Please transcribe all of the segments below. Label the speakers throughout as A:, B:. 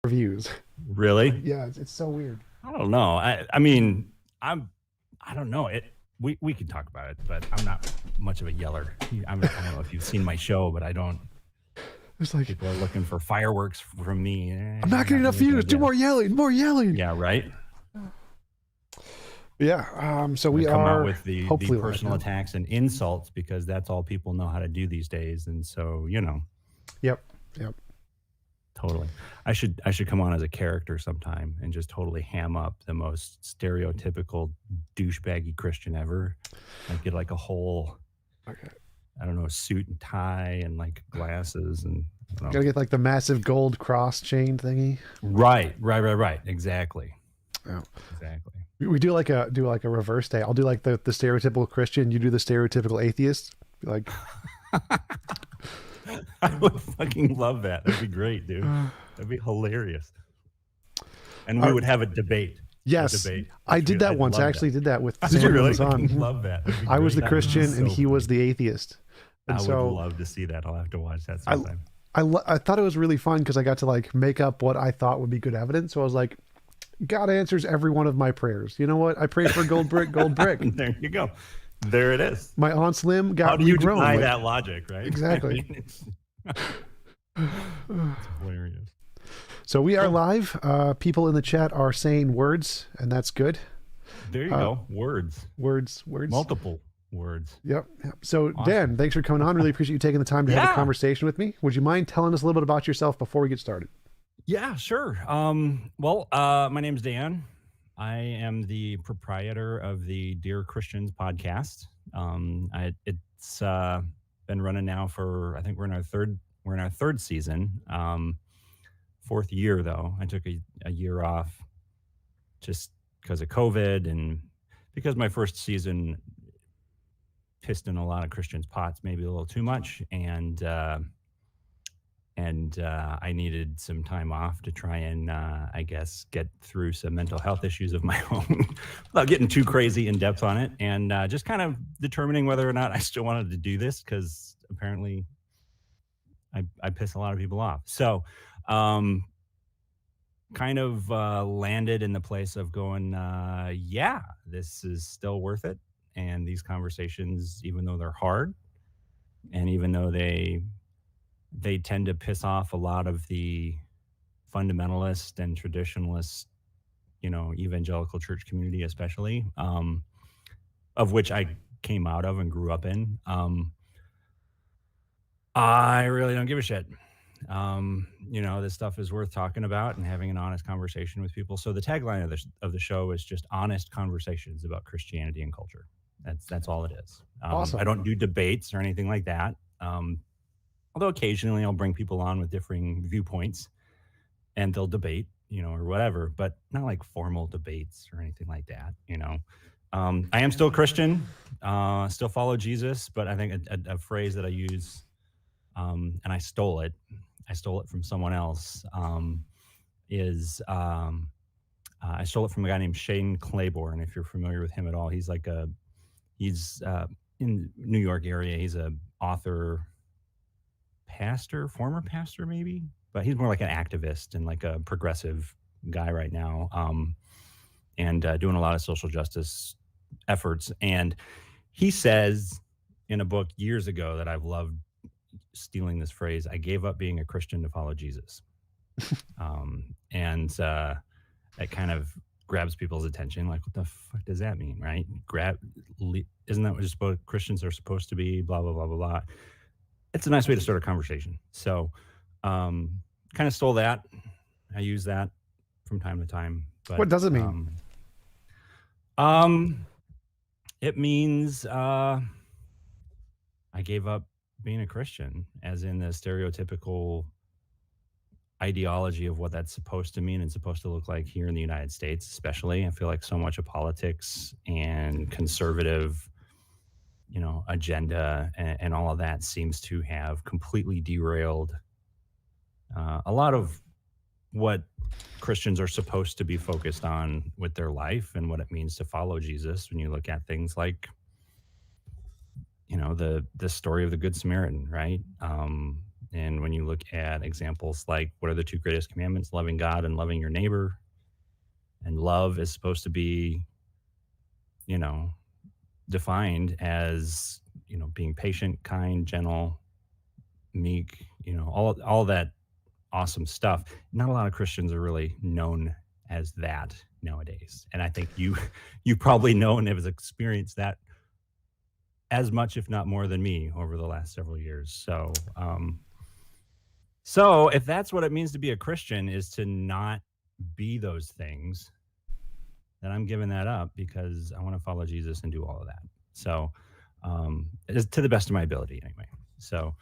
A: reviews.
B: Really?
A: Yeah, it's so weird.
B: I don't know. I mean, I don't know. We can talk about it, but I'm not much of a yeller. I don't know if you've seen my show, but I don't.
A: It's like
B: people are looking for fireworks from me.
A: I'm not getting enough views. Do more yelling. More yelling.
B: Yeah, right.
A: Yeah. So we
B: come
A: are
B: out with the personal attacks and insults because that's all people know how to do these days, and so
A: Yep.
B: Totally. I should come on as a character sometime and just totally ham up the most stereotypical douchebaggy Christian ever. Like get like a whole, I don't know, suit and tie and like glasses and.
A: Gotta get like the massive gold cross chain thingy.
B: Right. Exactly.
A: Yeah.
B: Exactly.
A: We do like a reverse day. I'll do like the stereotypical Christian. You do the stereotypical atheist. Like.
B: I would fucking love that. That'd be great, dude. That'd be hilarious. And we would have a debate.
A: Yes, I did that once. I actually did that with.
B: Did you really? Love that.
A: I was the Christian and he was the atheist.
B: And I would love to see that. I'll have to watch that sometime.
A: I thought it was really fun because I got to like make up what I thought would be good evidence. So I was like, God answers every one of my prayers. You know what? I pray for gold brick, gold brick.
B: There you go. There it is.
A: My Aunt Slim got
B: How do you deny that logic, right?
A: Exactly.
B: It's hilarious.
A: So we are live. People in the chat are saying words, and that's good.
B: There you go. Words. Multiple words.
A: Yep. So awesome. Dan, thanks for coming on. Really appreciate you taking the time to have a conversation with me. Would you mind telling us a little bit about yourself before we get started?
B: Yeah, sure. My name's Dan. I am the proprietor of the Dear Christians podcast. It's been running now for, I think we're in our third season. Fourth year though. I took a year off just because of COVID and because my first season pissed in a lot of Christians' pots, maybe a little too much, and I needed some time off to try and, I guess, get through some mental health issues of my own without getting too crazy in depth on it, and just kind of determining whether or not I still wanted to do this, because apparently I piss a lot of people off. So kind of landed in the place of going, yeah, this is still worth it. And these conversations, even though they're hard, and even though they tend to piss off a lot of the fundamentalist and traditionalist, evangelical church community, especially, of which I came out of and grew up in. I really don't give a shit. This stuff is worth talking about and having an honest conversation with people. So the tagline of the show is just honest conversations about Christianity and culture. That's all it is.
A: Awesome.
B: I don't do debates or anything like that. Although occasionally I'll bring people on with differing viewpoints and they'll debate, or whatever, but not like formal debates or anything like that, I am still Christian, still follow Jesus, but I think a phrase that I use, and I stole it from someone else, I stole it from a guy named Shane Claiborne. If you're familiar with him at all, he's in New York area. He's a author, former pastor maybe, but he's more like an activist and like a progressive guy right now, and doing a lot of social justice efforts. And he says in a book years ago that I've loved stealing this phrase, I gave up being a Christian to follow Jesus. And that kind of grabs people's attention. Like, what the fuck does that mean, right? Isn't that what Christians are supposed to be? Blah, blah, blah, blah, blah. It's a nice way to start a conversation. So kind of stole that. I use that from time to time. But,
A: what does it mean?
B: It means I gave up being a Christian, as in the stereotypical ideology of what that's supposed to mean and supposed to look like here in the United States, especially. I feel like so much of politics and conservative, agenda and all of that seems to have completely derailed a lot of what Christians are supposed to be focused on with their life and what it means to follow Jesus. When you look at things like, the story of the Good Samaritan, right? And when you look at examples like what are the two greatest commandments, loving God and loving your neighbor, and love is supposed to be, you know, defined as, being patient, kind, gentle, meek, all that awesome stuff. Not a lot of Christians are really known as that nowadays. And I think you probably know and have experienced that as much, if not more than me over the last several years. So if that's what it means to be a Christian, is to not be those things, then I'm giving that up because I want to follow Jesus and do all of that. So it's to the best of my ability anyway. So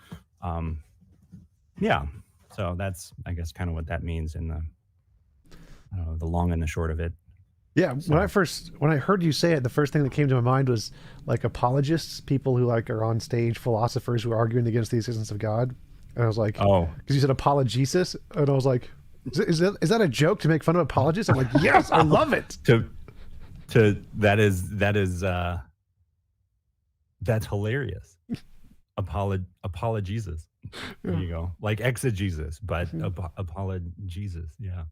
B: yeah. So that's, I guess, kind of what that means in the long and the short of it.
A: Yeah,
B: So,
A: when I heard you say it, the first thing that came to my mind was like apologists, people who like are on stage, philosophers who are arguing against the existence of God. And I was like,
B: oh,
A: because you said apologesis, and I was like, is that a joke to make fun of apologists? I'm like, yes, I love it.
B: That's hilarious. Apologesis. There you go. Like exegesis, but apologesis. Yeah.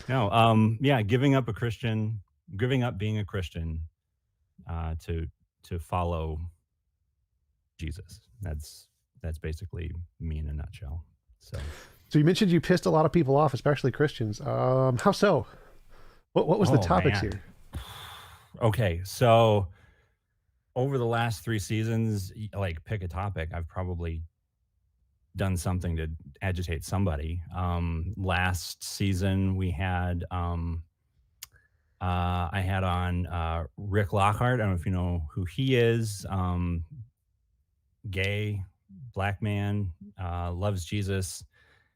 B: No. Yeah. Giving up being a Christian, to follow Jesus. That's basically me in a nutshell. So
A: you mentioned you pissed a lot of people off, especially Christians. How so? What was the topics here?
B: Okay, so over the last 3 seasons, like pick a topic, I've probably done something to agitate somebody. Last season we had I had on Rick Lockhart. I don't know if you know who he is. Gay, black man, loves Jesus.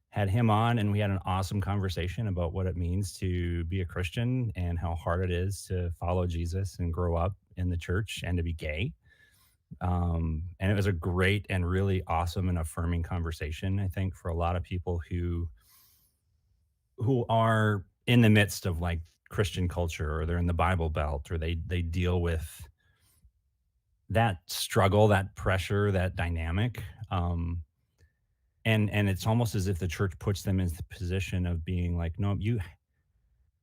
B: Had him on, and we had an awesome conversation about what it means to be a Christian and how hard it is to follow Jesus and grow up in the church and to be gay. And it was a great and really awesome and affirming conversation, I think, for a lot of people who are in the midst of like Christian culture, or they're in the Bible Belt, or they deal with that struggle, that pressure, that dynamic. And it's almost as if the church puts them in the position of being like, no,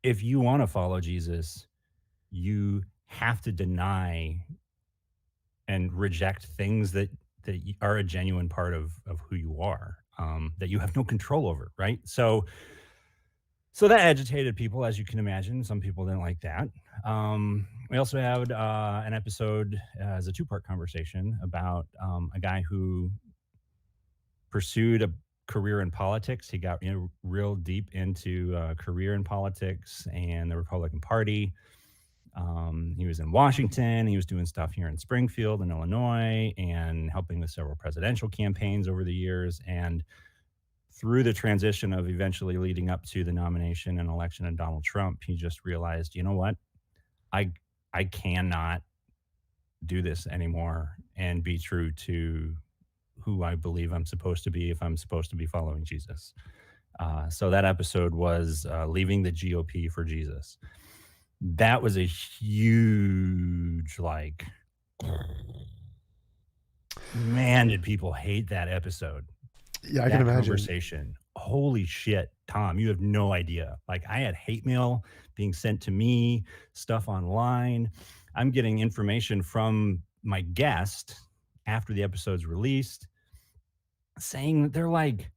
B: if you want to follow Jesus, you have to deny and reject things that are a genuine part of who you are, that you have no control over, right? So that agitated people, as you can imagine. Some people didn't like that. We also had an episode as a 2-part conversation about a guy who pursued a career in politics. He got real deep into career in politics and the Republican Party. He was in Washington. He was doing stuff here in Springfield in Illinois and helping with several presidential campaigns over the years. And through the transition of eventually leading up to the nomination and election of Donald Trump, he just realized, you know what? I cannot do this anymore and be true to who I believe I'm supposed to be if I'm supposed to be following Jesus. So that episode was leaving the GOP for Jesus. That was a huge, like, man, did people hate that episode?
A: Yeah, I can imagine.
B: Conversation. Holy shit, Tom, you have no idea. Like, I had hate mail being sent to me, stuff online. I'm getting information from my guest after the episode's released saying that they're like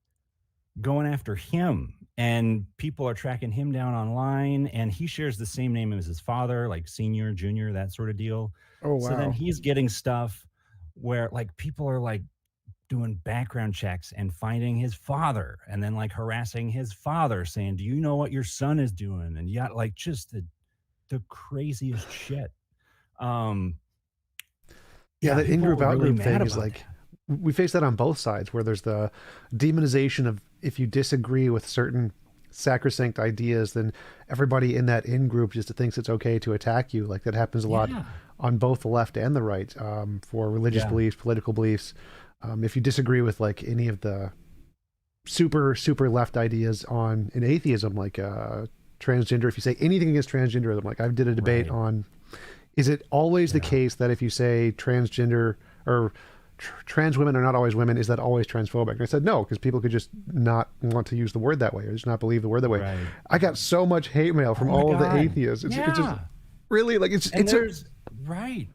B: going after him, and people are tracking him down online, and he shares the same name as his father, like senior, junior, that sort of deal.
A: Oh, wow.
B: So then he's getting stuff where like people are like doing background checks and finding his father, and then like harassing his father saying, do you know what your son is doing? And yeah, like just the craziest shit.
A: Yeah, the in-group out-group thing is like,
B: that.
A: We face that on both sides, where there's the demonization of if you disagree with certain sacrosanct ideas, then everybody in that in-group just thinks it's okay to attack you. Like that happens a lot on both the left and the right, for religious beliefs, political beliefs. If you disagree with like any of the super left ideas on in atheism, like transgender, if you say anything against transgenderism, like I did a debate on, is it always the case that if you say transgender or trans women are not always women. Is that always transphobic? And I said no, because people could just not want to use the word that way, or just not believe the word that way.
B: Right.
A: I got so much hate mail from
B: Oh my
A: all of the
B: God.
A: atheists. It's just
B: Yeah.
A: really like it's
B: And
A: it's
B: there's right.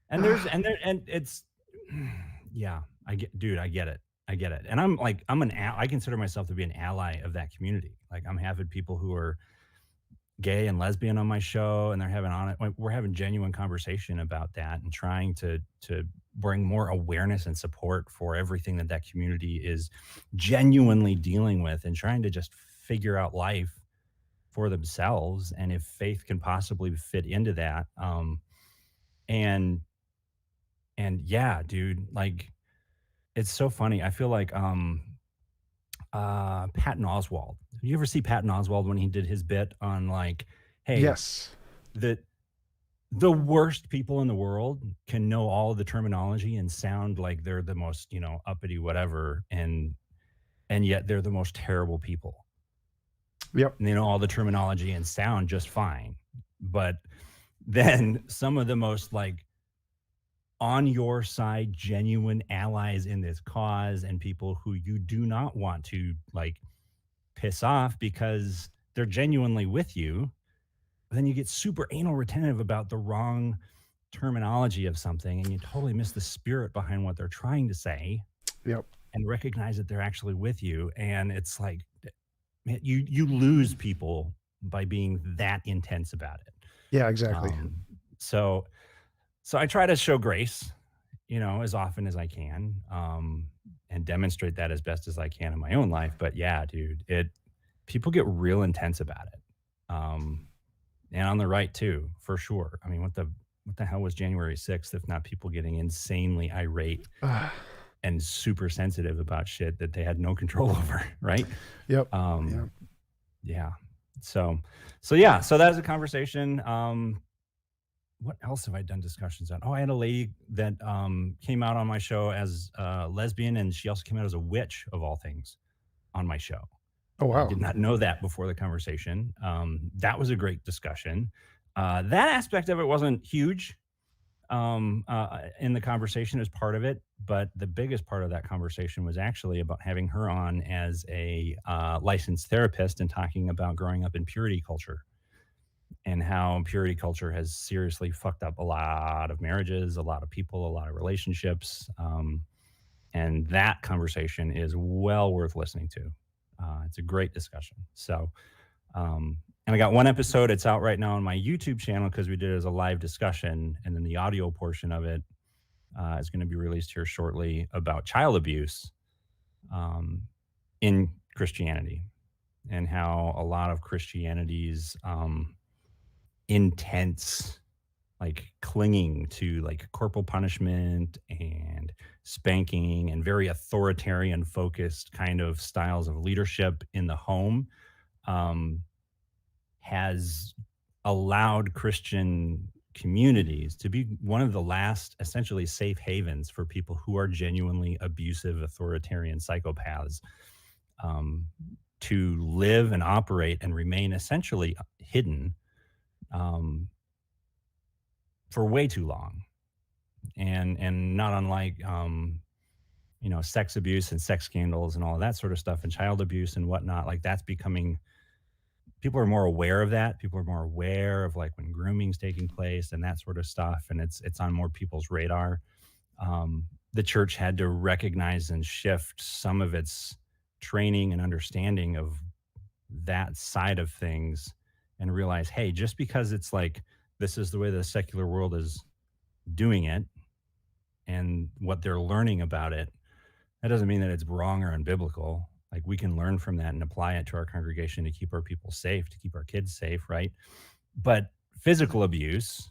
B: And there's and it's yeah, I get dude, I get it. I get it. And I'm like I consider myself to be an ally of that community. Like I'm having people who are gay and lesbian on my show, and we're having genuine conversation about that and trying to bring more awareness and support for everything that community is genuinely dealing with, and trying to just figure out life for themselves, and if faith can possibly fit into that. And yeah, dude, like it's so funny. I feel like Patton Oswalt. You ever see Patton Oswalt when he did his bit on like, hey,
A: yes,
B: the worst people in the world can know all of the terminology and sound like they're the most, uppity whatever, and yet they're the most terrible people.
A: yep,
B: And they know all the terminology and sound just fine. But then some of the most like on your side, genuine allies in this cause, and people who you do not want to like piss off because they're genuinely with you, but then you get super anal retentive about the wrong terminology of something, and you totally miss the spirit behind what they're trying to say,
A: yep,
B: and recognize that they're actually with you. And it's like, man, you lose people by being that intense about it.
A: yeah, exactly.
B: So I try to show grace, as often as I can, and demonstrate that as best as I can in my own life. But yeah, dude, people get real intense about it. And on the right too, for sure. I mean, what the hell was January 6th if not people getting insanely irate and super sensitive about shit that they had no control over, right?
A: Yep.
B: Yeah. So yeah, so that was a conversation. What else have I done discussions on? Oh, I had a lady that came out on my show as lesbian, and she also came out as a witch, of all things, on my show.
A: Oh wow.
B: I did not know that before the conversation. That was a great discussion. That aspect of it wasn't huge in the conversation as part of it, but the biggest part of that conversation was actually about having her on as a licensed therapist and talking about growing up in purity culture, and how purity culture has seriously fucked up a lot of marriages, a lot of people, a lot of relationships. And that conversation is well worth listening to. It's a great discussion. So, and I got one episode. It's out right now on my YouTube channel because we did it as a live discussion. And then the audio portion of it is going to be released here shortly, about child abuse in Christianity, and how a lot of Christianity's intense like clinging to like corporal punishment and spanking and very authoritarian focused kind of styles of leadership in the home has allowed Christian communities to be one of the last essentially safe havens for people who are genuinely abusive authoritarian psychopaths to live and operate and remain essentially hidden for way too long, and not unlike sex abuse and sex scandals and all of that sort of stuff, and child abuse and whatnot. Like that's becoming, people are more aware of that. People are more aware of like when grooming's taking place and that sort of stuff, and it's on more people's radar. The church had to recognize and shift some of its training and understanding of that side of things, and realize, hey, just because it's like this is the way the secular world is doing it and what they're learning about it, that doesn't mean that it's wrong or unbiblical. Like we can learn from that and apply it to our congregation to keep our people safe, to keep our kids safe, right? But physical abuse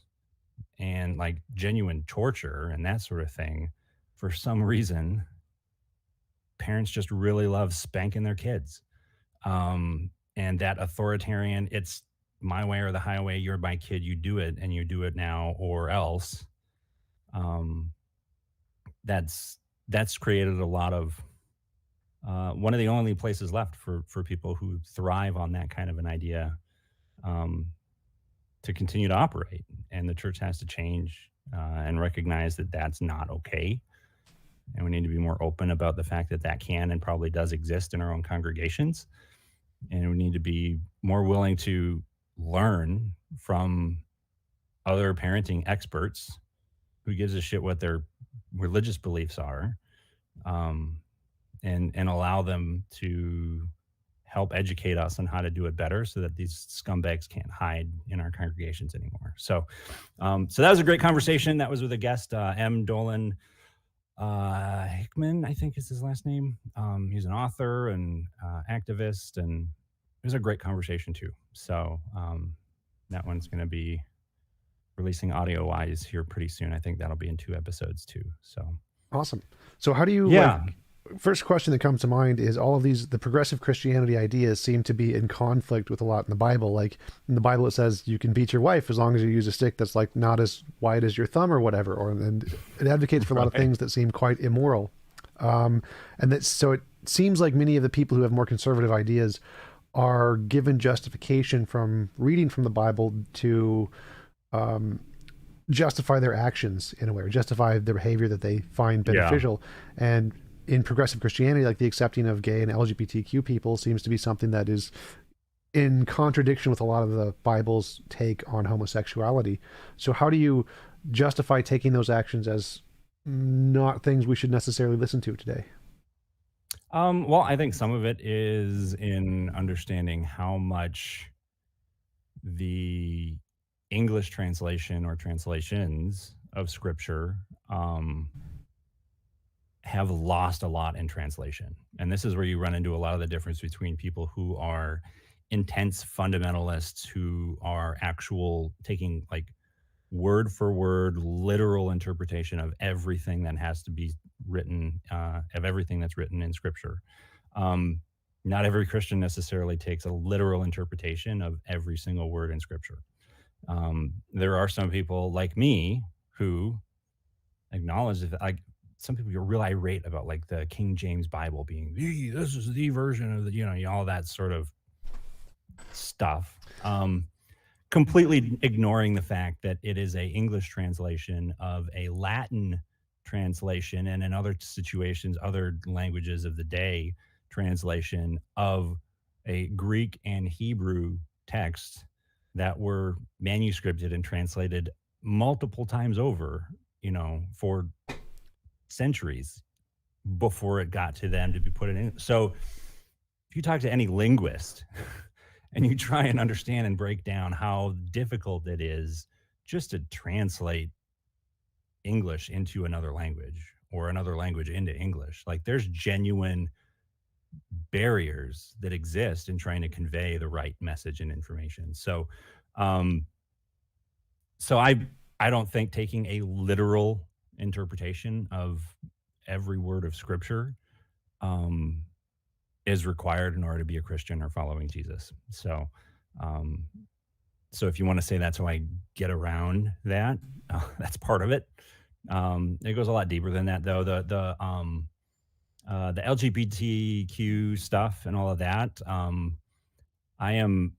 B: and like genuine torture and that sort of thing, for some reason, parents just really love spanking their kids. And that authoritarian, it's my way or the highway, you're my kid, you do it, and you do it now or else. That's created a lot of one of the only places left for people who thrive on that kind of an idea to continue to operate. And the church has to change and recognize that that's not okay. and we need to be more open about the fact that that can and probably does exist in our own congregations. And we need to be more willing to learn from other parenting experts who gives a shit what their religious beliefs are, and allow them to help educate us on how to do it better so that these scumbags can't hide in our congregations anymore. So that was a great conversation. That was with a guest, M. Dolan Hickman, I think is his last name. He's an author and activist, and it was a great conversation too. So that one's going to be releasing audio-wise here pretty soon. I think that'll be in 2 episodes too. So
A: awesome. So how do you first question that comes to mind is all of the progressive Christianity ideas seem to be in conflict with a lot in the Bible. Like in the Bible, it says you can beat your wife as long as you use a stick that's like not as wide as your thumb or whatever. And it advocates for a lot of things that seem quite immoral. So it seems like many of the people who have more conservative ideas are given justification from reading from the Bible to justify their actions in a way, or justify their behavior that they find beneficial. And in progressive Christianity, like the accepting of gay and LGBTQ people seems to be something that is in contradiction with a lot of the Bible's take on homosexuality. So how do you justify taking those actions as not things we should necessarily listen to today?
B: Well, I think some of it is in understanding how much the English translation or translations of scripture have lost a lot in translation. And this is where you run into a lot of the difference between people who are intense fundamentalists, who are taking like word for word, literal interpretation of everything that has to be written, of everything that's written in scripture. Not every Christian necessarily takes a literal interpretation of every single word in scripture. There are some people like me who acknowledge that, like, some people are real irate about like the King James Bible being this is the version of the, all that sort of stuff. Completely ignoring the fact that it is a English translation of a Latin translation, and in other situations, other languages of the day, translation of a Greek and Hebrew text that were manuscripted and translated multiple times over, for centuries before it got to them to be put in. So if you talk to any linguist and you try and understand and break down how difficult it is just to translate English into another language or another language into English, like there's genuine barriers that exist in trying to convey the right message and information. So I don't think taking a literal interpretation of every word of scripture is required in order to be a Christian or following Jesus. So if you want to say that's how I get around that, that's part of it. It goes a lot deeper than that, though. The LGBTQ stuff and all of that, I am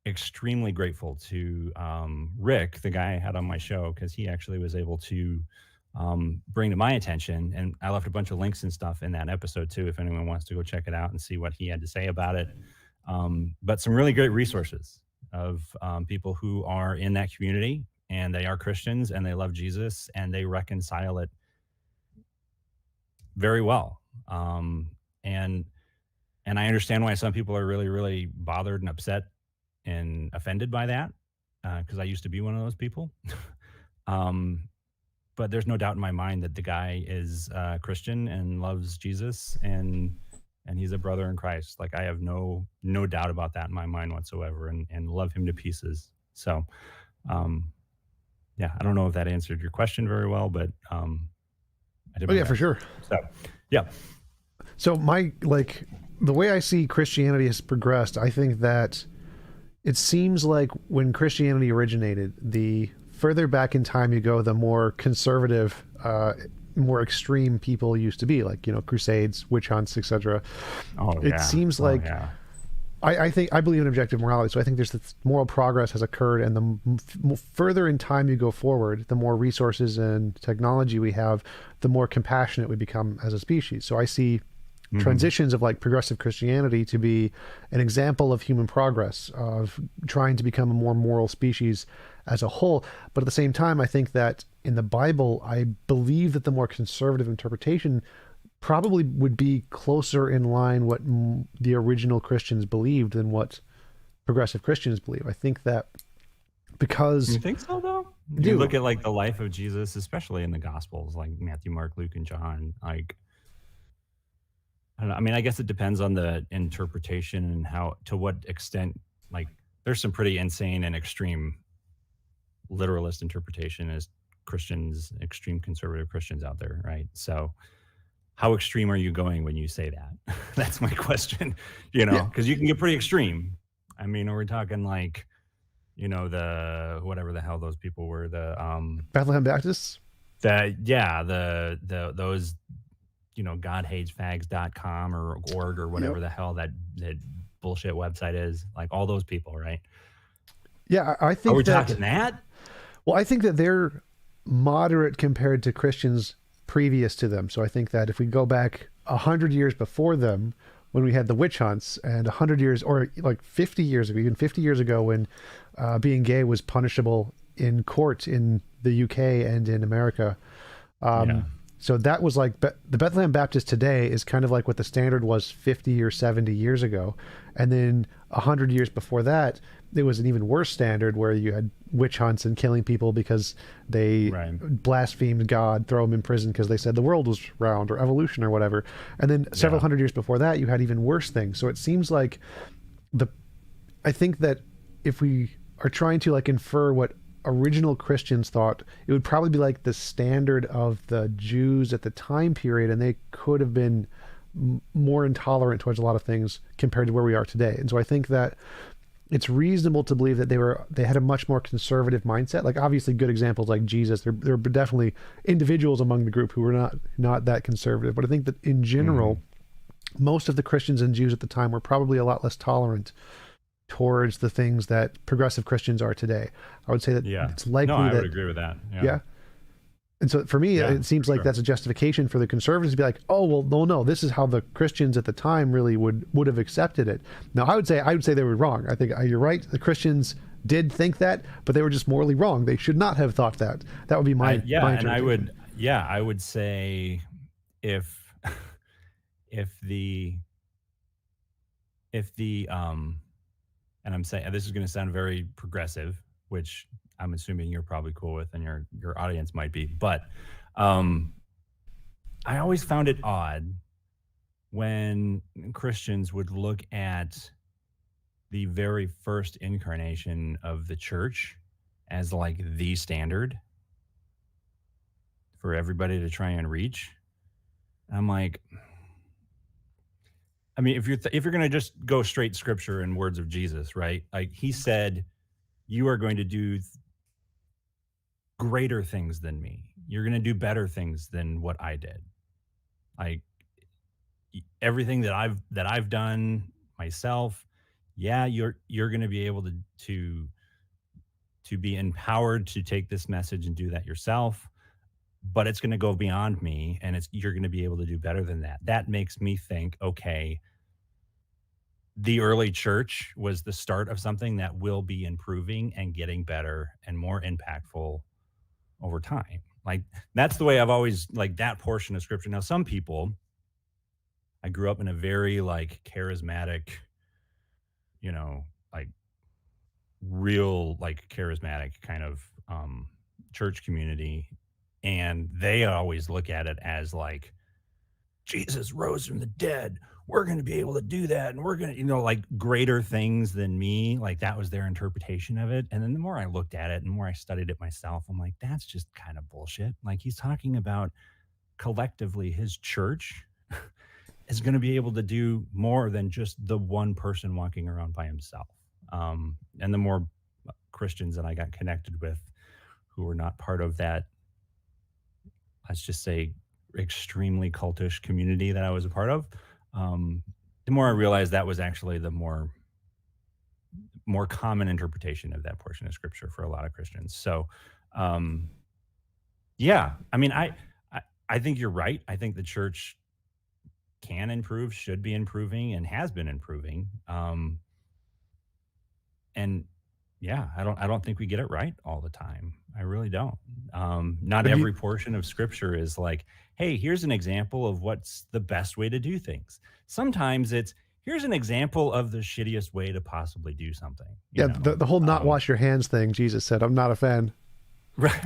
B: extremely grateful to Rick, the guy I had on my show, because he actually was able to bring to my attention, and I left a bunch of links and stuff in that episode too, if anyone wants to go check it out and see what he had to say about it. But some really great resources of people who are in that community, and they are Christians and they love Jesus and they reconcile it very well. And I understand why some people are really, really bothered and upset and offended by that, because I used to be one of those people. But there's no doubt in my mind that the guy is Christian and loves Jesus, and he's a brother in Christ. Like, I have no doubt about that in my mind whatsoever, and love him to pieces. So, yeah, I don't know if that answered your question very well, but I did.
A: Oh yeah, for sure.
B: So, yeah.
A: So the way I see Christianity has progressed, I think that it seems like when Christianity originated, the further back in time you go, the more conservative, more extreme people used to be, like, crusades, witch hunts, etc. It seems like I think I believe in objective morality, so I think there's this moral progress has occurred, and further in time you go forward, the more resources and technology we have, the more compassionate we become as a species. So I see transitions of like progressive Christianity to be an example of human progress, of trying to become a more moral species as a whole. But at the same time, I think that in the Bible, I believe that the more conservative interpretation probably would be closer in line what the original Christians believed than what progressive Christians believe. I think that because
B: You think so though? You look at like the life of Jesus, especially in the Gospels, like Matthew, Mark, Luke, and John. Like, I don't know. I mean, I guess it depends on the interpretation and how, to what extent. Like, there's some pretty insane and extreme literalist interpretation as Christians, extreme conservative Christians out there, right? So, how extreme are you going when you say that? That's my question. Because you can get pretty extreme. I mean, are we talking like, the whatever the hell those people were, the
A: Bethlehem Baptists?
B: those godhatesfags.com or org or whatever the hell that bullshit website is, like all those people, right?
A: Yeah, I think
B: are we talking that?
A: Well, I think that they're moderate compared to Christians previous to them. So I think that if we go back 100 years before them, when we had the witch hunts, and 100 years, or like 50 years ago, even 50 years ago, when being gay was punishable in court in the UK and in America. So that was like, the Bethlehem Baptist today is kind of like what the standard was 50 or 70 years ago. And then 100 years before that, it was an even worse standard where you had witch hunts and killing people because they blasphemed God, throw them in prison because they said the world was round or evolution or whatever. And then several hundred years before that, you had even worse things. So it seems like I think that if we are trying to like infer what original Christians thought, it would probably be like the standard of the Jews at the time period, and they could have been more intolerant towards a lot of things compared to where we are today. And so I think that it's reasonable to believe that they had a much more conservative mindset. Like obviously good examples like Jesus, there are definitely individuals among the group who were not that conservative. But I think that in general, most of the Christians and Jews at the time were probably a lot less tolerant towards the things that progressive Christians are today. I would say that it's likely
B: I would agree with that.
A: Yeah. And so for me, it seems like that's a justification for the conservatives to be like, oh, well, no, this is how the Christians at the time really would have accepted it. Now, I would say they were wrong. I think you're right. The Christians did think that, but they were just morally wrong. They should not have thought that. That would be my
B: and I would say if the and I'm saying this is going to sound very progressive, which I'm assuming you're probably cool with, and your audience might be. But I always found it odd when Christians would look at the very first incarnation of the church as like the standard for everybody to try and reach. I'm like, I mean, if you're going to just go straight scripture and words of Jesus, right? Like he said, you are going to do greater things than me. You're going to do better things than what I did. Like everything that I've done myself. Yeah, you're going to be able to be empowered to take this message and do that yourself, but it's going to go beyond me, and you're going to be able to do better than that. That makes me think, okay, the early church was the start of something that will be improving and getting better and more impactful over time. Like that's the way I've always like that portion of scripture. Now, some people, I grew up in a very like charismatic, like real like charismatic kind of church community, and they always look at it as like Jesus rose from the dead. We're going to be able to do that, and we're going to, like greater things than me. Like that was their interpretation of it. And then the more I looked at it and the more I studied it myself, I'm like, that's just kind of bullshit. Like he's talking about collectively his church is going to be able to do more than just the one person walking around by himself. And the more Christians that I got connected with who were not part of that, let's just say, extremely cultish community that I was a part of, the more I realized that was actually the more more common interpretation of that portion of scripture for a lot of Christians. So, um, yeah, I mean, I think you're right. I think the church can improve, should be improving, and has been improving. And yeah, I don't think we get it right all the time. I really don't. Not
A: But do you,
B: every portion of scripture is like, hey, here's an example of what's the best way to do things. Sometimes it's here's an example of the shittiest way to possibly do something, you
A: yeah,
B: know.
A: the whole not wash your hands thing, Jesus said, I'm not a fan.
B: Right.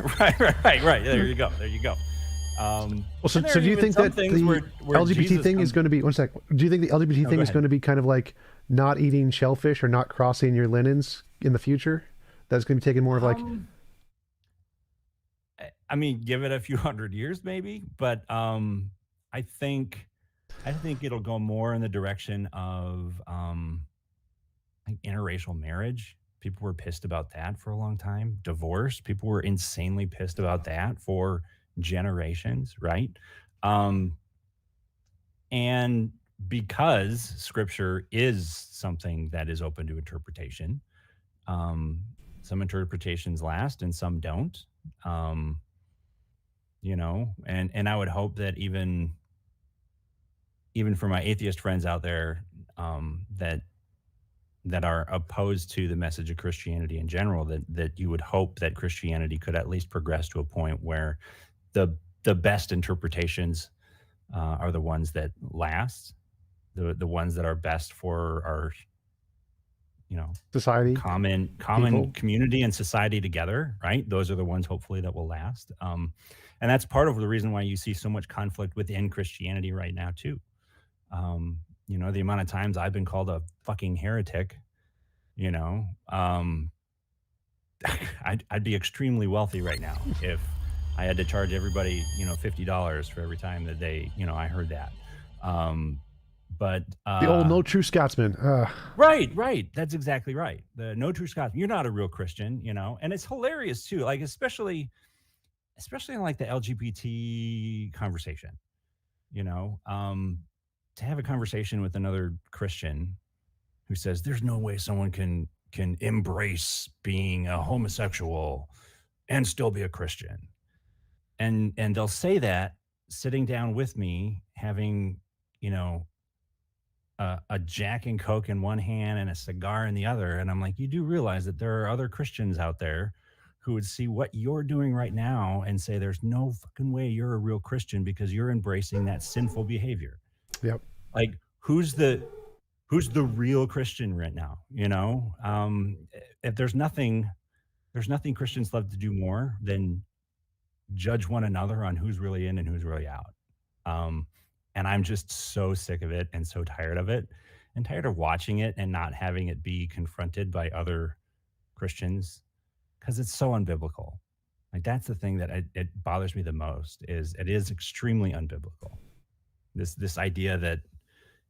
B: There you go. There you go.
A: Well, so,
B: And there
A: so
B: are
A: do you
B: even
A: think
B: some
A: that the
B: things where
A: LGBT
B: Jesus
A: thing is
B: comes-
A: going to be, one sec, do you think the LGBT
B: No,
A: thing
B: go
A: is
B: ahead.
A: going to be kind of like not eating shellfish or not crossing your linens in the future? That's going to be taken more of like,
B: I mean, give it a few hundred years, maybe, but I think it'll go more in the direction of like interracial marriage. People were pissed about that for a long time. Divorce, people were insanely pissed about that for generations, right? Um, and because scripture is something that is open to interpretation, um, some interpretations last and some don't. Um, and I would hope that even for my atheist friends out there, that are opposed to the message of Christianity in general, that you would hope that Christianity could at least progress to a point where the best interpretations are the ones that last, the ones that are best for our
A: society,
B: common
A: people.
B: community and society together, right? Those are the ones hopefully that will last. And that's part of the reason why you see so much conflict within Christianity right now too. The amount of times I've been called a fucking heretic, you know, um, I'd be extremely wealthy right now if I had to charge everybody, $50 for every time that I heard that. Um, but
A: The old no true Scotsman.
B: Right. That's exactly right. The no true Scotsman. You're not a real Christian, and it's hilarious too. Like especially in like the LGBT conversation, to have a conversation with another Christian who says there's no way someone can embrace being a homosexual and still be a Christian. And they'll say that sitting down with me, having, a Jack and Coke in one hand and a cigar in the other. And I'm like, you do realize that there are other Christians out there who would see what you're doing right now and say, there's no fucking way you're a real Christian because you're embracing that sinful behavior.
A: Yep.
B: Like who's the real Christian right now? If there's nothing Christians love to do more than judge one another on who's really in and who's really out. And I'm just so sick of it and so tired of it and tired of watching it and not having it be confronted by other Christians because it's so unbiblical. Like that's the thing that it bothers me the most is it is extremely unbiblical. This idea that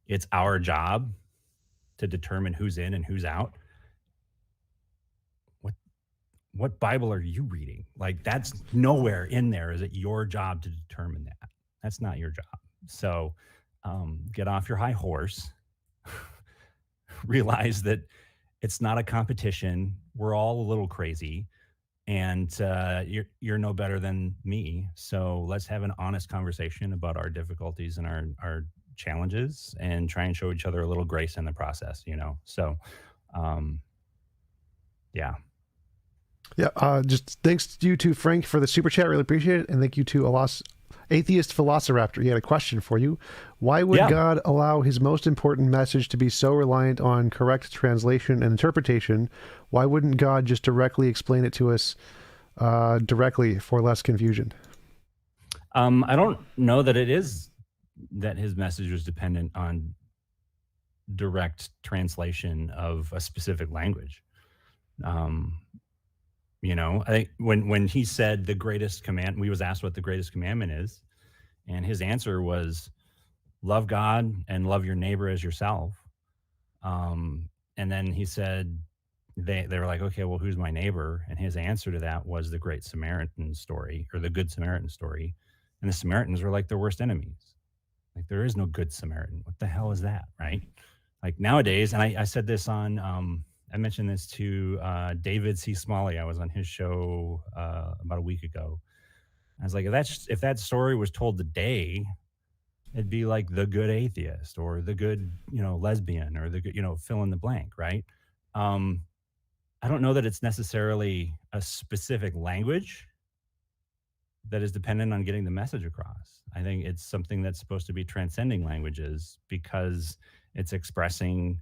B: it's our job to determine who's in and who's out. What Bible are you reading? Like that's nowhere in there is it your job to determine that. That's not your job. So get off your high horse. Realize that it's not a competition. We're all a little crazy, and you're no better than me. So let's have an honest conversation about our difficulties and our challenges, and try and show each other a little grace in the process. So yeah.
A: Yeah. Just thanks to you to Frank for the super chat. Really appreciate it. And thank you to Atheist Velociraptor. He had a question for you. Why would God allow his most important message to be so reliant on correct translation and interpretation? Why wouldn't God just directly explain it to us directly for less confusion?
B: I don't know that that his message was dependent on direct translation of a specific language. I think when he said the greatest command, we was asked what the greatest commandment is, and his answer was love God and love your neighbor as yourself. And then he said, they were like, okay, well, who's my neighbor? And his answer to that was the Great Samaritan story, or the Good Samaritan story. And the Samaritans were like their worst enemies. Like there is no Good Samaritan. What the hell is that, right? Like nowadays, and I said this on I mentioned this to David C. Smalley. I was on his show about a week ago. I was like, if that story was told today, it'd be like the good atheist or the good, lesbian or the good, fill in the blank, right? I don't know that it's necessarily a specific language that is dependent on getting the message across. I think it's something that's supposed to be transcending languages because it's expressing,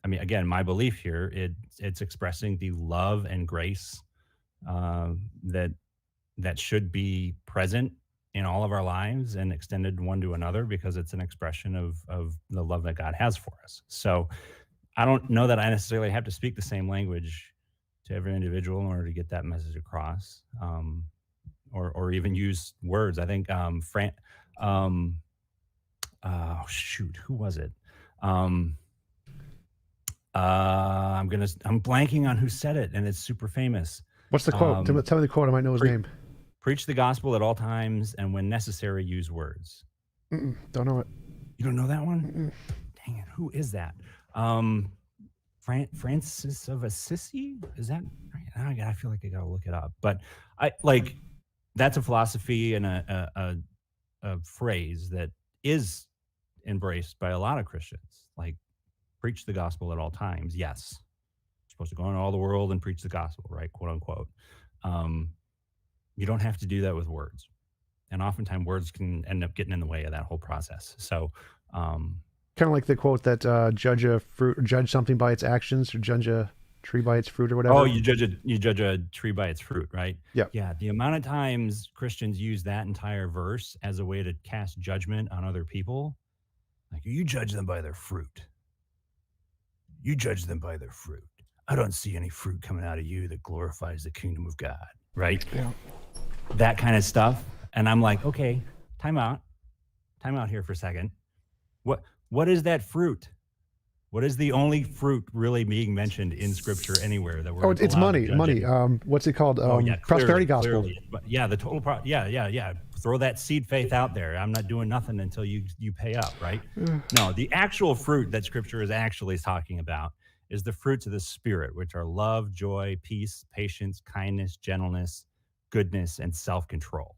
B: I mean, again, my belief here, it's expressing the love and grace that should be present in all of our lives and extended one to another because it's an expression of the love that God has for us. So I don't know that I necessarily have to speak the same language to every individual in order to get that message across, or even use words. I think who was it? I'm blanking on who said it, and it's super famous.
A: What's the quote? Tell me the quote. I might know his name.
B: Preach the gospel at all times, and when necessary, use words.
A: Don't know it.
B: You don't know that one? Dang it! Who is that? Francis of Assisi? Is that right? I feel like I gotta look it up. But that's a philosophy and a phrase that is embraced by a lot of Christians. Like, preach the gospel at all times. Yes, you're supposed to go into all the world and preach the gospel, right? Quote unquote. You don't have to do that with words, and oftentimes words can end up getting in the way of that whole process. So,
A: kind of like the quote that judge something by its actions, or judge a tree by its fruit, or whatever.
B: Oh, you judge a tree by its fruit, right?
A: Yeah.
B: Yeah. The amount of times Christians use that entire verse as a way to cast judgment on other people, like, you judge them by their fruit. You judge them by their fruit. I don't see any fruit coming out of you that glorifies the kingdom of God, right?
A: Yeah.
B: That kind of stuff. And I'm like, okay, time out here for a second. What is that fruit? What is the only fruit really being mentioned in Scripture anywhere that we're?
A: Oh, it's money. What's it called? Prosperity gospel.
B: But yeah, the total. Yeah. Throw that seed faith out there. I'm not doing nothing until you pay up, right? No, the actual fruit that Scripture is actually talking about is the fruits of the Spirit, which are love, joy, peace, patience, kindness, gentleness, goodness, and self-control.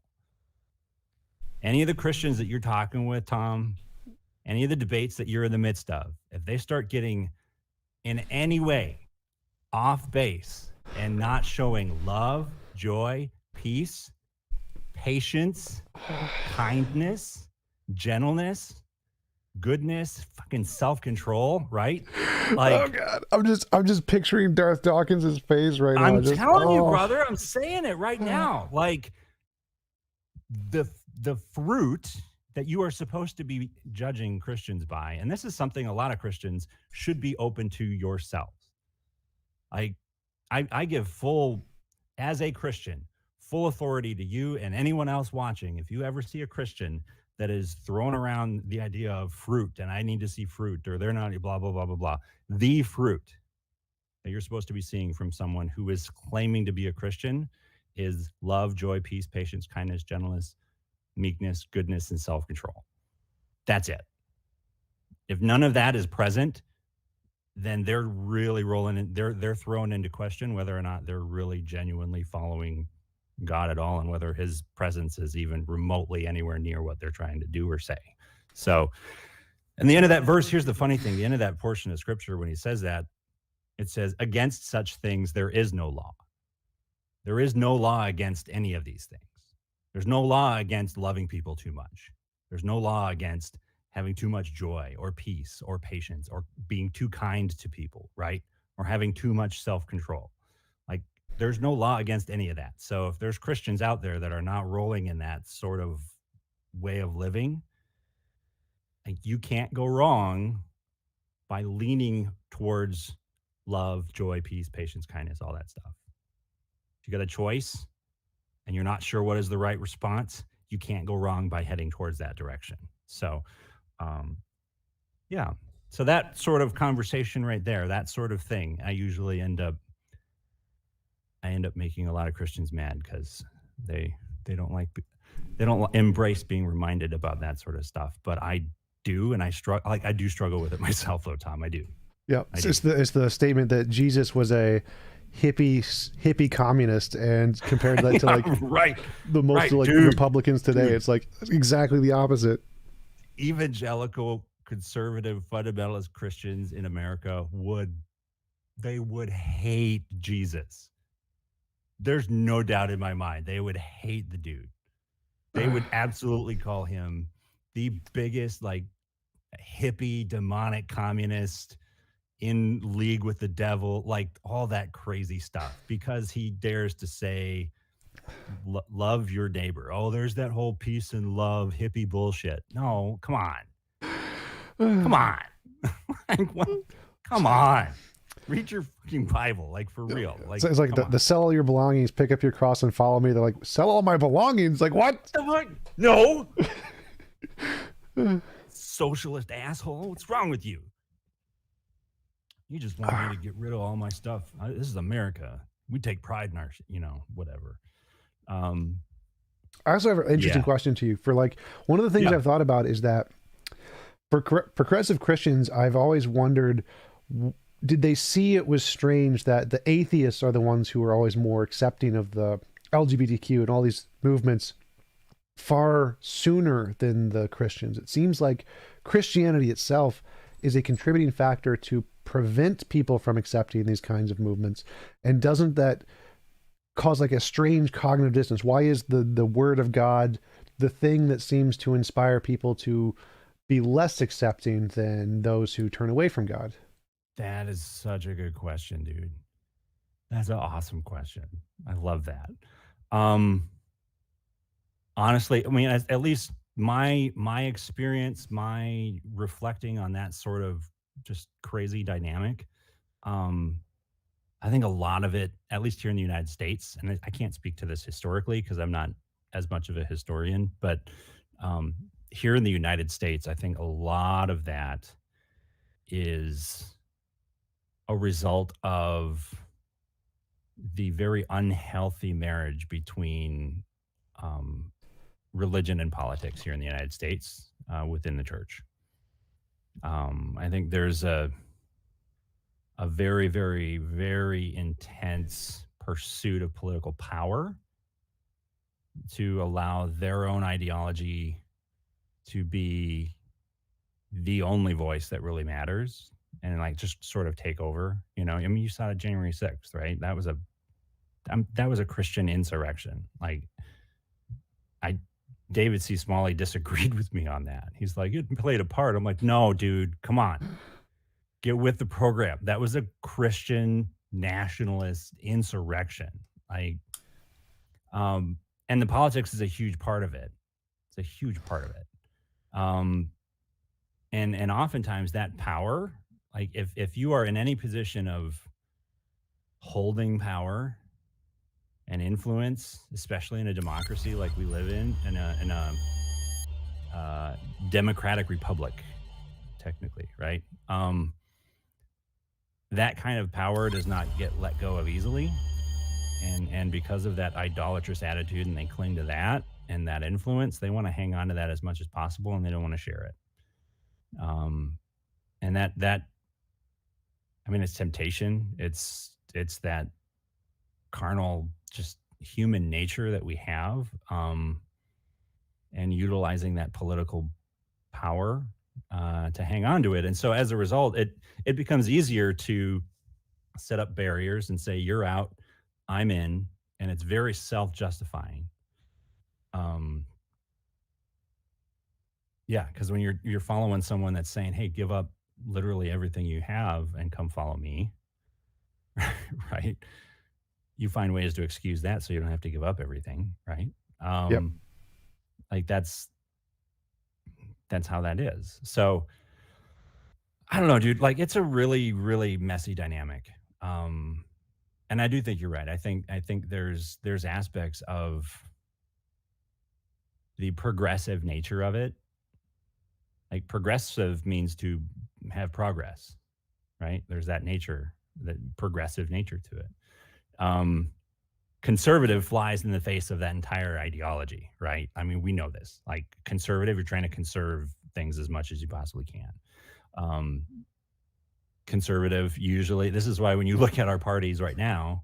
B: Any of the Christians that you're talking with, Tom, any of the debates that you're in the midst of, if they start getting in any way off base and not showing love, joy, peace, patience, kindness, gentleness, goodness, fucking self-control, right? Like,
A: oh God, I'm just picturing Darth Dawkins' face right now.
B: I'm telling you, brother, I'm saying it right now. Like, the fruit that you are supposed to be judging Christians by, and this is something a lot of Christians should be open to yourselves. I give as a Christian, full authority to you and anyone else watching. If you ever see a Christian that is throwing around the idea of fruit, and I need to see fruit, or they're not, blah, blah, blah, blah, blah, the fruit that you're supposed to be seeing from someone who is claiming to be a Christian is love, joy, peace, patience, kindness, gentleness, meekness, goodness, and self-control. That's it. If none of that is present, then they're really they're thrown into question whether or not they're really genuinely following God at all, and whether his presence is even remotely anywhere near what they're trying to do or say. So, in the end of that verse, here's the funny thing. The end of that portion of Scripture, when he says that, it says, against such things, there is no law. There is no law against any of these things. There's no law against loving people too much. There's no law against having too much joy or peace or patience or being too kind to people, right? Or having too much self-control. Like, there's no law against any of that. So if there's Christians out there that are not rolling in that sort of way of living, like, you can't go wrong by leaning towards love, joy, peace, patience, kindness, all that stuff. If you got a choice and you're not sure what is the right response, you can't go wrong by heading towards that direction. So, yeah. So that sort of conversation right there, that sort of thing, I usually end up making a lot of Christians mad because they don't embrace being reminded about that sort of stuff. But I do, and I do struggle with it myself, though, Tom. I do.
A: Yeah, it's the statement that Jesus was a hippie communist, and compared that to like
B: right,
A: the most like
B: dude,
A: Republicans today, it's like exactly the opposite.
B: Evangelical, conservative, fundamentalist Christians in America would hate Jesus. There's no doubt in my mind they would hate the dude. They would absolutely call him the biggest like hippie demonic communist in league with the devil, like all that crazy stuff, because he dares to say love your neighbor. Oh, there's that whole peace and love hippie bullshit. No, come on. Come on. Like, what? Come on. Read your fucking Bible, like for real. Like
A: it's like the sell all your belongings, pick up your cross, and follow me. They're like, sell all my belongings. Like what?
B: No. Socialist asshole. What's wrong with you? You just want me to get rid of all my stuff. This is America. We take pride in our, whatever.
A: I also have an interesting question to you. For like, one of the things I've thought about is that for progressive Christians, I've always wondered, did they see it was strange that the atheists are the ones who are always more accepting of the LGBTQ and all these movements far sooner than the Christians? It seems like Christianity itself is a contributing factor to prevent people from accepting these kinds of movements. And doesn't that cause like a strange cognitive dissonance? Why is the word of God the thing that seems to inspire people to be less accepting than those who turn away from God?
B: That is such a good question, dude. That's an awesome question. I love that. Honestly, I mean, at least my experience, my reflecting on that sort of just crazy dynamic, I think a lot of it, at least here in the United States, and I can't speak to this historically because I'm not as much of a historian, but here in the United States, I think a lot of that is a result of the very unhealthy marriage between religion and politics here in the United States within the church. I think there's a very, very, very intense pursuit of political power to allow their own ideology to be the only voice that really matters, and like just sort of take over. I mean, you saw it January 6th, right? That was a Christian insurrection. Like, David C. Smalley disagreed with me on that. He's like, it played a part. I'm like, no, dude, come on. Get with the program. That was a Christian nationalist insurrection. Like, and the politics is a huge part of it. It's a huge part of it. And oftentimes that power, like if you are in any position of holding power and influence, especially in a democracy like we live in a democratic republic, technically, right? That kind of power does not get let go of easily. And because of that idolatrous attitude, and they cling to that and that influence, they want to hang on to that as much as possible, and they don't want to share it. And that, I mean, it's temptation. It's that carnal, just human nature that we have, and utilizing that political power to hang on to it. And so as a result, it becomes easier to set up barriers and say, you're out, I'm in, and it's very self-justifying. Yeah, because when you're following someone that's saying, hey, give up literally everything you have and come follow me, right? You find ways to excuse that so you don't have to give up everything, right?
A: Yep.
B: Like that's how that is. So I don't know, dude. Like, it's a really, really messy dynamic. And I do think you're right. I think there's aspects of the progressive nature of it. Like, progressive means to have progress, right? There's that nature, that progressive nature to it. Conservative flies in the face of that entire ideology, right? I mean, we know this. Like, conservative, you're trying to conserve things as much as you possibly can. conservative usually. This is why when you look at our parties right now,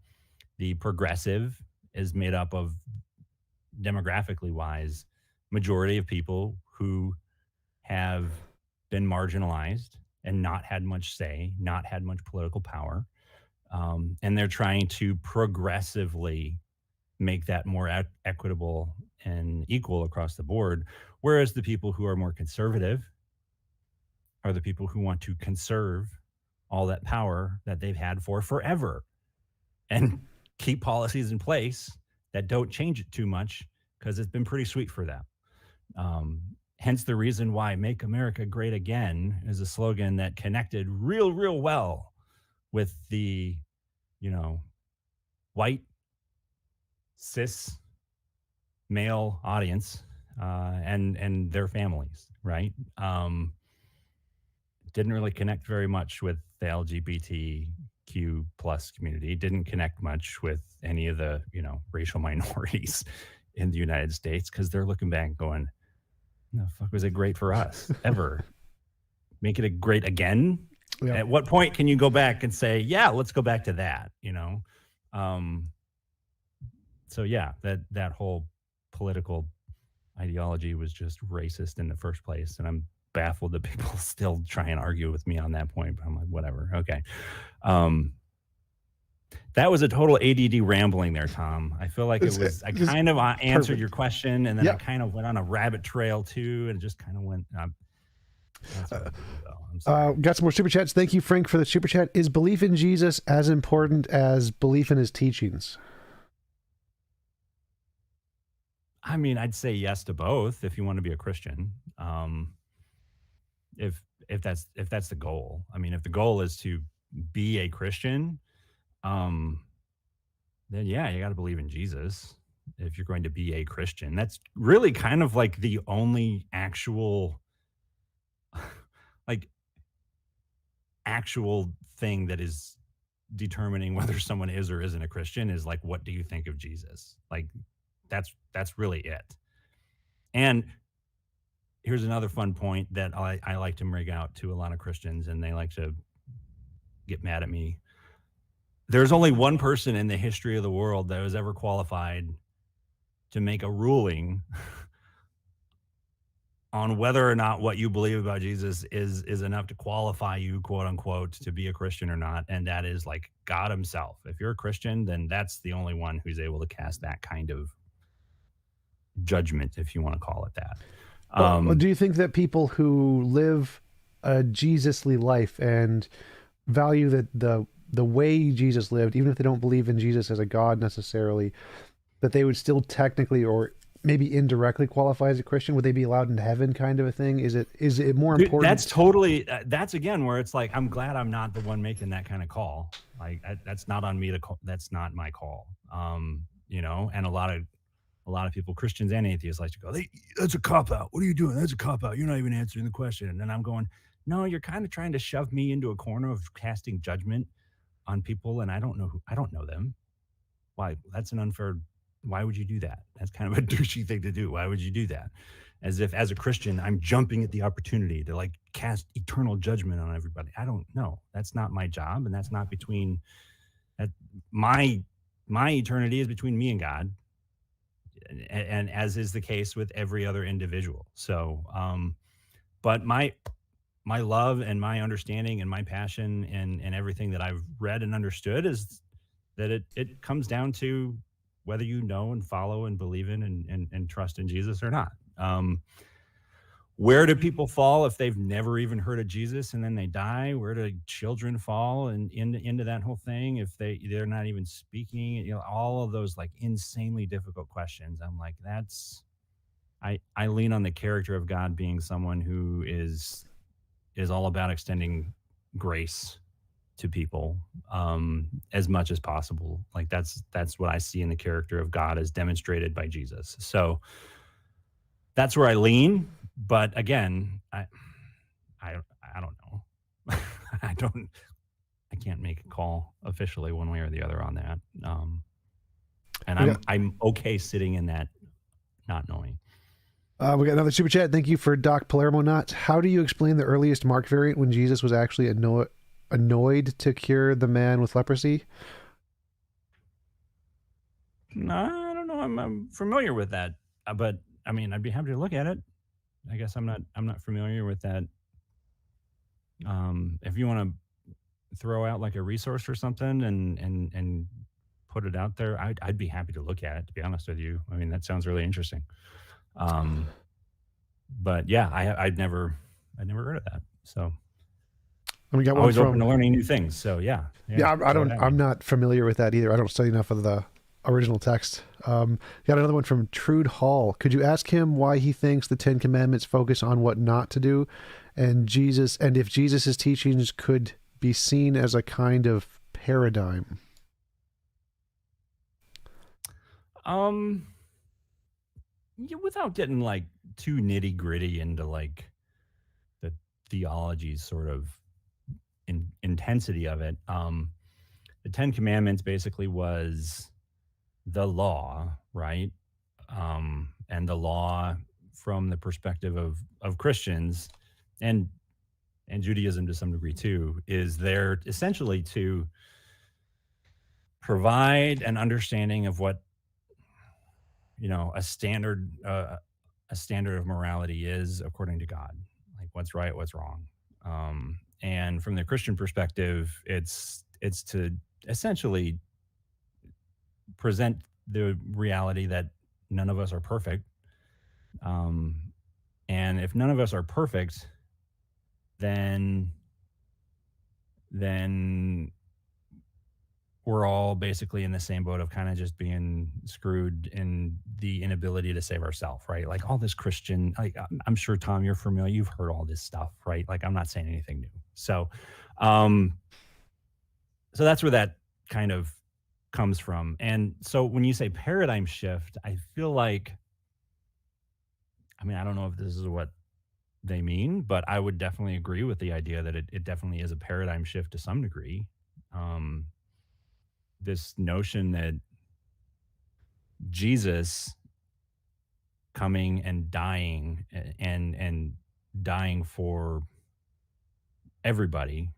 B: the progressive is made up of, demographically wise, majority of people who have been marginalized and not had much say, not had much political power. And they're trying to progressively make that more equitable and equal across the board. Whereas the people who are more conservative are the people who want to conserve all that power that they've had for forever and keep policies in place that don't change it too much because it's been pretty sweet for them. Hence the reason why Make America Great Again is a slogan that connected real well with the, white, cis, male audience and their families, right? Didn't really connect very much with the LGBTQ plus community. Didn't connect much with any of the, racial minorities in the United States because they're looking back going, no, fuck was it great for us ever? Make it a great again? Yeah. At what point can you go back and say, yeah, let's go back to that, So yeah, that whole political ideology was just racist in the first place. And I'm baffled that people still try and argue with me on that point, but I'm like, whatever. Okay. That was a total ADD rambling there, Tom. I feel like I kind of answered your question, and then I kind of went on a rabbit trail too, and just kind of went.
A: Got some more super chats. Thank you, Frank, for the super chat. Is belief in Jesus as important as belief in his teachings?
B: I mean, I'd say yes to both if you want to be a Christian. If that's the goal. I mean, if the goal is to be a Christian, then yeah, you got to believe in Jesus if you're going to be a Christian. That's really kind of like the only actual thing that is determining whether someone is or isn't a Christian is like, what do you think of Jesus? Like, that's really it. And here's another fun point that I like to bring out to a lot of Christians, and they like to get mad at me. There's only one person in the history of the world that was ever qualified to make a ruling on whether or not what you believe about Jesus is enough to qualify you, quote unquote, to be a Christian or not. And that is like God himself. If you're a Christian, then that's the only one who's able to cast that kind of judgment, if you want to call it that.
A: Well, do you think that people who live a Jesus-ly life and value the way Jesus lived, even if they don't believe in Jesus as a God necessarily, that they would still technically or maybe indirectly qualify as a Christian? Would they be allowed into heaven, kind of a thing? Is it more important?
B: That's totally, that's again where it's like, I'm glad I'm not the one making that kind of call. Like that's not on me to call. That's not my call. And a lot of people, Christians and atheists, like to go, that's a cop-out. What are you doing? That's a cop-out. You're not even answering the question. And then I'm going, no, you're kind of trying to shove me into a corner of casting judgment on people, and I don't know them. Why? That's an unfair. Why would you do that? That's kind of a douchey thing to do. Why would you do that? As if as a Christian, I'm jumping at the opportunity to like cast eternal judgment on everybody. I don't know. That's not my job. And that's not between my eternity is between me and God. And as is the case with every other individual. So, but my love and my understanding and my passion and everything that I've read and understood is that it comes down to whether you know and follow and believe in and trust in Jesus or not. Where do people fall if they've never even heard of Jesus and then they die? Where do children fall and into that whole thing if they're not even speaking? All of those like insanely difficult questions. I'm like, I lean on the character of God being someone who is all about extending grace to people as much as possible. Like that's what I see in the character of God as demonstrated by Jesus. So that's where I lean. But again, I don't know. I can't make a call officially one way or the other on that. And I'm okay sitting in that not knowing.
A: We got another super chat. Thank you for Doc Palermo Not. How do you explain the earliest Mark variant when Jesus was actually a annoyed to cure the man with leprosy?
B: No, I don't know. I'm familiar with that, but I mean, I'd be happy to look at it. I guess I'm not familiar with that. If you want to throw out like a resource or something and put it out there, I'd be happy to look at it. To be honest with you, I mean, that sounds really interesting. Um, but yeah, I'd never heard of that. So
A: And we got one
B: always open to
A: from,
B: learning new things. So yeah,
A: yeah, I
B: throw it
A: don't,
B: at me.
A: I'm not familiar with that either. I don't study enough of the original text. Got another one from Trude Hall. Could you ask him why he thinks the Ten Commandments focus on what not to do, and if Jesus's teachings could be seen as a kind of paradigm?
B: Um, yeah, without getting like too nitty gritty into like the theology sort of intensity of it. The Ten Commandments basically was the law, right? And the law from the perspective of Christians and Judaism to some degree too, is there essentially to provide an understanding of what a standard of morality is according to God, like what's right, what's wrong. And from the Christian perspective, it's to essentially present the reality that none of us are perfect. Um, and if none of us are perfect, then then we're all basically in the same boat of kind of just being screwed in the inability to save ourselves, right? Like all this Christian, like I'm sure Tom, you're familiar, you've heard all this stuff, right? Like I'm not saying anything new. Um, so that's where that kind of comes from. And so when you say paradigm shift, I feel like, I mean, I don't know if this is what they mean, but I would definitely agree with the idea that it definitely is a paradigm shift to some degree. Um, this notion that Jesus coming and dying and dying for everybody,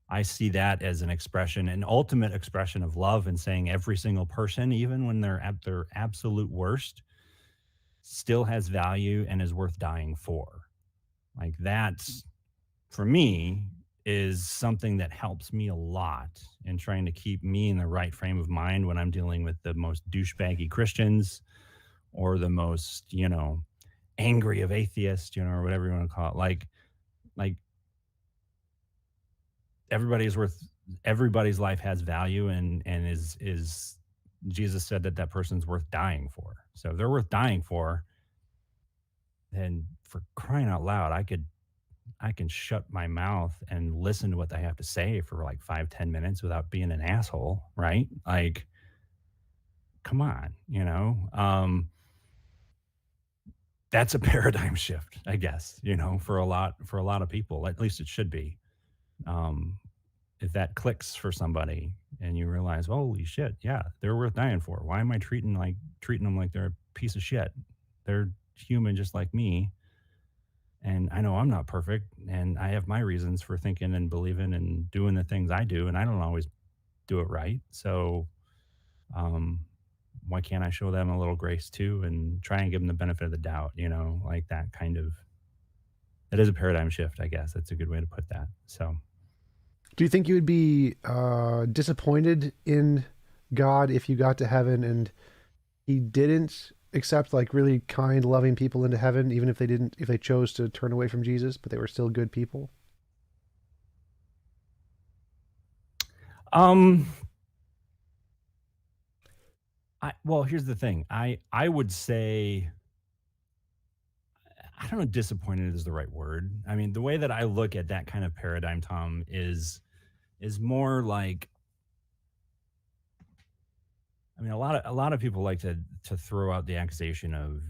B: I see that as an expression, an ultimate expression of love, and saying every single person, even when they're at their absolute worst, still has value and is worth dying for. Like that's, for me, is something that helps me a lot in trying to keep me in the right frame of mind when I'm dealing with the most douchebaggy Christians or the most, angry of atheists, or whatever you want to call it. Like everybody's life has value and is Jesus said that person's worth dying for. So if they're worth dying for, then for crying out loud, I can shut my mouth and listen to what they have to say for like 5-10 minutes without being an asshole, right? Like, come on, that's a paradigm shift, I guess, for a lot of people. At least it should be. Um, if that clicks for somebody and you realize, holy shit, yeah, they're worth dying for. Why am I treating them like they're a piece of shit? They're human just like me. And I know I'm not perfect, and I have my reasons for thinking and believing and doing the things I do, and I don't always do it right. So, um, why can't I show them a little grace too and try and give them the benefit of the doubt? Like that kind of, that is a paradigm shift, I guess. That's a good way to put that. So,
A: Do you think you would be disappointed in God if you got to heaven and he didn't accept like really kind, loving people into heaven, even if they chose to turn away from Jesus, but they were still good people?
B: um, well, here's the thing. I would say, I don't know, disappointed is the right word. I mean, the way that I look at that kind of paradigm, Tom, is more like, I mean, a lot of people like to throw out the accusation of,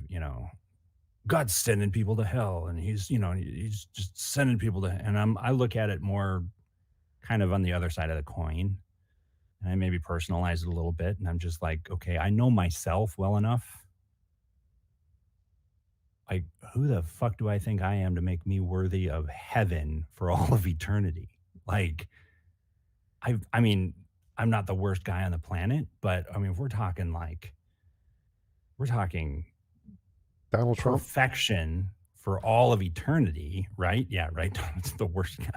B: God's sending people to hell, and he's just sending people to, and I look at it more kind of on the other side of the coin, and I maybe personalize it a little bit, and I'm just like, okay, I know myself well enough. Like, who the fuck do I think I am to make me worthy of heaven for all of eternity? Like, I mean, I'm not the worst guy on the planet, but I mean, if we're talking
A: Donald Trump.
B: perfection for all of eternity, right? Yeah, right. It's the worst. If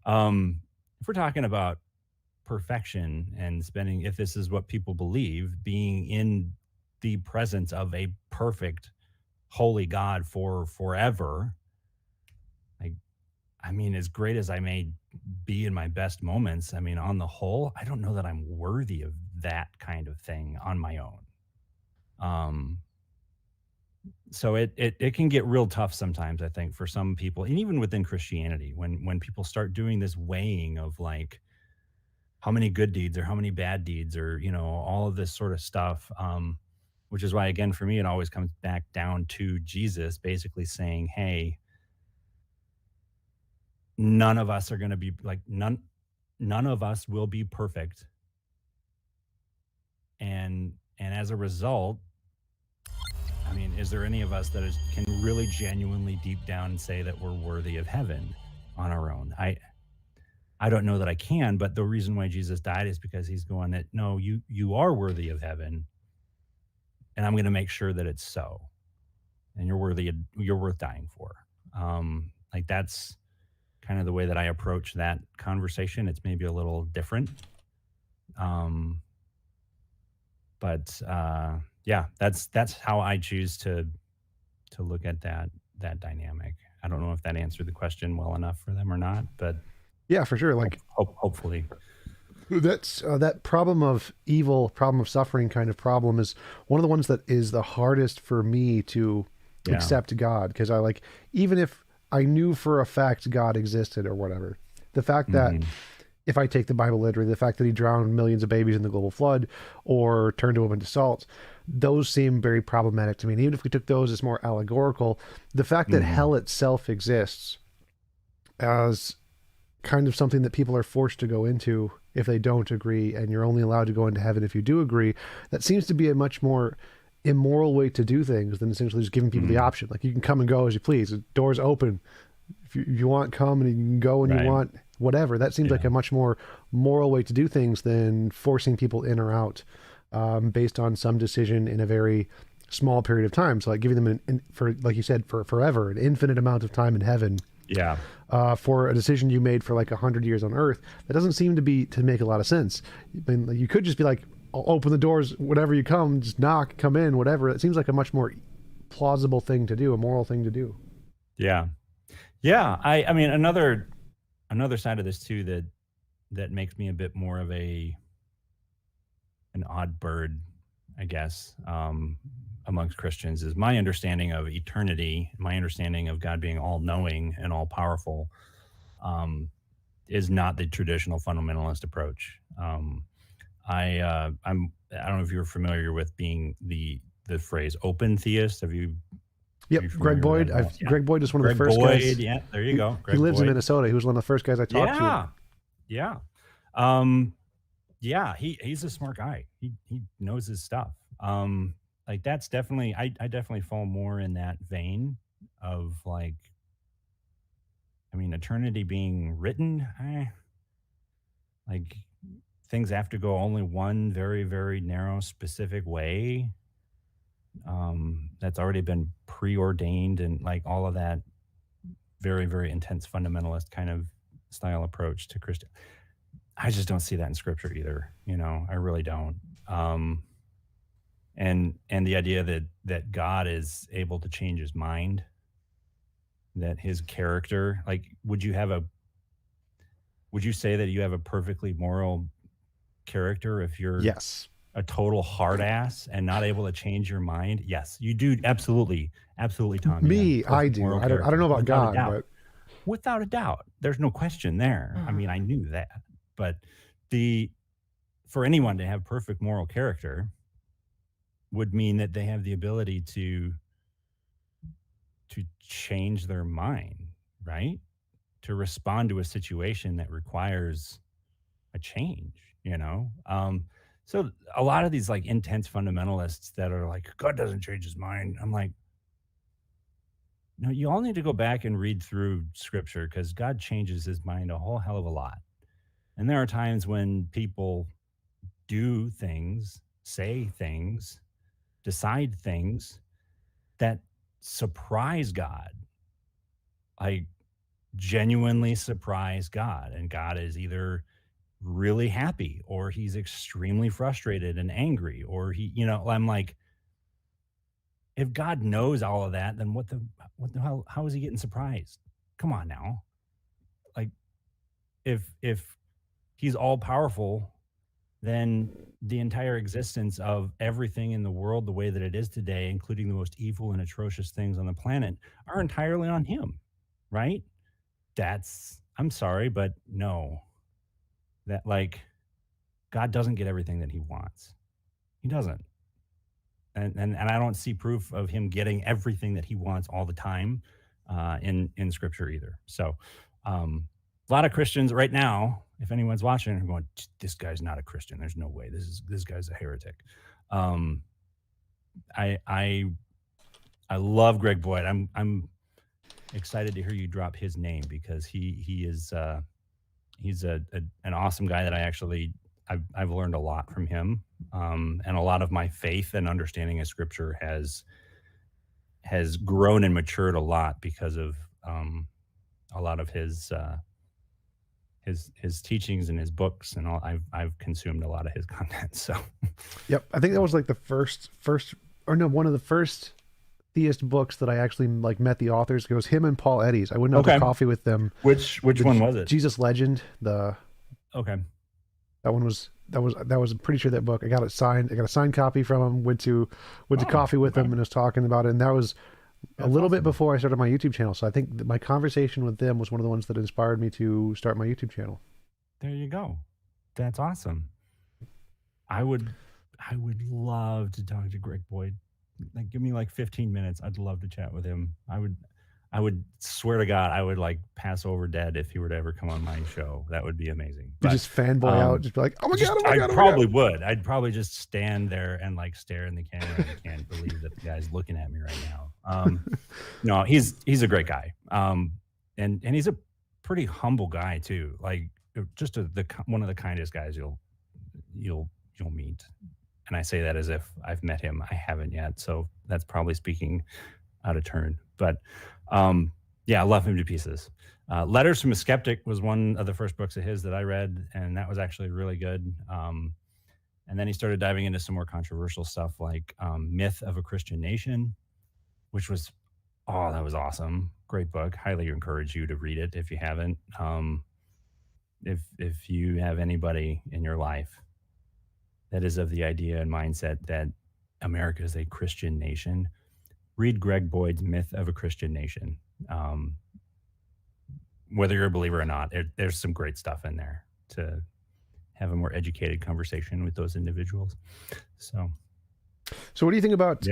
B: we're talking about perfection and spending, if this is what people believe, being in the presence of a perfect, holy God for forever, like, I mean, as great as I may be in my best moments, I mean, on the whole, I don't know that I'm worthy of that kind of thing on my own. Um, so it can get real tough sometimes, I think, for some people, and even within Christianity, when people start doing this weighing of like how many good deeds or how many bad deeds or all of this sort of stuff. Which is why, again, for me, it always comes back down to Jesus basically saying, "Hey, none of us are going to be like none of us will be perfect, and as a result, I mean, is there any of us that can really genuinely deep down say that we're worthy of heaven on our own? I don't know that I can, but the reason why Jesus died is because he's going that no, you are worthy of heaven, and I'm going to make sure that it's so, and you're worth dying for. Like that's kind of the way that I approach that conversation. It's maybe a little different, um, but yeah, that's how I choose to look at that dynamic. I don't know if that answered the question well enough for them or not, but
A: Yeah, for sure. Like
B: hopefully.
A: that's that problem of evil, problem of suffering kind of problem is one of the ones that is the hardest for me to accept God, because I like, even if I knew for a fact God existed or whatever, the fact that if I take the Bible literally, the fact that he drowned millions of babies in the global flood or turned a woman to salt, those seem very problematic to me. And even if we took those as more allegorical, the fact that hell itself exists as kind of something that people are forced to go into if they don't agree, and you're only allowed to go into heaven if you do agree, that seems to be a much more immoral way to do things than essentially just giving people the option. Like, you can come and go as you please. The door's open. If you want, come, and you can go when you want, whatever. That seems like a much more moral way to do things than forcing people in or out based on some decision in a very small period of time. So like giving them for, like you said, for forever, an infinite amount of time in heaven.
B: Yeah.
A: For a decision you made for like 100 years on Earth, that doesn't seem to make a lot of sense. I mean, you could just be like, I'll open the doors whenever you come, just knock, come in, whatever. It seems like a much more plausible thing to do, a moral thing to do.
B: Yeah. Yeah. I mean, another side of this too that makes me a bit more of an odd bird, I guess, amongst Christians, is my understanding of eternity, my understanding of God being all knowing and all powerful, is not the traditional fundamentalist approach. I don't know if you're familiar with being the phrase open theist. Have you?
A: Yep, Greg Boyd. Greg Boyd is one of the first guys.
B: Yeah, there you go.
A: He lives in Minnesota. He was one of the first guys I talked to.
B: Yeah. Yeah, he's a smart guy. He knows his stuff. Like that's definitely, I definitely fall more in that vein of like, I mean, eternity being written, like things have to go only one very, very narrow, specific way. That's already been preordained, and like all of that very, very intense fundamentalist kind of style approach to Christian. I just don't see that in scripture either. I really don't. And the idea that God is able to change his mind, that his character, like, would you say that you have a perfectly moral character if you're a total hard ass and not able to change your mind? Yes, you do. Absolutely, Tommy.
A: Me, I do. I don't know about God, but
B: without a doubt, there's no question there. I mean, I knew that, but for anyone to have perfect moral character would mean that they have the ability to change their mind, right? To respond to a situation that requires a change, So a lot of these like intense fundamentalists that are like, God doesn't change his mind. I'm like, no, you all need to go back and read through scripture, because God changes his mind a whole hell of a lot. And there are times when people do things, say things, decide things that surprise God, like genuinely surprise God. And God is either really happy or he's extremely frustrated and angry, or I'm like, if God knows all of that, then what the hell, how is he getting surprised? Come on now. Like, if he's all powerful, then the entire existence of everything in the world the way that it is today, including the most evil and atrocious things on the planet, are entirely on him, right? I'm sorry, but no. That, like, God doesn't get everything that he wants. He doesn't. And I don't see proof of him getting everything that he wants all the time in scripture either. So a lot of Christians right now, if anyone's watching, are going, this guy's not a Christian. There's no way. This guy's a heretic. I love Greg Boyd. I'm excited to hear you drop his name, because he's an awesome guy that I've learned a lot from him, and a lot of my faith and understanding of scripture has grown and matured a lot because of a lot of his teachings and his books, and all. I've consumed a lot of his content. So,
A: yep, I think that was like the one of the first theist books that I actually like met the authors. It was him and Paul Eddies. I went out to coffee with them.
B: Which one was it?
A: Jesus Legend.
B: Okay.
A: That was I'm pretty sure that book. I got it signed. I got a signed copy from him. Went to coffee with him and was talking about it. And that was a little bit before I started my YouTube channel. So I think that my conversation with them was one of the ones that inspired me to start my YouTube channel.
B: There you go. That's awesome. I would love to talk to Greg Boyd. Like, give me like 15 minutes. I'd love to chat with him. I would swear to God, I would like pass over dead if he were to ever come on my show. That would be amazing.
A: You just fanboy out, just be like, oh my God, oh my God.
B: I probably would. I'd probably just stand there and like stare in the camera. And I can't believe that the guy's looking at me right now. No, he's a great guy. And he's a pretty humble guy too. Like, just one of the kindest guys you'll meet. And I say that as if I've met him. I haven't yet, so that's probably speaking out of turn. But yeah, I love him to pieces. Letters from a Skeptic was one of the first books of his that I read, and that was actually really good. And then he started diving into some more controversial stuff, like Myth of a Christian Nation, which was, that was awesome. Great book. Highly encourage you to read it if you haven't. If you have anybody in your life that is of the idea and mindset that America is a Christian nation, read Greg Boyd's Myth of a Christian Nation. Whether you're a believer or not, there's some great stuff in there to have a more educated conversation with those individuals. So
A: what do you think about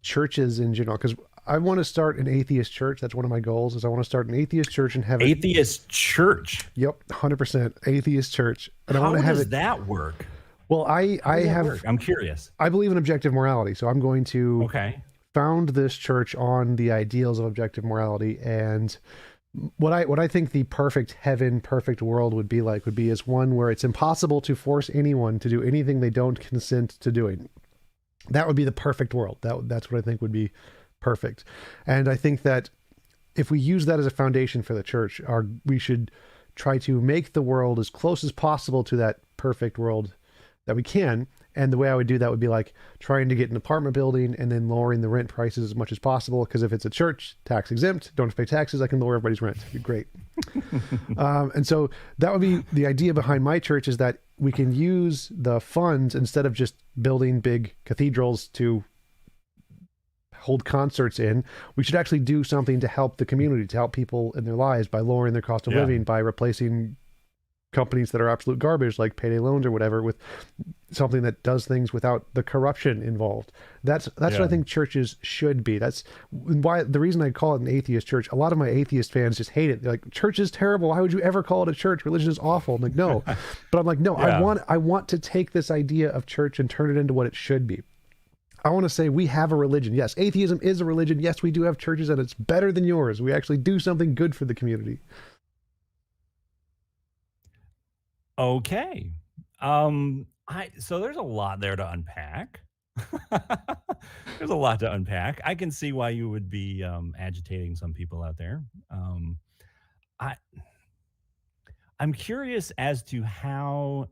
A: churches in general? Because I want to start an atheist church. That's one of my goals. Is I want to start an atheist church and have
B: atheist church.
A: Yep, 100% atheist church. And
B: how
A: I want to have
B: does that work?
A: Well, I'm curious. I believe in objective morality, so I'm going to found this church on the ideals of objective morality. And what I think the perfect heaven, perfect world would be is one where it's impossible to force anyone to do anything they don't consent to doing. That would be the perfect world. That's what I think would be perfect. And I think that if we use that as a foundation for the church, we should try to make the world as close as possible to that perfect world that we can. And the way I would do that would be like trying to get an apartment building and then lowering the rent prices as much as possible. Because if it's a church, tax exempt, don't have to pay taxes, I can lower everybody's rent. It'd be great. And so that would be the idea behind my church, is that we can use the funds, instead of just building big cathedrals to hold concerts in, we should actually do something to help the community, to help people in their lives by lowering their cost of living, by replacing companies that are absolute garbage like payday loans or whatever with something that does things without the corruption involved. That's what I think churches should be. That's why the reason I call it an atheist church. A lot of my atheist fans just hate it. They're like, church is terrible. Why would you ever call it a church? Religion is awful. I'm like, no. But I'm like, no, I want to take this idea of church and turn it into what it should be. I want to say we have a religion. Yes, atheism is a religion. Yes, we do have churches, and it's better than yours. We actually do something good for the community.
B: Okay. So there's a lot there to unpack. There's a lot to unpack. I can see why you would be agitating some people out there. I I'm curious as to how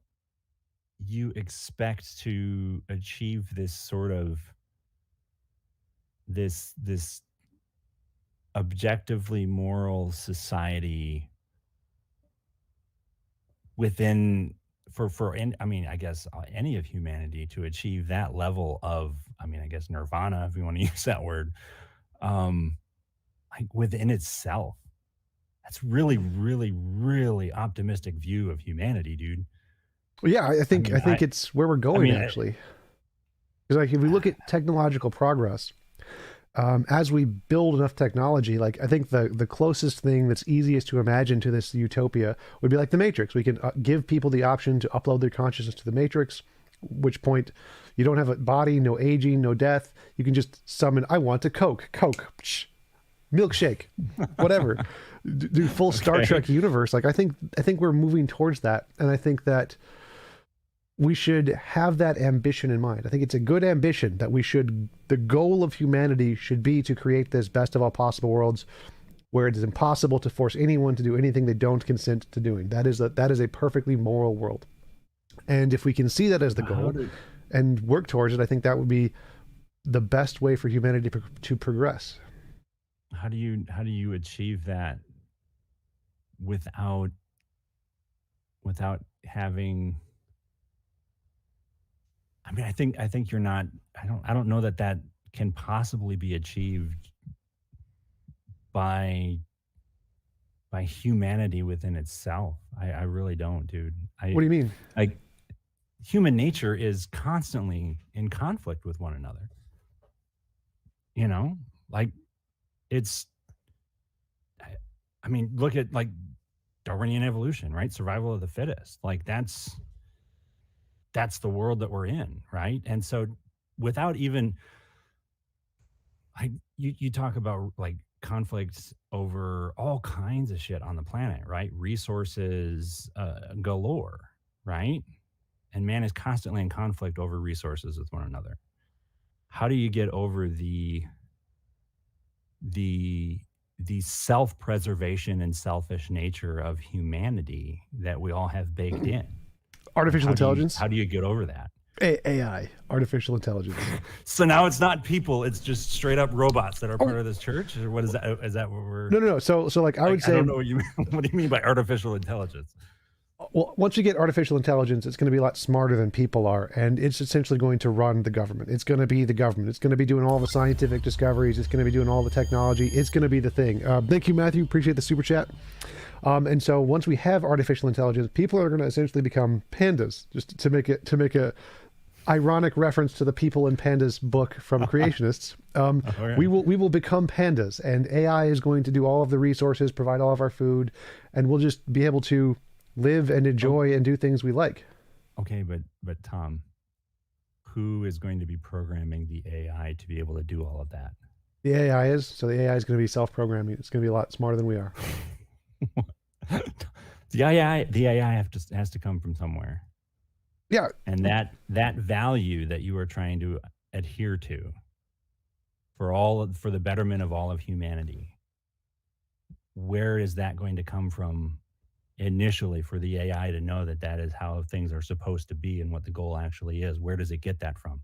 B: you expect to achieve this sort of this objectively moral society within I mean, I guess any of humanity to achieve that level of, I mean, I guess nirvana, if you want to use that word, um, like within itself. That's really, really, really optimistic view of humanity, dude.
A: Well, yeah, I
B: I
A: think
B: mean,
A: I think it's where we're
B: I
A: going
B: mean,
A: actually. Because like if we look at technological progress, as we build enough technology, like I think the closest thing that's easiest to imagine to this utopia would be like the Matrix. We can give people the option to upload their consciousness to the Matrix, which point you don't have a body, no aging, no death. You can just summon, I want a Coke, psh, milkshake, whatever. Do full Star Trek universe. Like I think we're moving towards that, and I think that we should have that ambition in mind. I think it's a good ambition that the goal of humanity should be to create this best of all possible worlds where it is impossible to force anyone to do anything they don't consent to doing. That is a perfectly moral world. And if we can see that as the goal and work towards it, I think that would be the best way for humanity to progress.
B: How do you achieve that without having, I mean, I think you're not, I don't know that can possibly be achieved by humanity within itself. I really don't, dude.
A: What do you mean?
B: Like, human nature is constantly in conflict with one another. You know, like I mean, look at like Darwinian evolution, right? Survival of the fittest. Like that's the world that we're in, right? And so without even, like, you talk about like conflicts over all kinds of shit on the planet, right? Resources galore, right? And man is constantly in conflict over resources with one another. How do you get over the self-preservation and selfish nature of humanity that we all have baked in?
A: Artificial intelligence?
B: How do you get over that?
A: AI, artificial intelligence.
B: So now it's not people; it's just straight up robots that are part of this church. Or what is that? Is that what we're?
A: No. So like I would say,
B: I don't know what you mean. What do you mean by artificial intelligence?
A: Well, once you get artificial intelligence, it's going to be a lot smarter than people are, and it's essentially going to run the government. It's going to be the government. It's going to be doing all the scientific discoveries. It's going to be doing all the technology. It's going to be the thing. Thank you, Matthew. Appreciate the super chat. And so once we have artificial intelligence, people are going to essentially become pandas. Just to make a ironic reference to the People and Pandas book from creationists. We will become pandas, and AI is going to do all of the resources, provide all of our food, and we'll just be able to live and enjoy and do things we like.
B: Okay, but Tom, who is going to be programming the AI to be able to do all of that?
A: The AI is. So the AI is going to be self-programming. It's going to be a lot smarter than we are.
B: The AI has to come from somewhere.
A: Yeah.
B: And that value that you are trying to adhere to for the betterment of all of humanity, where is that going to come from initially for the AI to know that is how things are supposed to be and what the goal actually is? Where does it get that from?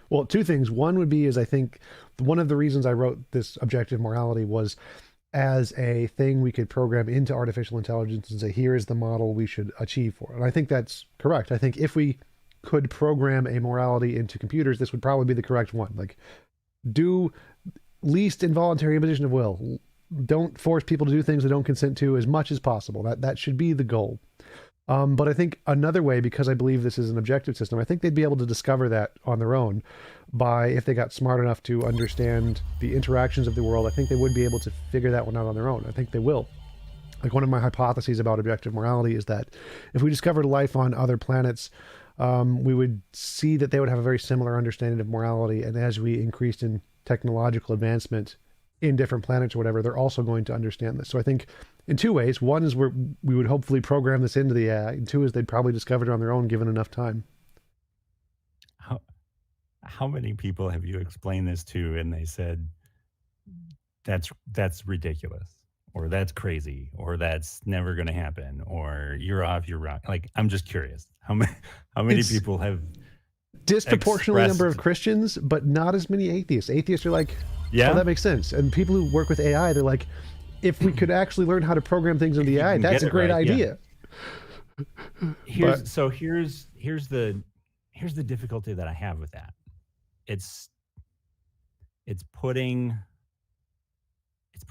A: Well, two things. One would be is I think one of the reasons I wrote this objective morality was as a thing we could program into artificial intelligence and say, here is the model we should achieve for. And I think that's correct. I think if we could program a morality into computers, this would probably be the correct one. Like, do least involuntary imposition of will. Don't force people to do things they don't consent to as much as possible. That should be the goal. But I think another way, because I believe this is an objective system, I think they'd be able to discover that on their own by, if they got smart enough to understand the interactions of the world, I think they would be able to figure that one out on their own. I think they will. Like, one of my hypotheses about objective morality is that if we discovered life on other planets, we would see that they would have a very similar understanding of morality. And as we increased in technological advancement in different planets or whatever, they're also going to understand this. So I think in two ways. One is where we would hopefully program this into the AI, and two is they'd probably discover it on their own given enough time.
B: How many people have you explained this to and they said, that's ridiculous, or that's crazy, or that's never going to happen, or you're off your rock? Like, I'm just curious. How many people have
A: disproportionately number of Christians, but not as many atheists. Atheists are like,
B: yeah,
A: oh, that makes sense. And people who work with AI, they're like, if we could actually learn how to program things in the AI, that's a great idea.
B: Yeah. Here's the difficulty that I have with that. It's putting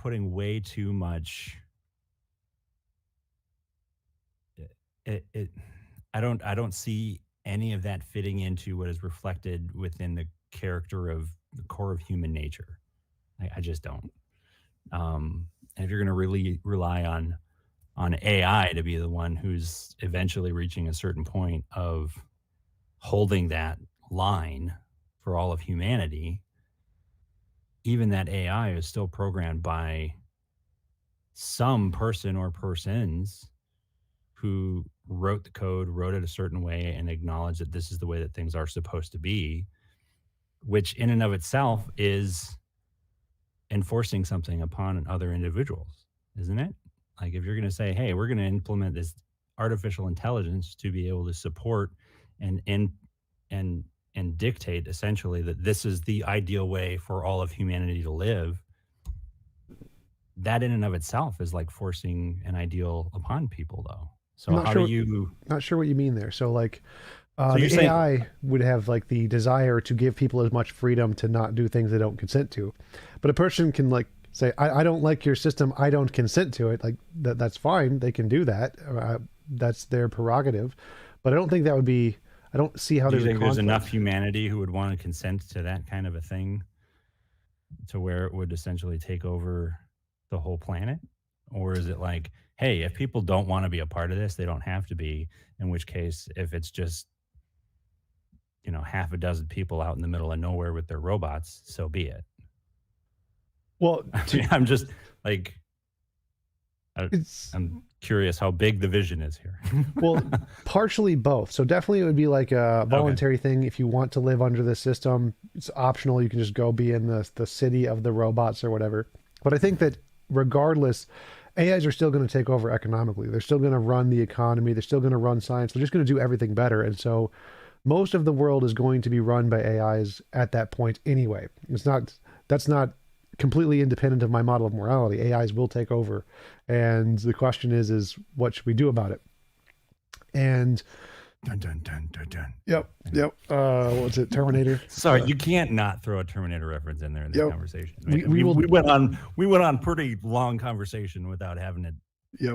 B: way too much. I don't see any of that fitting into what is reflected within the character of the core of human nature. I just don't. And if you're going to really rely on AI to be the one who's eventually reaching a certain point of holding that line for all of humanity, even that AI is still programmed by some person or persons who wrote the code, wrote it a certain way, and acknowledged that this is the way that things are supposed to be, which in and of itself is enforcing something upon other individuals, isn't it? Like, if you're going to say, hey, we're going to implement this artificial intelligence to be able to support and dictate essentially that this is the ideal way for all of humanity to live, that in and of itself is like forcing an ideal upon people, though. So
A: not sure what you mean there. So like, the AI would have like the desire to give people as much freedom to not do things they don't consent to, but a person can like say, I don't like your system, I don't consent to it. Like that's fine, they can do that. That's their prerogative, but I don't think that would be. I don't see how
B: there's enough humanity who would want to consent to that kind of a thing, to where it would essentially take over the whole planet? Or is it like, hey, if people don't want to be a part of this, they don't have to be, in which case, if it's just, half a dozen people out in the middle of nowhere with their robots, so be it.
A: Well,
B: I'm just like, I'm curious how big the vision is here.
A: Well, partially both. So definitely it would be like a voluntary thing. If you want to live under the system, it's optional. You can just go be in the city of the robots or whatever. But I think that regardless, AIs are still going to take over economically. They're still going to run the economy. They're still going to run science. They're just going to do everything better. And so most of the world is going to be run by AIs at that point anyway. That's not completely independent of my model of morality. AIs will take over. And the question is what should we do about it? And
B: dun, dun, dun, dun, dun.
A: Yep. What's it? Terminator.
B: Sorry, you can't not throw a Terminator reference in there in this conversation. We went on pretty long conversation without having it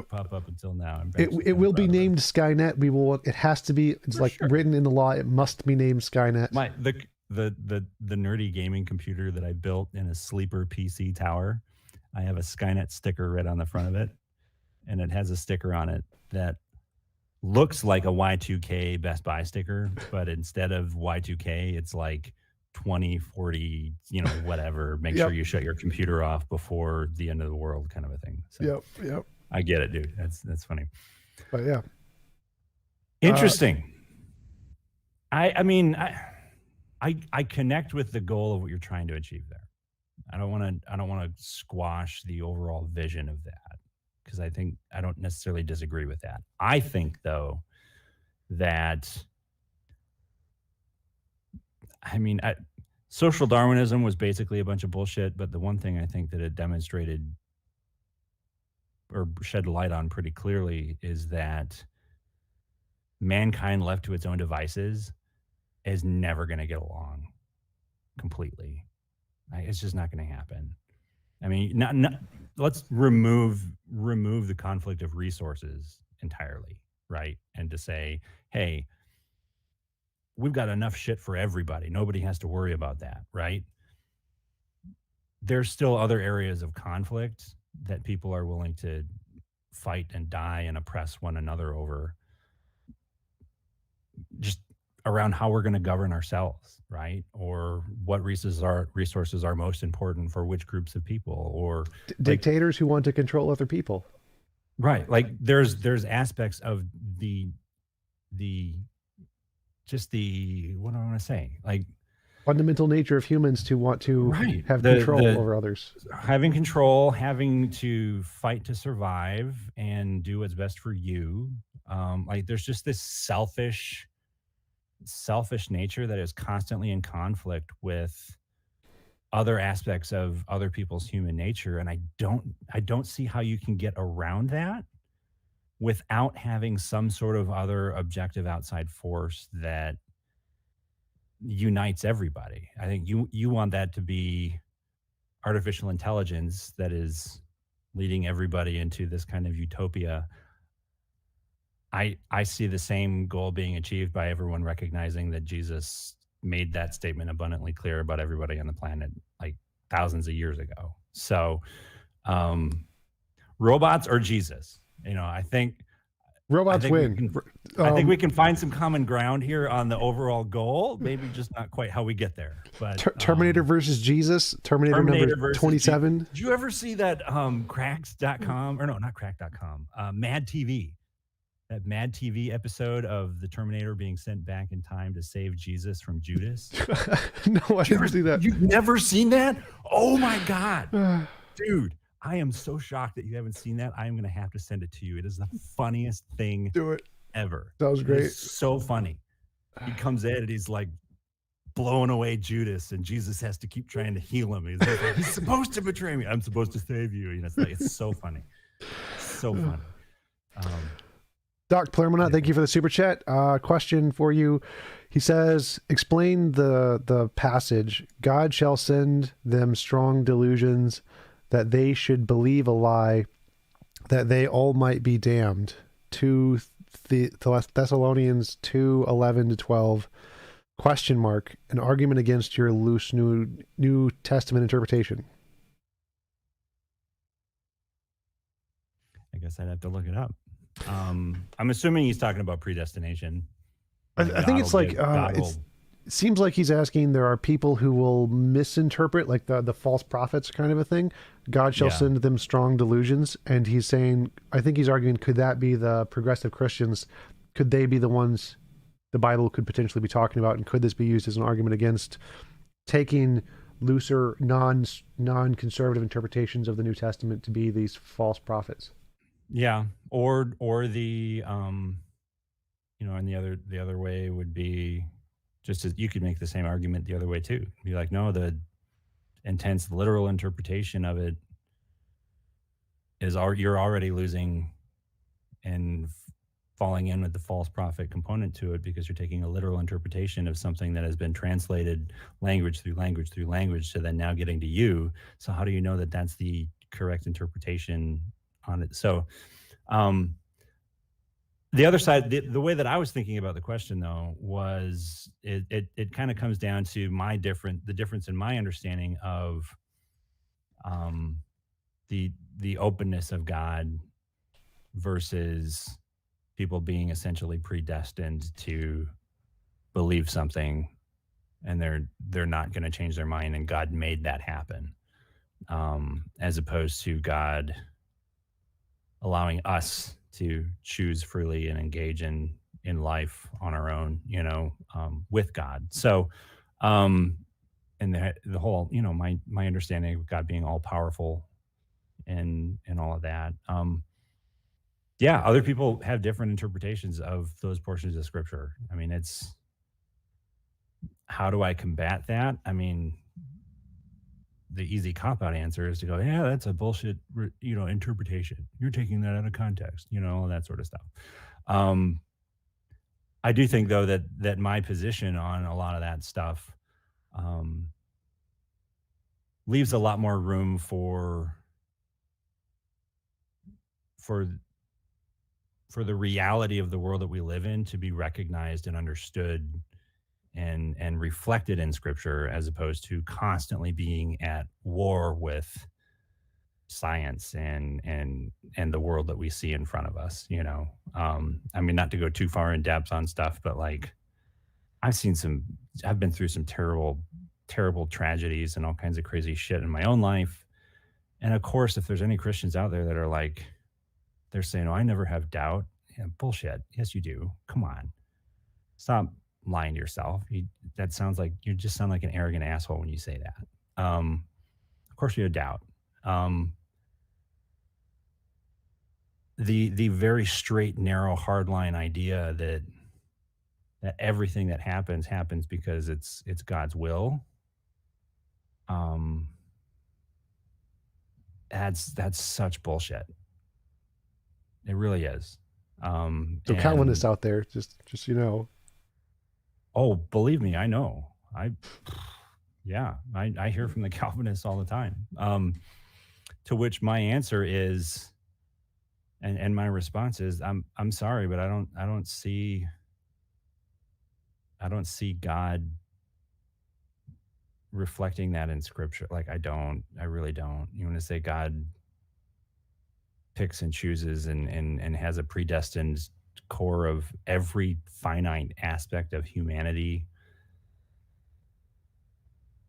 B: pop up until now.
A: It will be named Skynet. It has to be. It's written in the law. It must be named Skynet.
B: The nerdy gaming computer that I built in a sleeper PC tower, I have a Skynet sticker right on the front of it, and it has a sticker on it that looks like a Y2K Best Buy sticker, but instead of Y2K, it's like 2040, whatever. Make sure you shut your computer off before the end of the world, kind of a thing. So
A: Yep.
B: I get it, dude. That's funny.
A: But yeah,
B: interesting. I mean, I connect with the goal of what you're trying to achieve there. I don't want to squash the overall vision of that, because I don't necessarily disagree with that. I think, though, that social Darwinism was basically a bunch of bullshit, but the one thing I think that it demonstrated or shed light on pretty clearly is that mankind left to its own devices is never going to get along completely. It's just not going to happen. I mean, let's remove the conflict of resources entirely, right? And to say, hey, we've got enough shit for everybody. Nobody has to worry about that, right? There's still other areas of conflict that people are willing to fight and die and oppress one another over, just around how we're going to govern ourselves, right? Or what resources are most important for which groups of people, or
A: dictators who want to control other people.
B: Right. Like there's aspects of the just the what do I want to say? Like
A: Fundamental nature of humans to want to
B: right.
A: have
B: The
A: control over others.
B: having control, having to fight to survive and do what's best for you. Like there's just this selfish nature that is constantly in conflict with other aspects of other people's human nature, and I don't see how you can get around that without having some sort of other objective outside force that unites everybody. I think you want that to be artificial intelligence that is leading everybody into this kind of utopia. I see the same goal being achieved by everyone recognizing that Jesus made that statement abundantly clear about everybody on the planet like thousands of years ago. So robots or Jesus, I think
A: Robots win.
B: I think we can find some common ground here on the overall goal. Maybe just not quite how we get there. But
A: Terminator versus Jesus. Terminator number 27.
B: Did you ever see that cracks.com or no, not crack.com, Mad TV? That Mad TV episode of the Terminator being sent back in time to save Jesus from Judas?
A: No, I didn't see that.
B: You've never seen that? Oh my God. Dude, I am so shocked that you haven't seen that. I am going to have to send it to you. It is the funniest thing ever.
A: That was great.
B: It's so funny. He comes in and he's like blowing away Judas, and Jesus has to keep trying to heal him. He's like, he's supposed to betray me. I'm supposed to save you. It's so funny. So funny.
A: Doc Plermona, thank you for the super chat. Question for you. He says, explain the passage. God shall send them strong delusions that they should believe a lie, that they all might be damned. 2 Thessalonians 2:11-12. Question mark. An argument against your loose New Testament interpretation.
B: I guess I'd have to look it up. I'm assuming he's talking about predestination.
A: I think it's like it seems like he's asking, there are people who will misinterpret, like the false prophets kind of a thing. God shall send them strong delusions, and he's saying, I think he's arguing, could that be the progressive Christians? Could they be the ones the Bible could potentially be talking about, and could this be used as an argument against taking looser, non-conservative interpretations of the New Testament to be these false prophets?
B: Yeah, or the and the other way would be just as you could make the same argument the other way too. Be like, no, the intense literal interpretation of it is you're already losing and falling in with the false prophet component to it, because you're taking a literal interpretation of something that has been translated language through language through language to then now getting to you. So how do you know that that's the correct interpretation on it? So the other side, the way that I was thinking about the question though was it kind of comes down to the difference in my understanding of the openness of God versus people being essentially predestined to believe something, and they're not going to change their mind, and God made that happen, as opposed to God allowing us to choose freely and engage in life on our own, with God. So, and the whole, my understanding of God being all powerful and all of that. Other people have different interpretations of those portions of scripture. I mean, how do I combat that? I mean, the easy cop-out answer is to go, yeah, that's a bullshit, interpretation. You're taking that out of context, all that sort of stuff. I do think, though, that my position on a lot of that stuff leaves a lot more room for the reality of the world that we live in to be recognized and understood and reflected in scripture, as opposed to constantly being at war with science and the world that we see in front of us. I mean, not to go too far in depth on stuff, but like I've been through some terrible tragedies and all kinds of crazy shit in my own life. And of course, if there's any Christians out there that are like, they're saying, "Oh, I never have doubt." Yeah, bullshit. Yes, you do. Come on, stop lying to yourself. That sounds like you just sound like an arrogant asshole when you say that. Of course, you have doubt. Um, the very straight, narrow, hardline idea that everything that happens because it's God's will. Um, that's such bullshit. It really is.
A: So
B: And
A: Calvinists out there, just
B: oh, believe me, I know. Yeah, I hear from the Calvinists all the time. To which my answer is, and my response is, I'm sorry, but I don't see God reflecting that in Scripture. Like I really don't. You want to say God picks and chooses and has a predestined core of every finite aspect of humanity.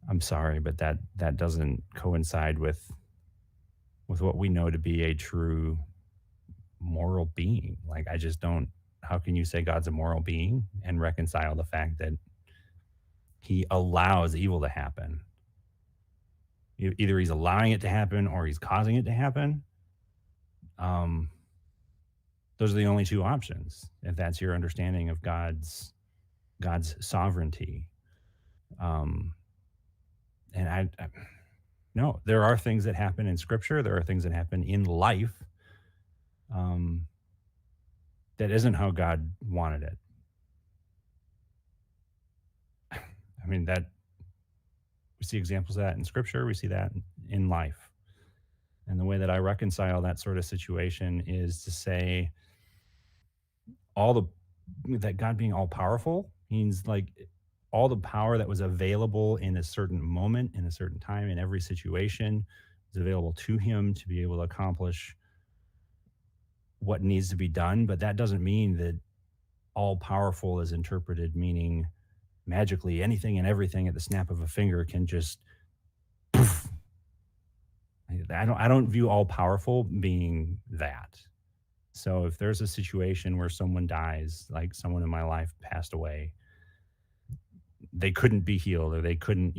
B: I'm sorry, but that doesn't coincide with what we know to be a true moral being. Like I just don't. How can you say God's a moral being and reconcile the fact that he allows evil to happen? Either he's allowing it to happen or he's causing it to happen. Um, those are the only two options. If that's your understanding of God's sovereignty, um, and I no, there are things that happen in Scripture. There are things that happen in life. That isn't how God wanted it. I mean, that we see examples of that in Scripture. We see that in life. And the way that I reconcile that sort of situation is to say that God being all powerful means like all the power that was available in a certain moment, in a certain time, in every situation is available to him to be able to accomplish what needs to be done. But that doesn't mean that all powerful is interpreted, meaning magically anything and everything at the snap of a finger can just poof. I don't view all powerful being that. So if there's a situation where someone dies, like someone in my life passed away, they couldn't be healed, or they couldn't,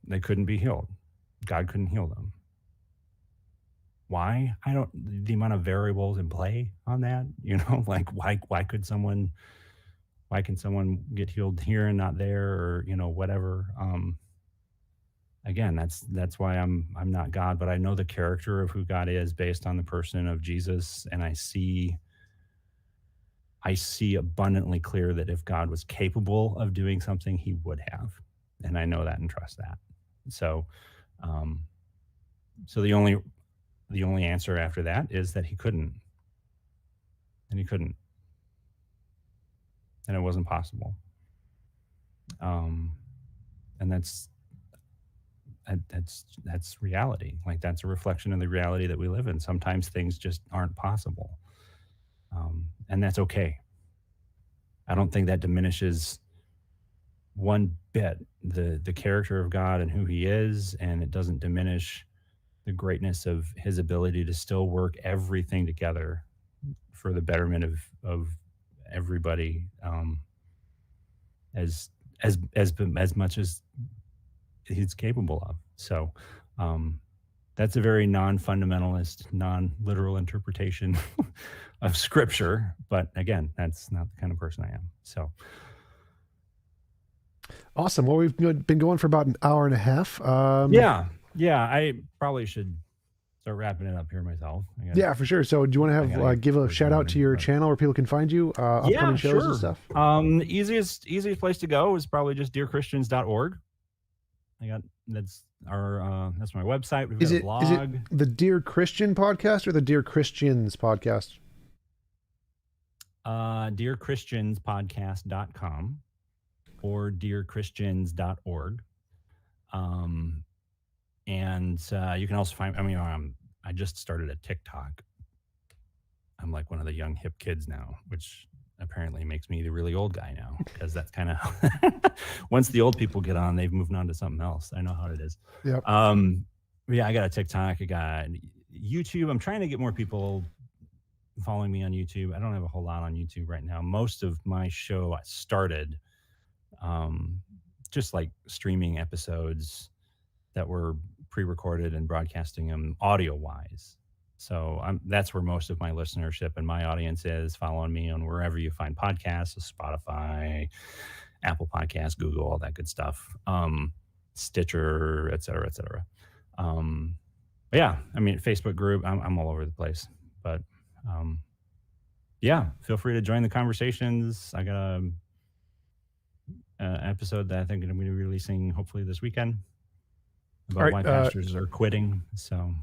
B: they couldn't be healed. God couldn't heal them. Why? The amount of variables in play on that, like why can someone get healed here and not there, or, whatever. Again, that's why I'm not God, but I know the character of who God is based on the person of Jesus. And I see abundantly clear that if God was capable of doing something, he would have. And I know that and trust that. So, so the only answer after that is that he couldn't. And he couldn't. And it wasn't possible. And that's reality. Like that's a reflection of the reality that we live in. Sometimes things just aren't possible. And that's okay. I don't think that diminishes one bit the character of God and who he is, and it doesn't diminish the greatness of his ability to still work everything together for the betterment of everybody, as much as he's capable of. So that's a very non-fundamentalist, non-literal interpretation of Scripture. But again, that's not the kind of person I am. So
A: awesome. Well, we've been going for about an hour and a half.
B: Yeah. I probably should start wrapping it up here myself.
A: Yeah, for sure. So do you want to have give a shout out to your channel where people can find you, upcoming shows and stuff?
B: Easiest place to go is probably just DearChristians.org. That's my website. We've got a blog.
A: Is it the Dear Christian podcast or the Dear Christians podcast?
B: DearChristianPodcast.com or DearChristians.org. And you can also find, I just started a TikTok. I'm like one of the young hip kids now, which apparently makes me the really old guy now, because that's kind of once the old people get on, they've moved on to something else. I know how it is.
A: Yep.
B: Yeah, I got a TikTok, I got YouTube. I'm trying to get more people following me on YouTube. I don't have a whole lot on YouTube right now. Most of my show I started just like streaming episodes that were pre-recorded and broadcasting them audio-wise. So that's where most of my listenership and my audience is, following me on wherever you find podcasts, Spotify, Apple Podcasts, Google, all that good stuff, Stitcher, et cetera, et cetera. But yeah, I mean, Facebook group, I'm all over the place. But yeah, feel free to join the conversations. I got a episode that I think I'm going to be releasing hopefully this weekend about why pastors are quitting. So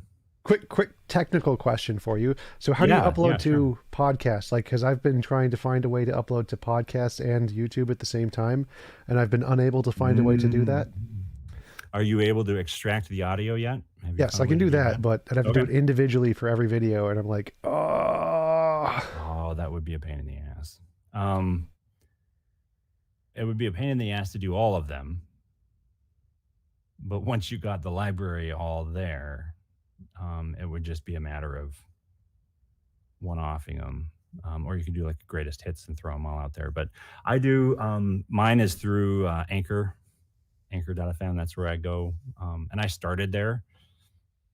A: quick technical question for you. So how do you upload to podcasts? Like, because I've been trying to find a way to upload to podcasts and YouTube at the same time, and I've been unable to find a way to do that.
B: Are you able to extract the audio yet?
A: Yes, I can do that, but I'd have to do it individually for every video, and I'm like, oh,
B: that would be a pain in the ass. It would be a pain in the ass to do all of them. But once you got the library all there, it would just be a matter of one-offing them. Or you can do like greatest hits and throw them all out there. But I do, mine is through anchor.fm. That's where I go. And I started there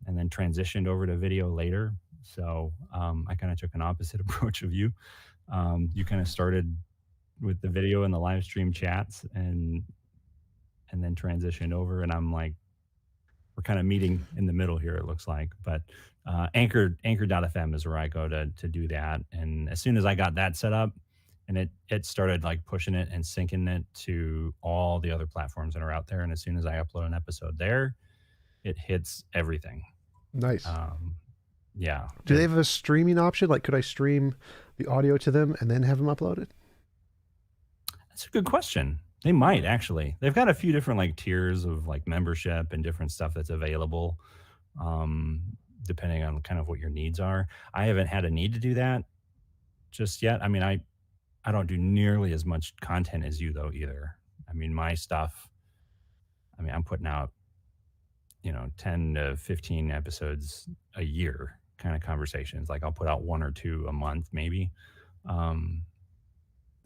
B: and then transitioned over to video later. So I kind of took an opposite approach of you. You kind of started with the video and the live stream chats and then transitioned over, and I'm like, we're kind of meeting in the middle here, it looks like. But anchor.fm is where I go to do that. And as soon as I got that set up, and it started like pushing it and syncing it to all the other platforms that are out there. And as soon as I upload an episode there, it hits everything.
A: Nice.
B: Yeah.
A: Do they have a streaming option? Like, could I stream the audio to them and then have them uploaded?
B: That's a good question. They might, actually. They've got a few different like tiers of like membership and different stuff that's available, depending on kind of what your needs are. I haven't had a need to do that just yet. I mean, I don't do nearly as much content as you though either. I mean, my stuff, I'm putting out, 10 to 15 episodes a year kind of conversations. Like I'll put out 1 or 2 a month, maybe.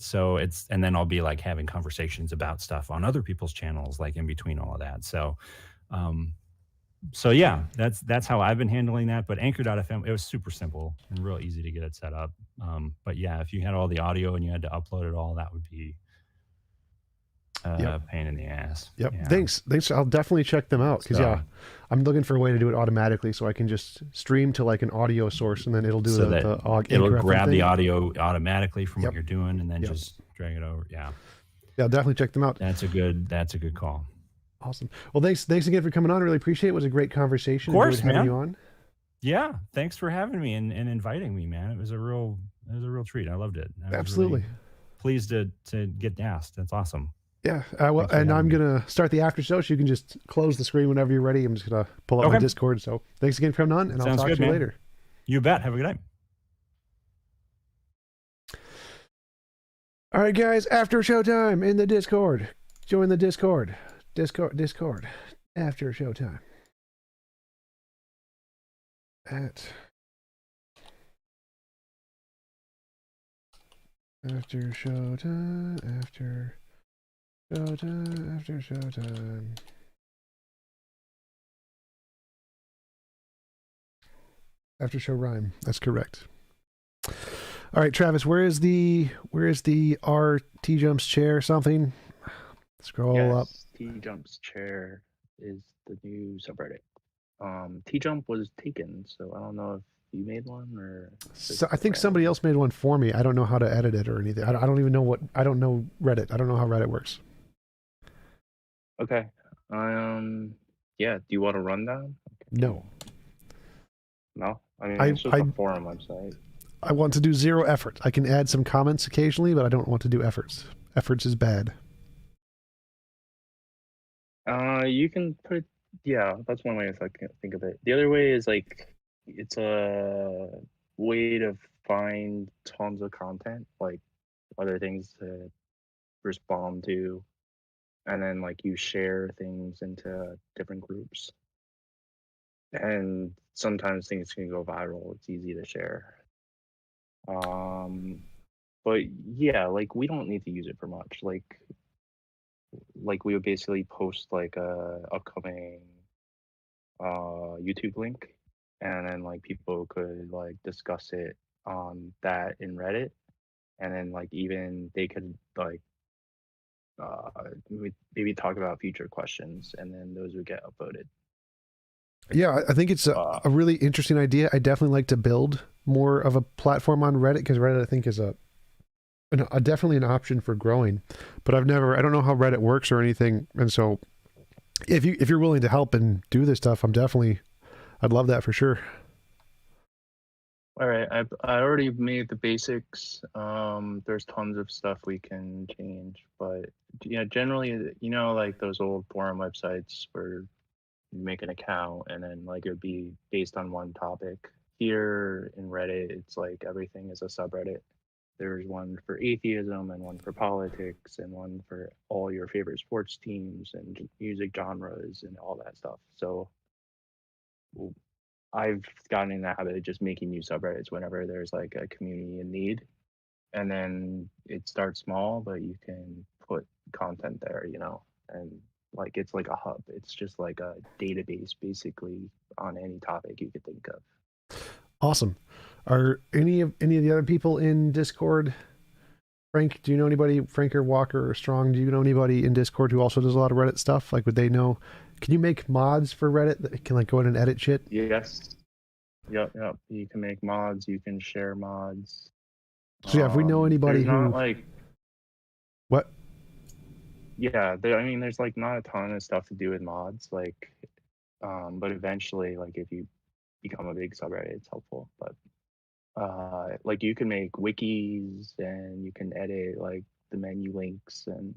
B: So and then I'll be like having conversations about stuff on other people's channels, like in between all of that. So yeah, that's how I've been handling that. But anchor.fm, it was super simple and real easy to get it set up. But yeah, if you had all the audio and you had to upload it all, that would be a pain in the ass.
A: Yep.
B: Yeah.
A: Thanks. I'll definitely check them out. Cause I'm looking for a way to do it automatically so I can just stream to like an audio source and then it'll do
B: it'll grab the audio automatically from what you're doing and then just drag it over. Yeah.
A: Yeah. I'll definitely check them out.
B: That's a good call.
A: Awesome. Well, thanks again for coming on. I really appreciate it. It was a great conversation.
B: Of course, man.
A: Having you on.
B: Yeah. Thanks for having me and inviting me, man. It was a real treat. I loved it.
A: Absolutely.
B: Really pleased to get asked. That's awesome.
A: Yeah, and I'm going to start the after show, so you can just close the screen whenever you're ready. I'm just going to pull up my Discord. So thanks again for coming on, and I'll talk to you later.
B: You bet. Have a good night.
A: All right, guys, after show time in the Discord. Join the Discord. Discord. After show time. After show time. After showtime. After show rhyme. That's correct. All right, Travis, where is the TJump's chair something? Scroll up.
C: TJump's chair is the new subreddit. TJump was taken, so I don't know if you made one or.
A: So I think somebody else made one for me. I don't know how to edit it or anything. I don't even know I don't know Reddit. I don't know how Reddit works.
C: Okay. Yeah. Do you want a rundown?
A: No.
C: No? I mean, it's just a forum website.
A: I want to do zero effort. I can add some comments occasionally, but I don't want to do efforts. Efforts is bad.
C: You can put, yeah, that's one way I can think of it. The other way is like, it's a way to find tons of content. Like, other things to respond to, and then like you share things into different groups. And sometimes things can go viral. It's easy to share. Um, but yeah, like we don't need to use it for much. Like we would basically post like a upcoming YouTube link, and then like people could like discuss it on that in Reddit, and then like even they could like uh maybe talk about future questions, and then those would get upvoted.
A: Yeah, I think it's a really interesting idea. I definitely like to build more of a platform on Reddit, because Reddit I think is a definitely an option for growing. But I don't know how Reddit works or anything, and so if you're willing to help and do this stuff, I'd love that for sure.
C: All right, I already made the basics. There's tons of stuff we can change, but yeah, generally, like those old forum websites where you make an account and then like it would be based on one topic. Here in Reddit, it's like everything is a subreddit. There's one for atheism and one for politics and one for all your favorite sports teams and music genres and all that stuff. So I've gotten in the habit of just making new subreddits whenever there's like a community in need. And then it starts small, but you can put content there, and like it's like a hub. It's just like a database basically on any topic you could think of.
A: Awesome. Are any of the other people in Discord? Frank, do you know anybody, Frank or Walker or Strong, do you know anybody in Discord who also does a lot of Reddit stuff? Like, would they know? Can you make mods for Reddit that can like go in and edit shit?
C: Yes. Yep. You can make mods. You can share mods.
A: So yeah, if we know anybody who,
C: not like,
A: what?
C: Yeah, there's like not a ton of stuff to do with mods, like, but eventually, like if you become a big subreddit, it's helpful. But like you can make wikis and you can edit like the menu links, and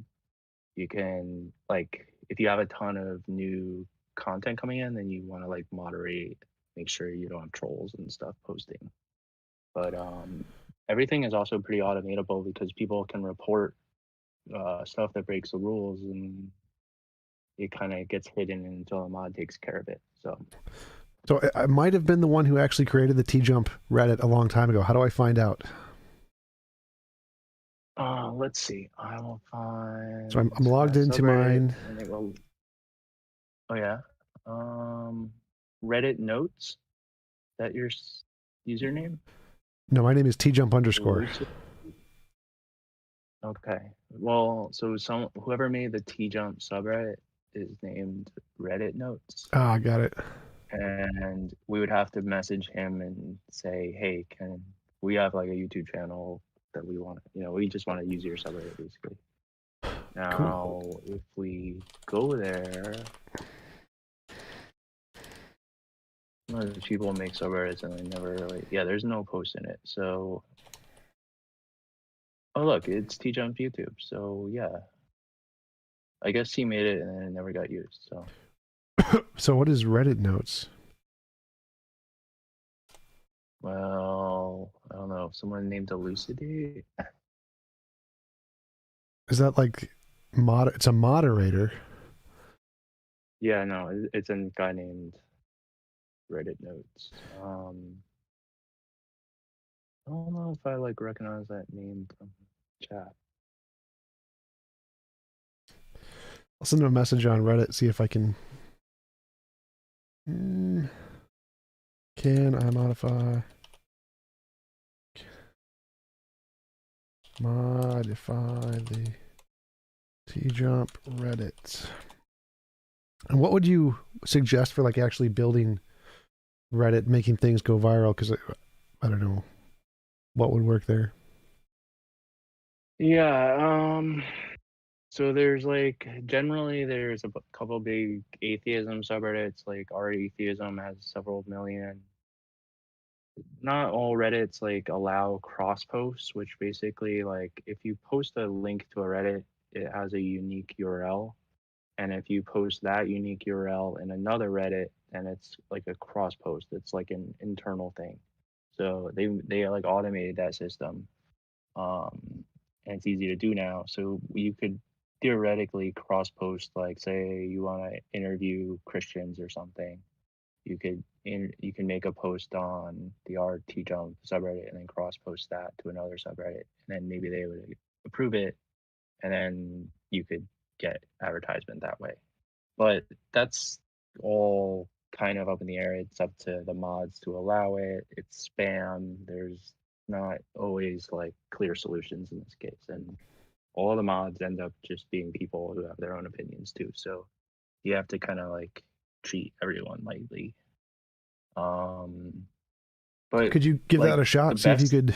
C: you can like if you have a ton of new content coming in, then you want to like moderate, make sure you don't have trolls and stuff posting. But everything is also pretty automatable because people can report stuff that breaks the rules, and it kind of gets hidden until a mod takes care of it.
A: So I might have been the one who actually created the TJump Reddit a long time ago. How do I find out?
C: Let's see. I will find.
A: So I'm logged into mine.
C: And it will. Oh yeah. Reddit notes. Is that your username?
A: No, my name is TJump_.
C: Okay. Well, so whoever made the TJump subreddit is named Reddit Notes.
A: Ah, got it.
C: And we would have to message him and say, hey, can we have like a YouTube channel that we want to, we just want to use your subreddit basically. Now, cool. If we go there, most people make subreddits and they never like, there's no post in it. So, oh look, it's TJump YouTube. So yeah, I guess he made it and then it never got used. So.
A: So what is Reddit Notes?
C: Well, I don't know. Someone named Elucidate.
A: Is that like it's a moderator?
C: Yeah, no, it's a guy named Reddit Notes. I don't know if I like recognize that name from chat.
A: I'll send him a message on Reddit, see if I can. Can I modify the TJump Reddit? And what would you suggest for like actually building Reddit, making things go viral? Because I don't know what would work there.
C: Yeah, so there's like generally there's a couple big atheism subreddits. Like our atheism has several million. Not all Reddits like allow cross posts, which basically like if you post a link to a Reddit, it has a unique URL. And if you post that unique URL in another Reddit, then it's like a cross post. It's like an internal thing. So they like automated that system. and it's easy to do now. So you could theoretically cross post, like say you want to interview Christians or something. You can make a post on the TJump subreddit and then cross post that to another subreddit, and then maybe they would approve it, and then you could get advertisement that way. But that's all kind of up in the air. It's up to the mods to allow it. It's spam. There's not always like clear solutions in this case, and all the mods end up just being people who have their own opinions too. So you have to kind of like treat everyone lightly. But
A: could you give
C: like,
A: that a shot?
C: the
A: See if you
C: best,
A: could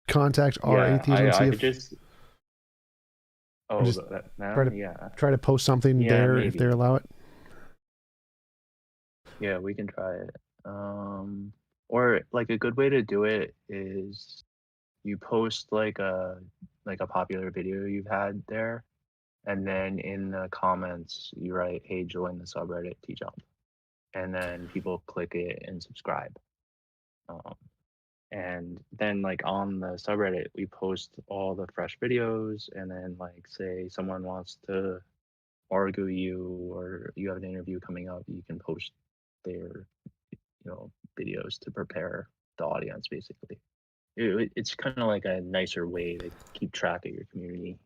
A: contact our atheism and see
C: I
A: if
C: just
A: just
C: that now,
A: try to
C: yeah,
A: try to post something
C: Yeah,
A: there if they
C: maybe.
A: allow it.
C: Yeah, we can try it. Or like a good way to do it is you post like a popular video you've had there, and then in the comments you write, "Hey, join the subreddit TJump," and then people click it and subscribe. And then like on the subreddit we post all the fresh videos, and then like say someone wants to argue you or you have an interview coming up, you can post their videos to prepare the audience basically. It's kind of like a nicer way to keep track of your community,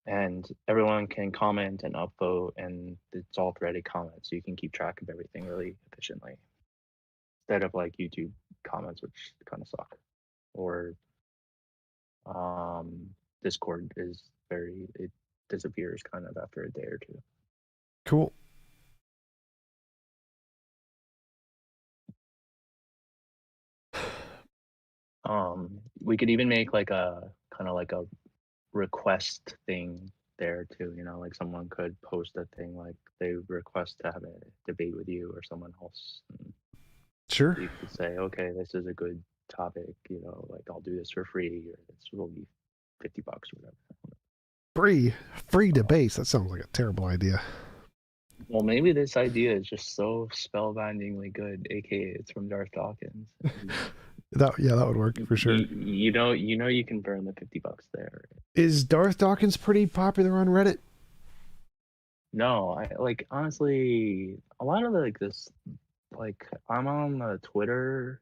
C: and everyone can comment and upvote, and it's all threaded comments, so you can keep track of everything really efficiently instead of like YouTube comments, which kind of suck, or Discord is it disappears kind of after a day or two.
A: Cool.
C: We could even make like a kind of like a request thing there too, like someone could post a thing like they request to have a debate with you or someone else, and
A: Sure.
C: you could say, okay, this is a good topic, like I'll do this for free, or this will be $50 or whatever.
A: Free debates. That sounds like a terrible idea.
C: Well, maybe this idea is just so spellbindingly good, aka it's from Darth Dawkins.
A: That would work for sure.
C: You can burn the $50 there.
A: Is Darth Dawkins pretty popular on Reddit?
C: No, I like honestly a lot of like I'm on the Twitter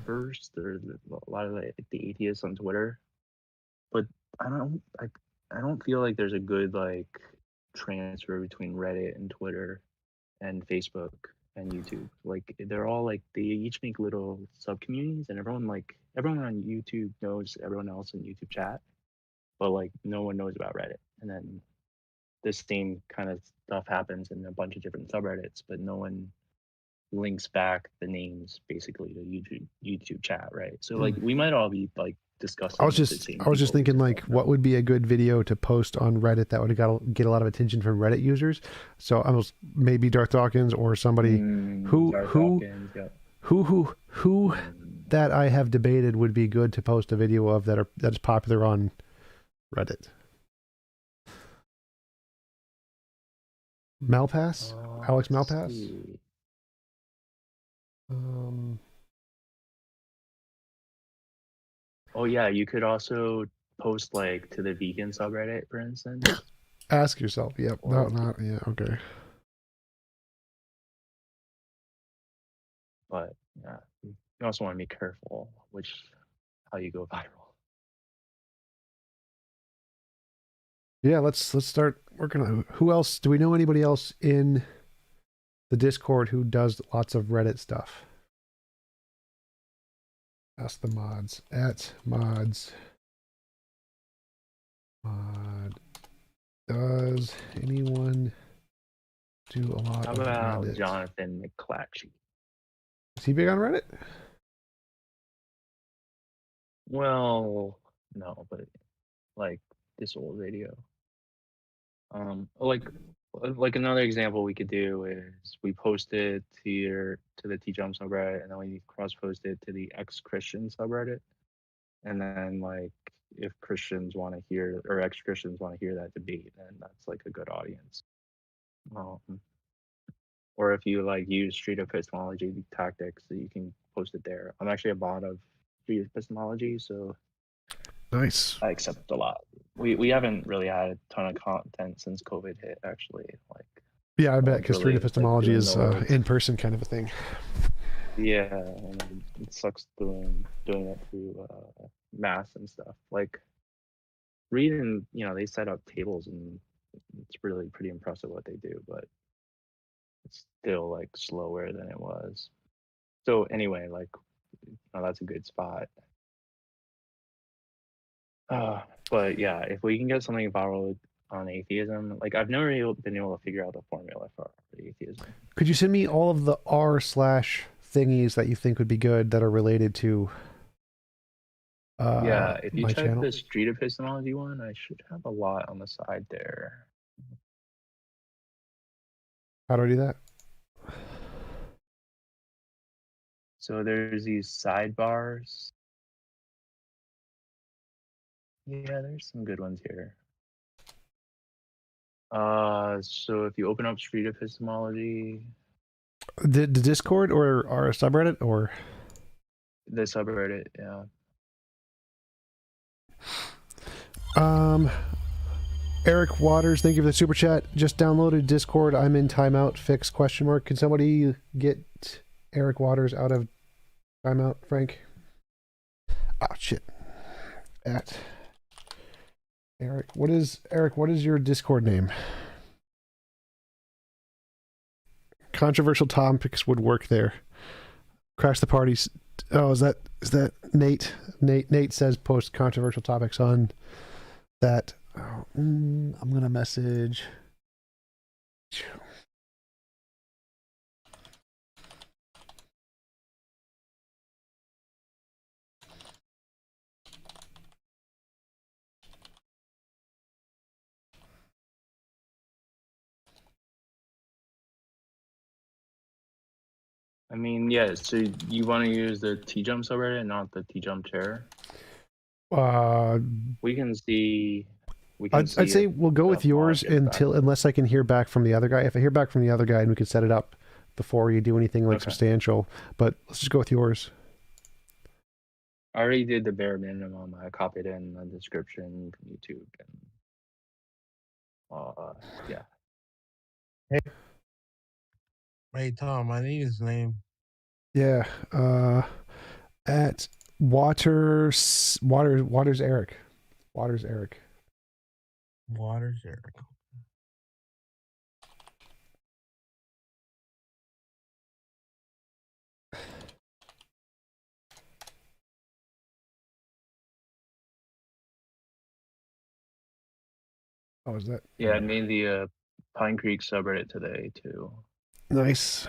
C: burst, or a lot of the atheists on Twitter, but I don't feel like there's a good like transfer between Reddit and Twitter and Facebook and YouTube. Like they're all like they each make little sub communities, and everyone on YouTube knows everyone else in YouTube chat, but like no one knows about Reddit. And then this same kind of stuff happens in a bunch of different subreddits, but no one links back the names basically to YouTube chat, right? So like we might all be like discussing.
A: I was just thinking like what would be a good video to post on Reddit that would get a lot of attention from Reddit users. So almost maybe Darth Dawkins or somebody who that I have debated would be good to post a video of that's popular on Reddit. Malpass? Alex Malpass?
C: Oh yeah, you could also post like to the vegan subreddit, for instance.
A: Ask yourself. Yep. Yeah. Okay.
C: But yeah, you also want to be careful how you go viral.
A: Yeah, let's start working on. Who else? Do we know anybody else in the Discord who does lots of Reddit stuff? Ask the mods at mods. Mod. Does anyone do a lot
C: How
A: of
C: about
A: Reddit?
C: Jonathan McClatchy?
A: Is he big on Reddit?
C: Well, no, but like this old video. Like another example we could do is we posted to the TJump subreddit, and then we cross posted to the ex-Christian subreddit, and then like if Christians want to hear, or ex-Christians want to hear that debate, then that's like a good audience. Or if you like use street epistemology tactics, so you can post it there. I'm actually a bot of street epistemology, so
A: Nice.
C: I accept a lot. We haven't really had a ton of content since COVID hit, actually. Like,
A: Yeah, I
C: no
A: bet,
C: one's
A: because
C: really,
A: street
C: like,
A: epistemology
C: doing
A: is
C: the work.
A: in-person kind of a thing.
C: Yeah, and it sucks doing it through mass and stuff. Like, reading, they set up tables, and it's really pretty impressive what they do, but it's still like slower than it was. So anyway, like, that's a good spot. But yeah, if we can get something viral on atheism, like, I've never been able to figure out the formula for atheism.
A: Could you send me all of the r/thingies that you think would be good that are related to
C: Yeah, if you
A: my
C: check
A: channel?
C: the street epistemology one, I should have a lot on the side there.
A: How do I do that?
C: So there's these sidebars. Yeah, there's some good ones here. So if you open up street epistemology,
A: The Discord or our subreddit or
C: the subreddit, yeah.
A: Eric Waters, thank you for the super chat. Just downloaded Discord. I'm in timeout. Fix question mark. Can somebody get Eric Waters out of timeout, Frank? Oh shit. At Eric. What is your Discord name? Controversial topics would work there. Crash the parties. Oh, is that Nate? Nate says post controversial topics on that. Oh, I'm gonna message.
C: I mean, yeah, so you want to use the TJump subreddit, not the TJump chair? We can see.
A: I'd say we'll go with yours unless I can hear back from the other guy. If I hear back from the other guy, and we can set it up before you do anything like substantial. But let's just go with yours.
C: I already did the bare minimum. I copied in the description from YouTube, and yeah.
D: Hey Tom, I need his name.
A: Yeah, at Waters Eric. Waters Eric.
D: Waters Eric.
A: Oh, is that?
C: Yeah, I made the Pine Creek subreddit today too.
A: Nice.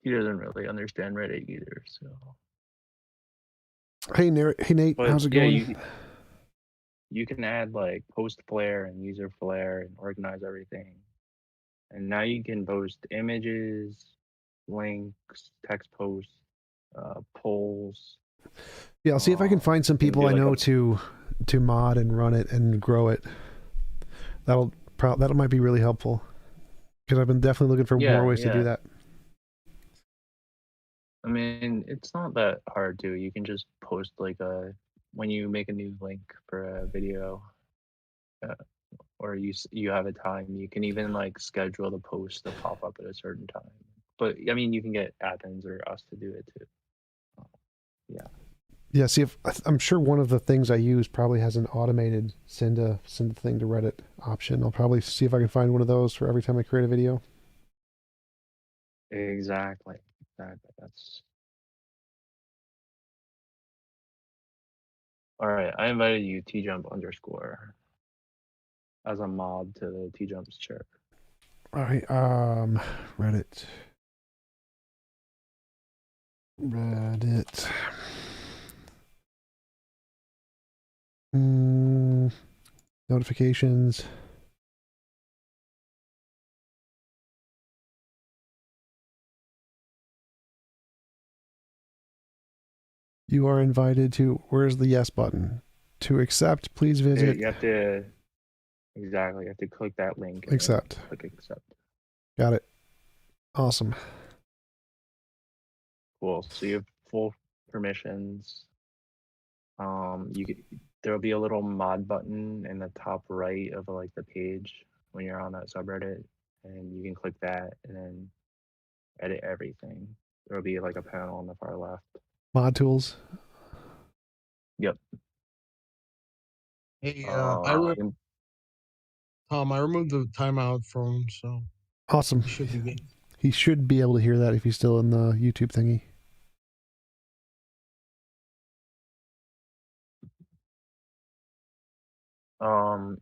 C: He doesn't really understand Reddit either, so.
A: Hey Nate,
C: But,
A: how's it
C: yeah,
A: going?
C: you can add like post flare and user flare and organize everything. And now you can post images, links, text posts, polls.
A: Yeah, I'll see if I can find some people I know to mod and run it and grow it. That might be really helpful because I've been definitely looking for more ways to do that.
C: I mean, it's not that hard to. You can just post like when you make a new link for a video, or you have a time, you can even like schedule the post to pop up at a certain time. But I mean, you can get Athens or us to do it too. Yeah.
A: Yeah. See, I'm sure one of the things I use probably has an automated send a thing to Reddit option. I'll probably see if I can find one of those for every time I create a video.
C: Exactly. That's all right. I invited you TJump _ as a mod to the TJump's chair.
A: All right. Reddit. Notifications. You are invited to. Where's the yes button? To accept, please visit.
C: You have to exactly. You have to click that link.
A: Accept.
C: Click accept.
A: Got it. Awesome.
C: Cool. So you have full permissions. There'll be a little mod button in the top right of like the page when you're on that subreddit, and you can click that and then edit everything. There'll be like a panel on the far left.
A: Mod tools.
C: Yep.
D: Hey,
C: Um,
D: I removed the timeout from him, so
A: Awesome.
D: he should be good.
A: He should be able to hear that if he's still in the YouTube thingy.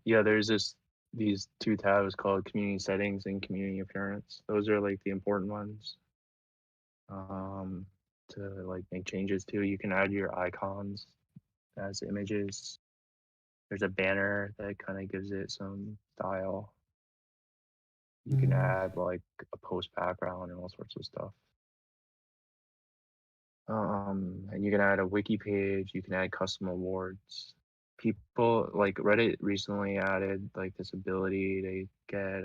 C: Yeah, there's these two tabs called community settings and community appearance. Those are like the important ones. To like make changes to. You can add your icons as images. There's a banner that kind of gives it some style. You can add like a post background and all sorts of stuff. And you can add a wiki page. You can add custom awards. People like Reddit recently added like this ability to get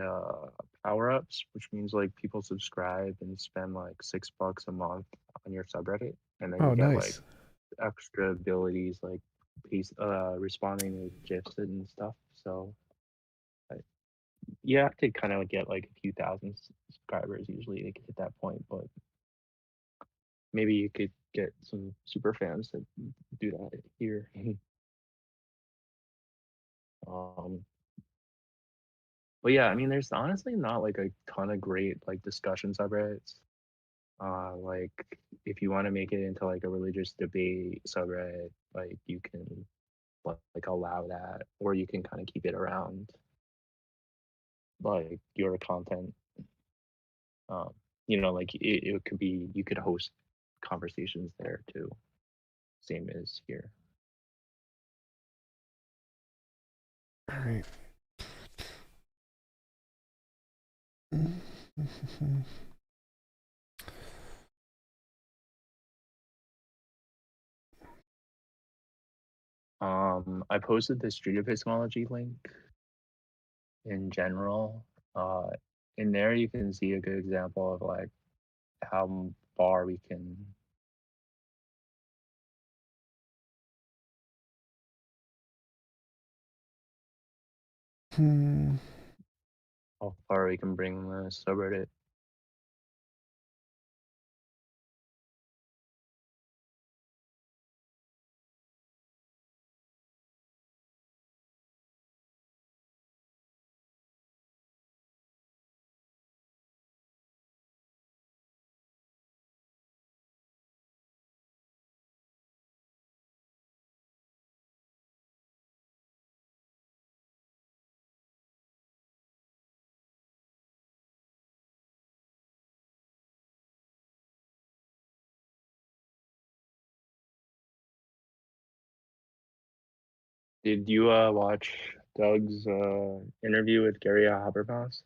C: power ups, which means like people subscribe and spend like $6 a month on your subreddit, and then
A: Oh,
C: you get like
A: nice.
C: extra abilities like responding to gifs and stuff. So you have to kind of get like a few thousand subscribers usually to get to that point, but maybe you could get some super fans that do that here. um, but yeah, I mean, there's honestly not like a ton of great like discussion subreddits. Like if you want to make it into like a religious debate subreddit, like you can like allow that, or you can kind of keep it around like your content. Um, like it could be, you could host conversations there too, same as here.
A: All right.
C: I posted the street epistemology link in general. In there you can see a good example of like how far we can how far we can bring the subreddit. Did you watch Doug's interview with Gary Habermas?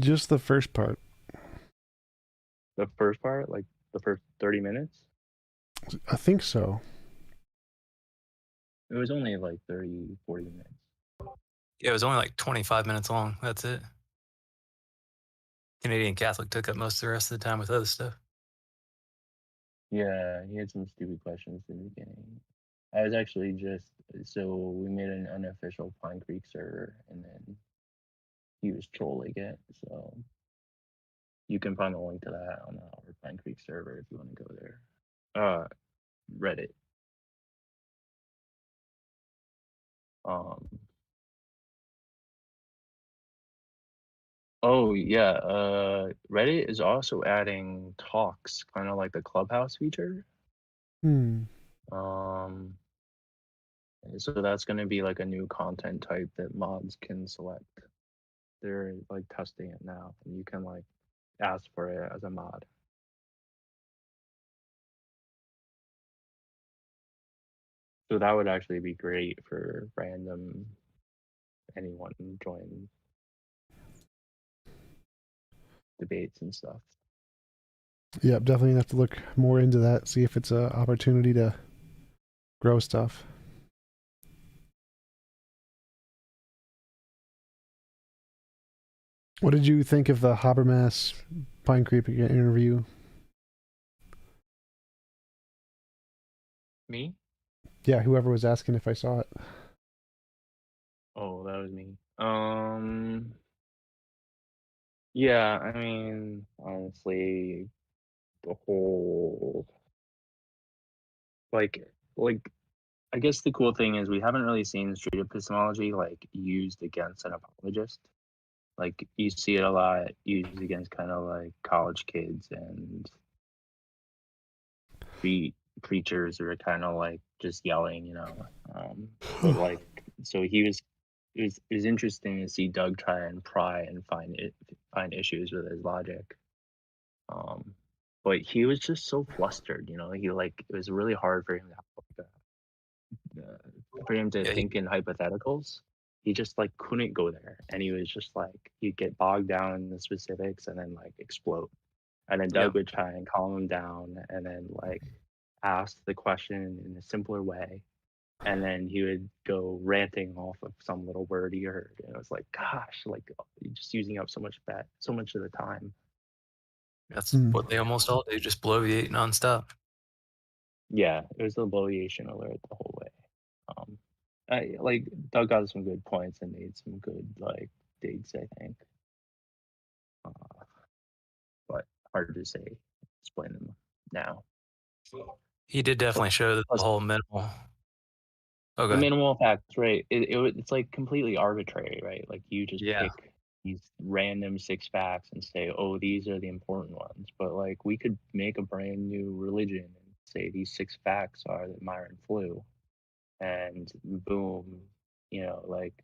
A: Just the first part.
C: The first part, like the first 30 minutes?
A: I think so.
C: It was only like 30, 40 minutes.
E: Yeah, it was only like 25 minutes long. That's it. Canadian Catholic took up most of the rest of the time with other stuff.
C: Yeah, he had some stupid questions in the beginning. I was actually so we made an unofficial Pine Creek server, and then he was trolling it. So you can find the link to that on our Pine Creek server if you want to go there. Reddit. Um. Oh yeah. Reddit is also adding talks, kind of like the Clubhouse feature. So that's going to be like a new content type that mods can select. They're like testing it now, and you can like ask for it as a mod. So that would actually be great for random anyone join debates and stuff.
A: Yep, definitely have to look more into that, see if it's an opportunity to grow stuff. What did you think of the Habermas Pine Creek interview?
C: Me?
A: Yeah, whoever was asking if I saw it.
C: Oh, that was me. Yeah, I mean, honestly, the whole like like I guess the cool thing is we haven't really seen street epistemology like used against an apologist. Like you see it a lot used against kind of like college kids and preachers who are kind of like just yelling, you know. But like, so it was interesting to see Doug try and pry and find issues with his logic. But he was just so flustered, you know. He like it was really hard for him to
E: Yeah,
C: think in hypotheticals. He just like couldn't go there, and he was just like he'd get bogged down in the specifics and then like explode. And then
E: yeah,
C: Doug would try and calm him down, and then like ask the question in a simpler way, and then he would go ranting off of some little word he heard, and it was like, gosh, like you're just using up so much of the time.
E: that's what they almost all do. Just bloviate nonstop.
C: Yeah, it was the bloviation alert the whole way. I like Doug got some good points and made some good like digs, I think. But hard to say, explain them now.
E: He did definitely show that the
C: Plus,
E: whole minimal. Oh, go
C: the
E: ahead.
C: minimal facts, right? It's like completely arbitrary, right? Like you just
E: Yeah,
C: pick these random 6 facts and say, oh, these are the important ones. But like we could make a brand new religion and say these 6 facts are that Myron flew, and boom, you know, like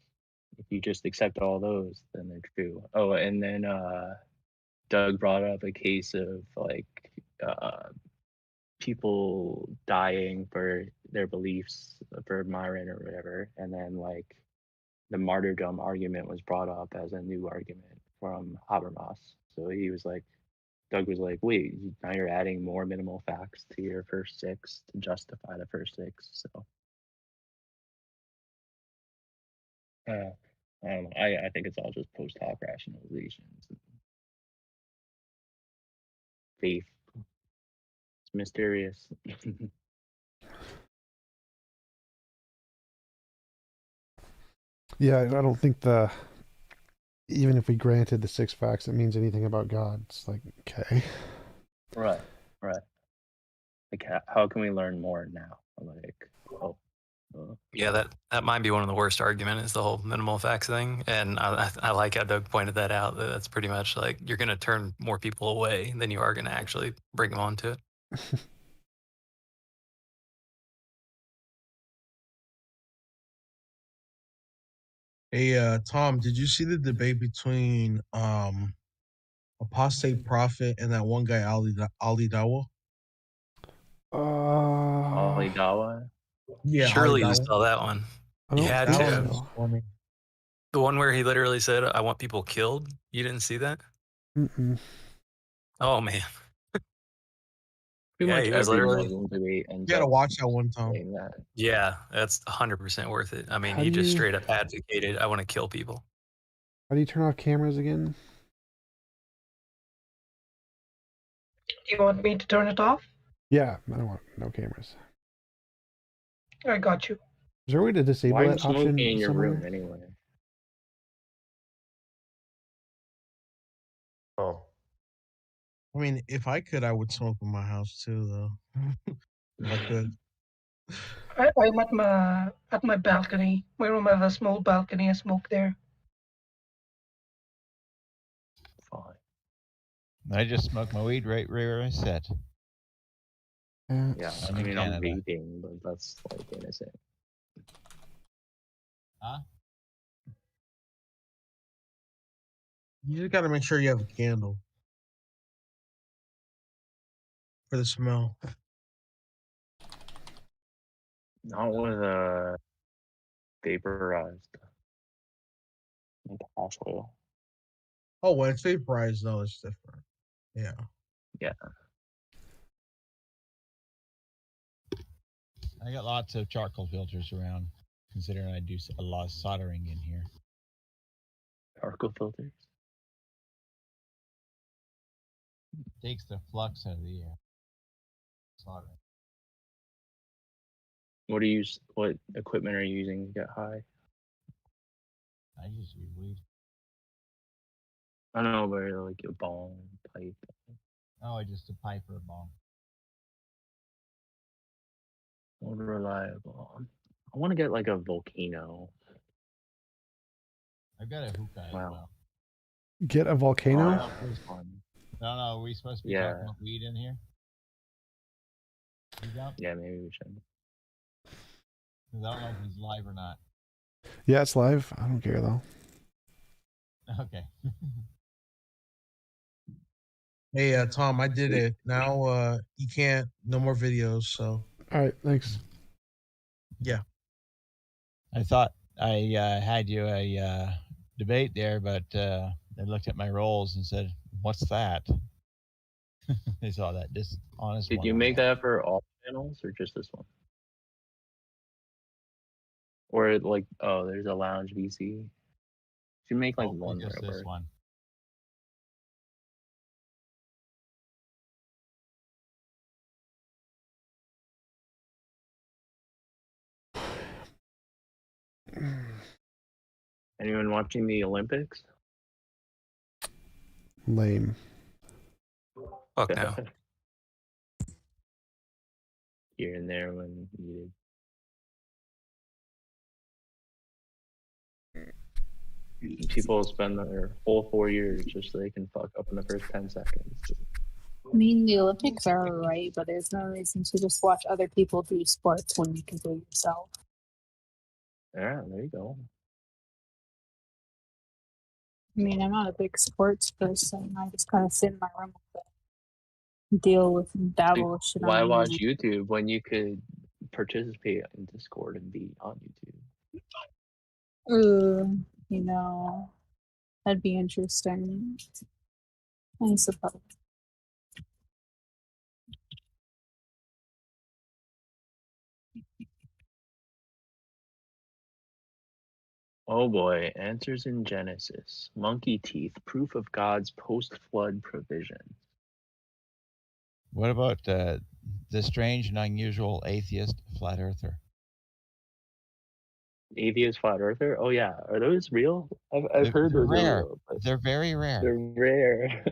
C: if you just accept all those, then they're true. Oh, and then Doug brought up a case of like uh, people dying for their beliefs for Myron or whatever, and then like the martyrdom argument was brought up as a new argument from Habermas. So he was like, Doug was like, wait, now you're adding more minimal facts to your first 6 to justify the first 6. So I don't know. I think it's all just post hoc rationalizations. Faith. It's mysterious.
A: Yeah, I don't think even if we granted the 6 facts, it means anything about God. It's like, okay.
C: Right, right. Like, how can we learn more now? Like, oh,
E: yeah. That might be one of the worst argument is the whole minimal facts thing, and I like how Doug pointed that out. That's pretty much like you're going to turn more people away than you are going to actually bring them onto it.
D: Hey, Tom, did you see the debate between apostate prophet and that one guy Ali Dawa?
C: Ali Dawa.
D: Yeah, Ali
E: Surely you
D: Dawa.
E: saw that one.
A: I
E: You
A: don't
E: had
D: That
A: think
E: to.
D: one was
A: so.
D: funny.
E: The one where he literally said, "I want people killed." You didn't see that?
A: Mm-mm.
E: Oh man.
C: Pretty
E: Yeah,
C: much
E: he was
C: every
E: literally.
C: Muslim debate ends
D: You gotta
C: up
D: watch that one, Tom.
C: saying that.
E: Yeah, that's 100% worth it. I mean,
A: How
E: he
A: do
E: just
A: you
E: straight up advocated, "I want to kill people."
A: turn off cameras again?
F: You want me to turn it off?
A: Yeah, I don't want no cameras.
F: I got you.
A: Is there a way to disable
C: Why are you
A: that
C: smoking
A: option
C: in your
A: somewhere?
C: room anyway?
G: Oh,
D: I mean, if I could, I would smoke in my house too, though. If I could.
F: I'm at my balcony. My room has a small balcony. I smoke there.
C: Fine.
G: I just smoke my weed right where I sit.
C: Yeah,
G: I'm
C: I
G: in
C: mean, I'm
G: Canada.
C: vaping, but that's like innocent.
G: Huh?
D: You just gotta make sure you have a candle for the smell.
C: Not with vaporized, like hash oil.
D: Oh, when it's vaporized, though, it's different. Yeah.
C: Yeah.
G: I got lots of charcoal filters around, considering I do a lot of soldering in here.
C: Charcoal filters.
G: Takes the flux out of the air. Soldering.
C: What what equipment are you using to get high?
G: I usually weed.
C: I don't know, but like a bong, pipe.
G: Oh, just a pipe or a bong.
C: More reliable. I want to get like a volcano.
G: I've got a hookah as
C: Wow.
G: well.
A: Get a
C: Oh,
A: volcano?
C: that was fun.
G: No, are we supposed to be
C: Yeah.
G: talking about weed in here? TJump?
C: Yeah, maybe we should.
G: 'Cause I don't know if he's live or not.
A: Yeah, it's live. I don't care though.
G: Okay.
D: Hey, Tom, I did it. Now, you can't. No more videos. So
A: All right, thanks.
D: yeah.
G: I thought I had you a debate there, but they looked at my rolls and said, "What's that?" They saw that dishonest
C: Did
G: one
C: you
G: on
C: make
G: there.
C: that for all channels or just this one? Or like, oh, there's a lounge VC. You make like
G: Hopefully
C: one
G: just this
C: forever.
G: one.
C: Anyone watching the Olympics?
A: Lame.
E: Fuck no.
C: Here and there when needed. People spend their whole 4 years just so they can fuck up in the first 10 seconds.
H: I mean, the Olympics are alright, but there's no reason to just watch other people do sports when you can do it yourself.
C: Yeah, there you go.
H: I mean, I'm not a big sports person. I just kind of sit in my room with it, deal with dabble with shit
C: Why
H: on
C: watch
H: the
C: YouTube when you could participate in Discord and be on YouTube?
H: you know, that'd be interesting. I suppose.
C: Oh boy, answers in Genesis. Monkey teeth, proof of God's post-flood provision.
G: What about the strange and unusual atheist flat earther?
C: Atheist flat earther? Oh yeah, are those real? I've heard
G: They're
C: those are
G: rare.
C: real, but
G: They're very rare.
C: they're rare.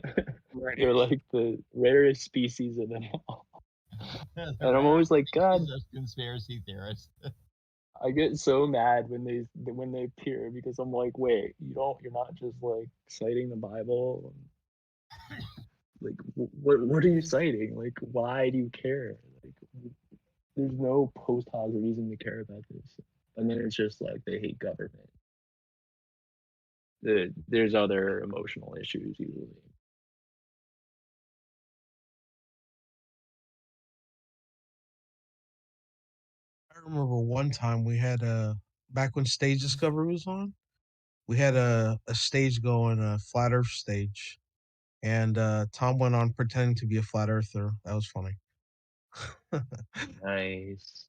C: They're like the rarest species of them all. And I'm always like, God,
G: conspiracy theorists.
C: I get so mad when they appear because I'm like, wait, you're not just like citing the Bible. Like, what are you citing? Like, why do you care? Like, there's no post hoc reason to care about this. And then it's just like they hate government. There's other emotional issues usually.
D: I remember one time we had back when Stage Discovery was on, we had a stage going, a flat Earth stage, and Tom went on pretending to be a flat earther. That was funny.
C: Nice.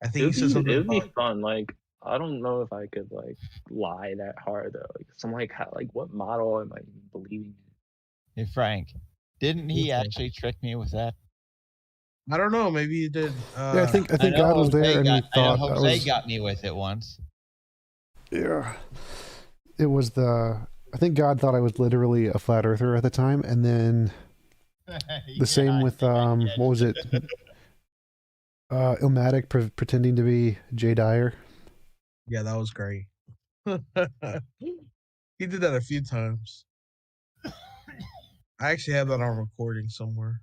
D: I think he said something
C: It would be
D: about
C: fun. Like, I don't know if I could like lie that hard though. Like, so I'm like, what model am I even believing in?
G: Hey Frank, didn't he
D: Okay.
G: actually trick me with that?
D: I don't know. Maybe he did.
A: Yeah, I think
G: know
A: God was there,
G: Jose
A: and he
G: got, I know
A: thought that
G: Jose
A: was
G: got me with it once.
A: yeah. It was I think God thought I was literally a flat earther at the time, and then the same with what was it? Ilmatic pretending to be Jay Dyer.
D: Yeah, that was great. He did that a few times. I actually have that on recording somewhere.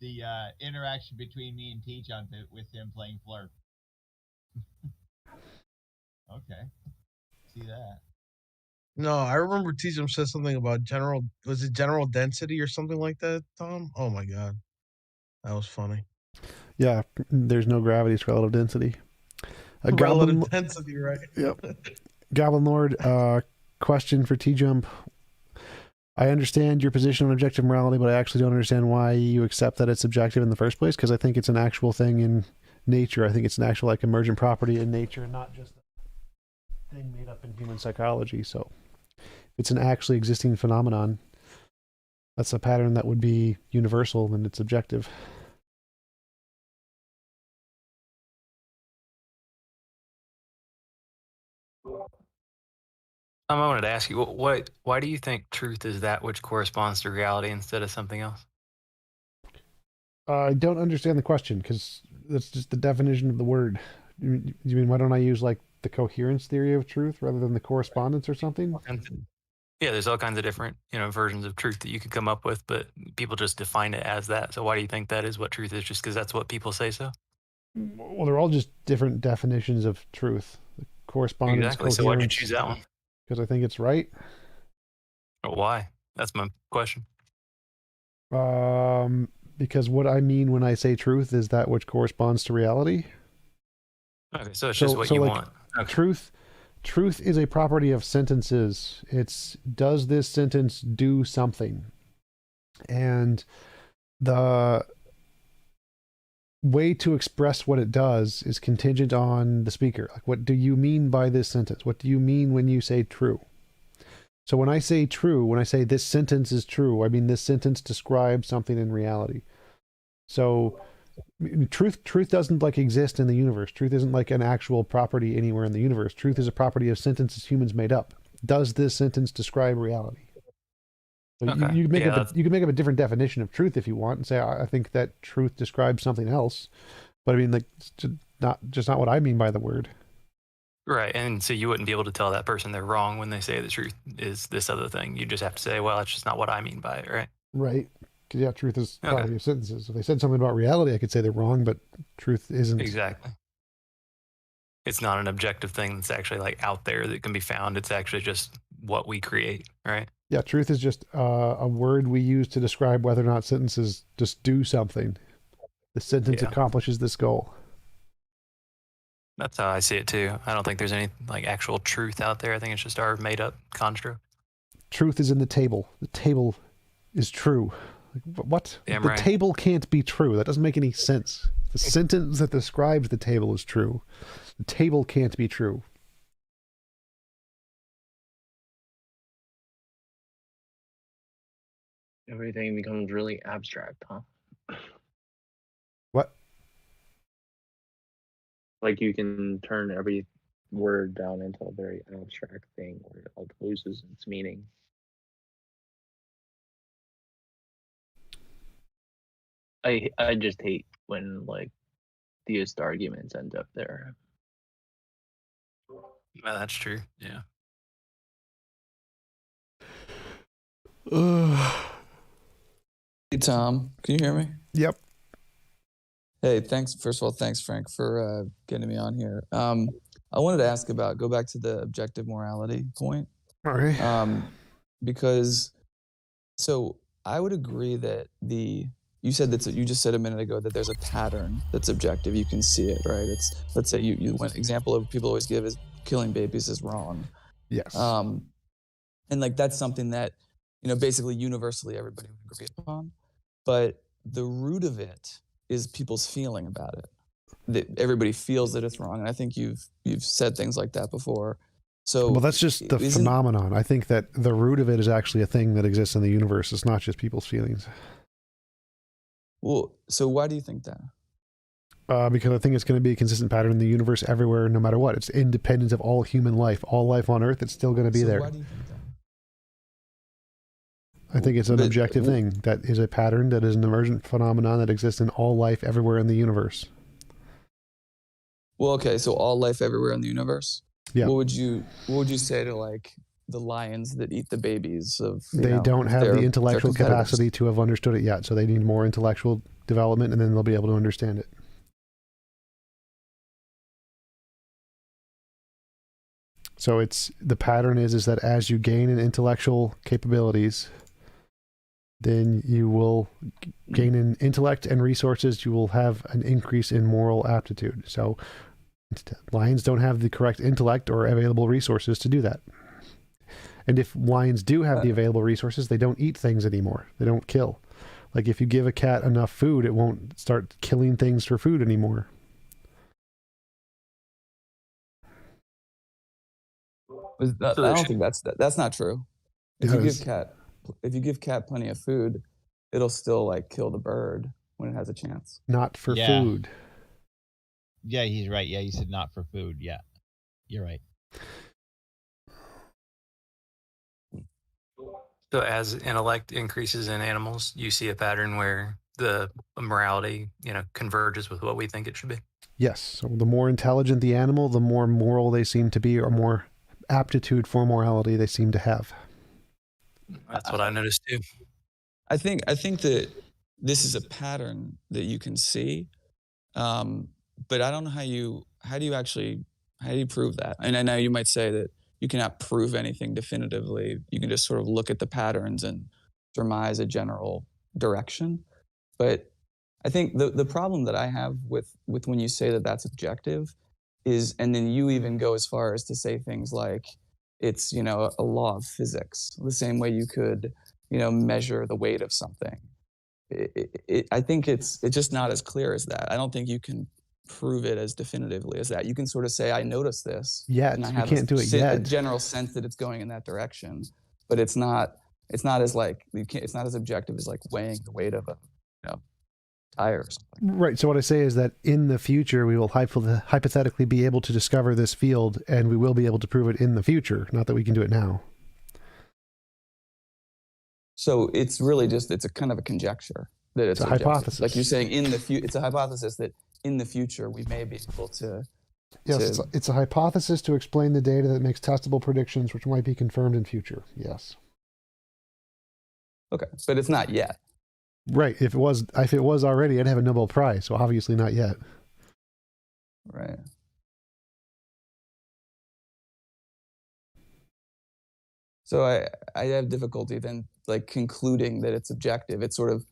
G: The interaction between me and TJump with him playing Flirt. Okay. See that.
D: No, I remember TJump said something about general density or something like that, Tom? Oh my god. That was funny.
A: Yeah, there's no gravity, it's relative density.
D: Relative density, right?
A: Yep. Goblin Lord, question for TJump. I understand your position on objective morality, but I actually don't understand why you accept that it's subjective in the first place, because I think it's an actual thing in nature. I think it's an actual like emergent property in nature, and not just a thing made up in human psychology. So it's an actually existing phenomenon. That's a pattern that would be universal, and it's objective.
E: I wanted to ask you, why do you think truth is that which corresponds to reality instead of something else?
A: I don't understand the question because that's just the definition of the word. You mean why don't I use like the coherence theory of truth rather than the correspondence or something?
E: Yeah, there's all kinds of different, versions of truth that you could come up with, but people just define it as that. So why do you think that is what truth is? Just because that's what people say so?
A: Well, they're all just different definitions of truth. The correspondence,
E: Exactly.
A: coherence.
E: So why'd you choose that one?
A: Because I think it's right.
E: Why? That's my question.
A: Because what I mean when I say truth is that which corresponds to reality.
E: Okay, so it's just what you want. Okay.
A: Truth is a property of sentences. It's, does this sentence do something? And the way to express what it does is contingent on the speaker. Like, what do you mean by this sentence? What do you mean when you say true? So when I say true, when I say this sentence is true, I mean this sentence describes something in reality. So truth doesn't like exist in the universe. Truth isn't like an actual property anywhere in the universe. Truth is a property of sentences humans made up. Does this sentence describe reality? So
E: Okay.
A: you can make up a different definition of truth if you want and say, I think that truth describes something else. But I mean, like, it's just not what I mean by the word.
E: Right. And so you wouldn't be able to tell that person they're wrong when they say the truth is this other thing. You just have to say, well, that's just not what I mean by it, right?
A: Right. Because, yeah, truth is a property of sentences. If they said something about reality, I could say they're wrong, but truth isn't.
E: Exactly. It's not an objective thing that's actually like out there that can be found. It's actually just what we create, right?
A: Yeah, truth is just a word we use to describe whether or not sentences just do something. The sentence accomplishes this goal.
E: That's how I see it too. I don't think there's any like actual truth out there. I think it's just our made up construct.
A: Truth is in the table. The table is true. Like, what?
E: Damn
A: the
E: right.
A: table can't be true. That doesn't make any sense. The sentence that describes the table is true. The table can't be true.
C: Everything becomes really abstract, huh?
A: What?
C: Like you can turn every word down into a very abstract thing where it like loses its meaning. I just hate when like theist arguments end up there.
E: Well, that's true. Yeah.
I: Hey Tom, can you hear me?
A: Yep.
I: Hey, thanks. First of all, thanks Frank for getting me on here. I wanted to go back to the objective morality point.
A: All right.
I: Because so I would agree that you just said a minute ago that there's a pattern that's objective. You can see it, right? It's, let's say one example of people always give is killing babies is wrong.
A: Yes.
I: And like that's something that, basically universally everybody would agree upon. But the root of it is people's feeling about it. That everybody feels that it's wrong. And I think you've said things like that before. So
A: well, that's just the phenomenon. I think that the root of it is actually a thing that exists in the universe. It's not just people's feelings.
I: Well, so why do you think that?
A: Because I think it's going to be a consistent pattern in the universe everywhere, no matter what. It's independent of all human life. All life on Earth, it's still going to be there.
I: Why do you think that?
A: I think it's an objective thing. That is a pattern, that is an emergent phenomenon that exists in all life everywhere in the universe.
I: Well, okay, so all life everywhere in the universe?
A: Yeah.
I: What would you say to like the lions that eat the babies of
A: they don't have the intellectual capacity to have understood it yet, so they need more intellectual development and then they'll be able to understand it. So it's the pattern is that as you gain in intellectual capabilities, then you will gain in intellect and resources, you will have an increase in moral aptitude. So lions don't have the correct intellect or available resources to do that. And if lions do have the available resources, they don't eat things anymore. They don't kill. Like if you give a cat enough food, it won't start killing things for food anymore.
I: I don't think that's not true. If you give cat plenty of food, it'll still like kill the bird when it has a chance.
A: Not for food.
G: Yeah, he's right. Yeah, you said not for food. Yeah, you're right.
E: So as intellect increases in animals, you see a pattern where the morality, converges with what we think it should be.
A: Yes. So the more intelligent the animal, the more moral they seem to be, or more aptitude for morality they seem to have.
E: That's what I noticed too.
I: I think that this is a pattern that you can see, but I don't know how do you prove that? And I know you might say that you cannot prove anything definitively. You can just sort of look at the patterns and surmise a general direction. But I think the problem that I have with when you say that that's objective is, and then you even go as far as to say things like it's, a law of physics, the same way you could, measure the weight of something. I think it's just not as clear as that. I don't think you can prove it as definitively as that. You can sort of say, I noticed this.
A: Yet,
I: and I
A: you
I: have
A: can't do it yet.
I: a general sense that it's going in that direction, but it's not as like, it's not as objective as like weighing the weight of a tire or something.
A: Right. So what I say is that in the future, we will hypothetically be able to discover this field, and we will be able to prove it in the future. Not that we can do it now.
I: So it's really just, it's a kind of a conjecture that it's
A: a hypothesis.
I: Like you're saying it's a hypothesis that in the future we may be able to.
A: Yes, it's a hypothesis to explain the data that makes testable predictions, which might be confirmed in future. Yes.
I: Okay, but it's not yet.
A: Right. If it was already, I'd have a Nobel Prize. So obviously not yet.
I: Right. So I have difficulty then like concluding that it's objective. It's sort of,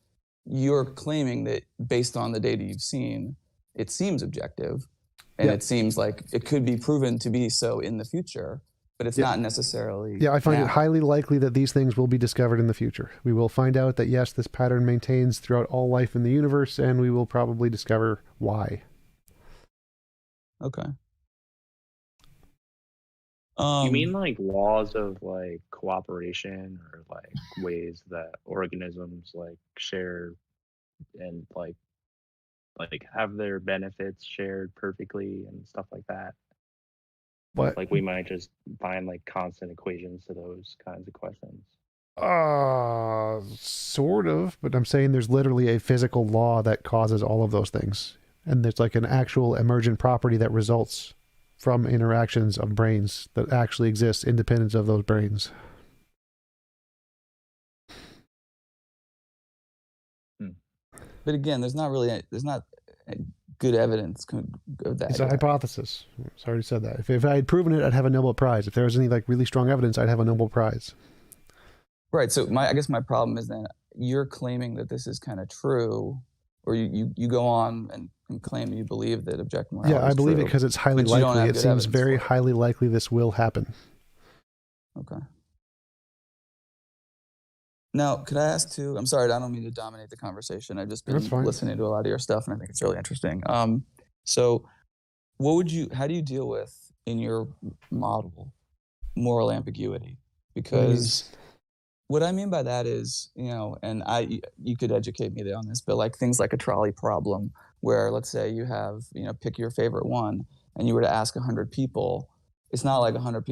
I: you're claiming that based on the data you've seen, it seems objective, and it seems like it could be proven to be so in the future, but it's not necessarily.
A: Yeah, I find it highly likely that these things will be discovered in the future. We will find out that, yes, this pattern maintains throughout all life in the universe, and we will probably discover why.
I: Okay.
C: You mean like laws of like cooperation, or like ways that organisms like share and like have their benefits shared perfectly and stuff like that?
A: What?
C: Like we might just find like constant equations to those kinds of questions.
A: Sort of, but I'm saying there's literally a physical law that causes all of those things. And there's like an actual emergent property that results from interactions of brains that actually exists independent of those brains.
I: But again, there's not good evidence of that.
A: It's a hypothesis. I already said that. If I had proven it, I'd have a Nobel Prize. If there was any like really strong evidence, I'd have a Nobel Prize.
I: Right. So I guess my problem is that you're claiming that this is kind of true, or you go on and claim you believe that objective morality
A: I believe it because it's highly likely. It seems very highly likely this will happen.
I: Okay. Now, could I ask too? I'm sorry, I don't mean to dominate the conversation. I've just been listening to a lot of your stuff, and I think it's really interesting. So, how do you deal with in your model moral ambiguity? Because what I mean by that is, and you could educate me on this, but like things like a trolley problem, where let's say you have, pick your favorite one, and you were to ask 100 people, it's not like 100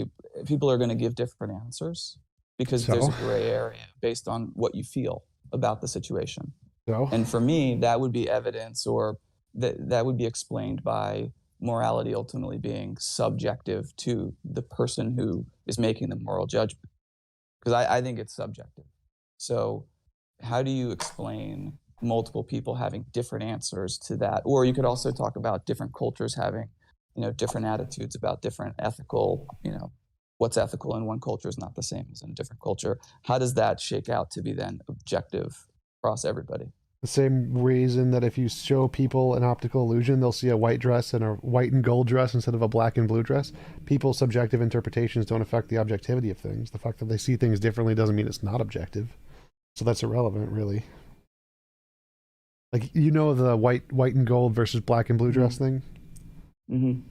I: people are going to give different answers, because there's a gray area based on what you feel about the situation. And for me, that would be evidence, or that would be explained by morality ultimately being subjective to the person who is making the moral judgment. Because I think it's subjective. So how do you explain multiple people having different answers to that? Or you could also talk about different cultures having, different attitudes about different ethical, what's ethical in one culture is not the same as in a different culture. How does that shake out to be then objective across everybody?
A: The same reason that if you show people an optical illusion, they'll see a white dress and a white and gold dress instead of a black and blue dress. People's subjective interpretations don't affect the objectivity of things. The fact that they see things differently doesn't mean it's not objective. So that's irrelevant, really. Like, the white and gold versus black and blue dress thing?
I: Mm-hmm.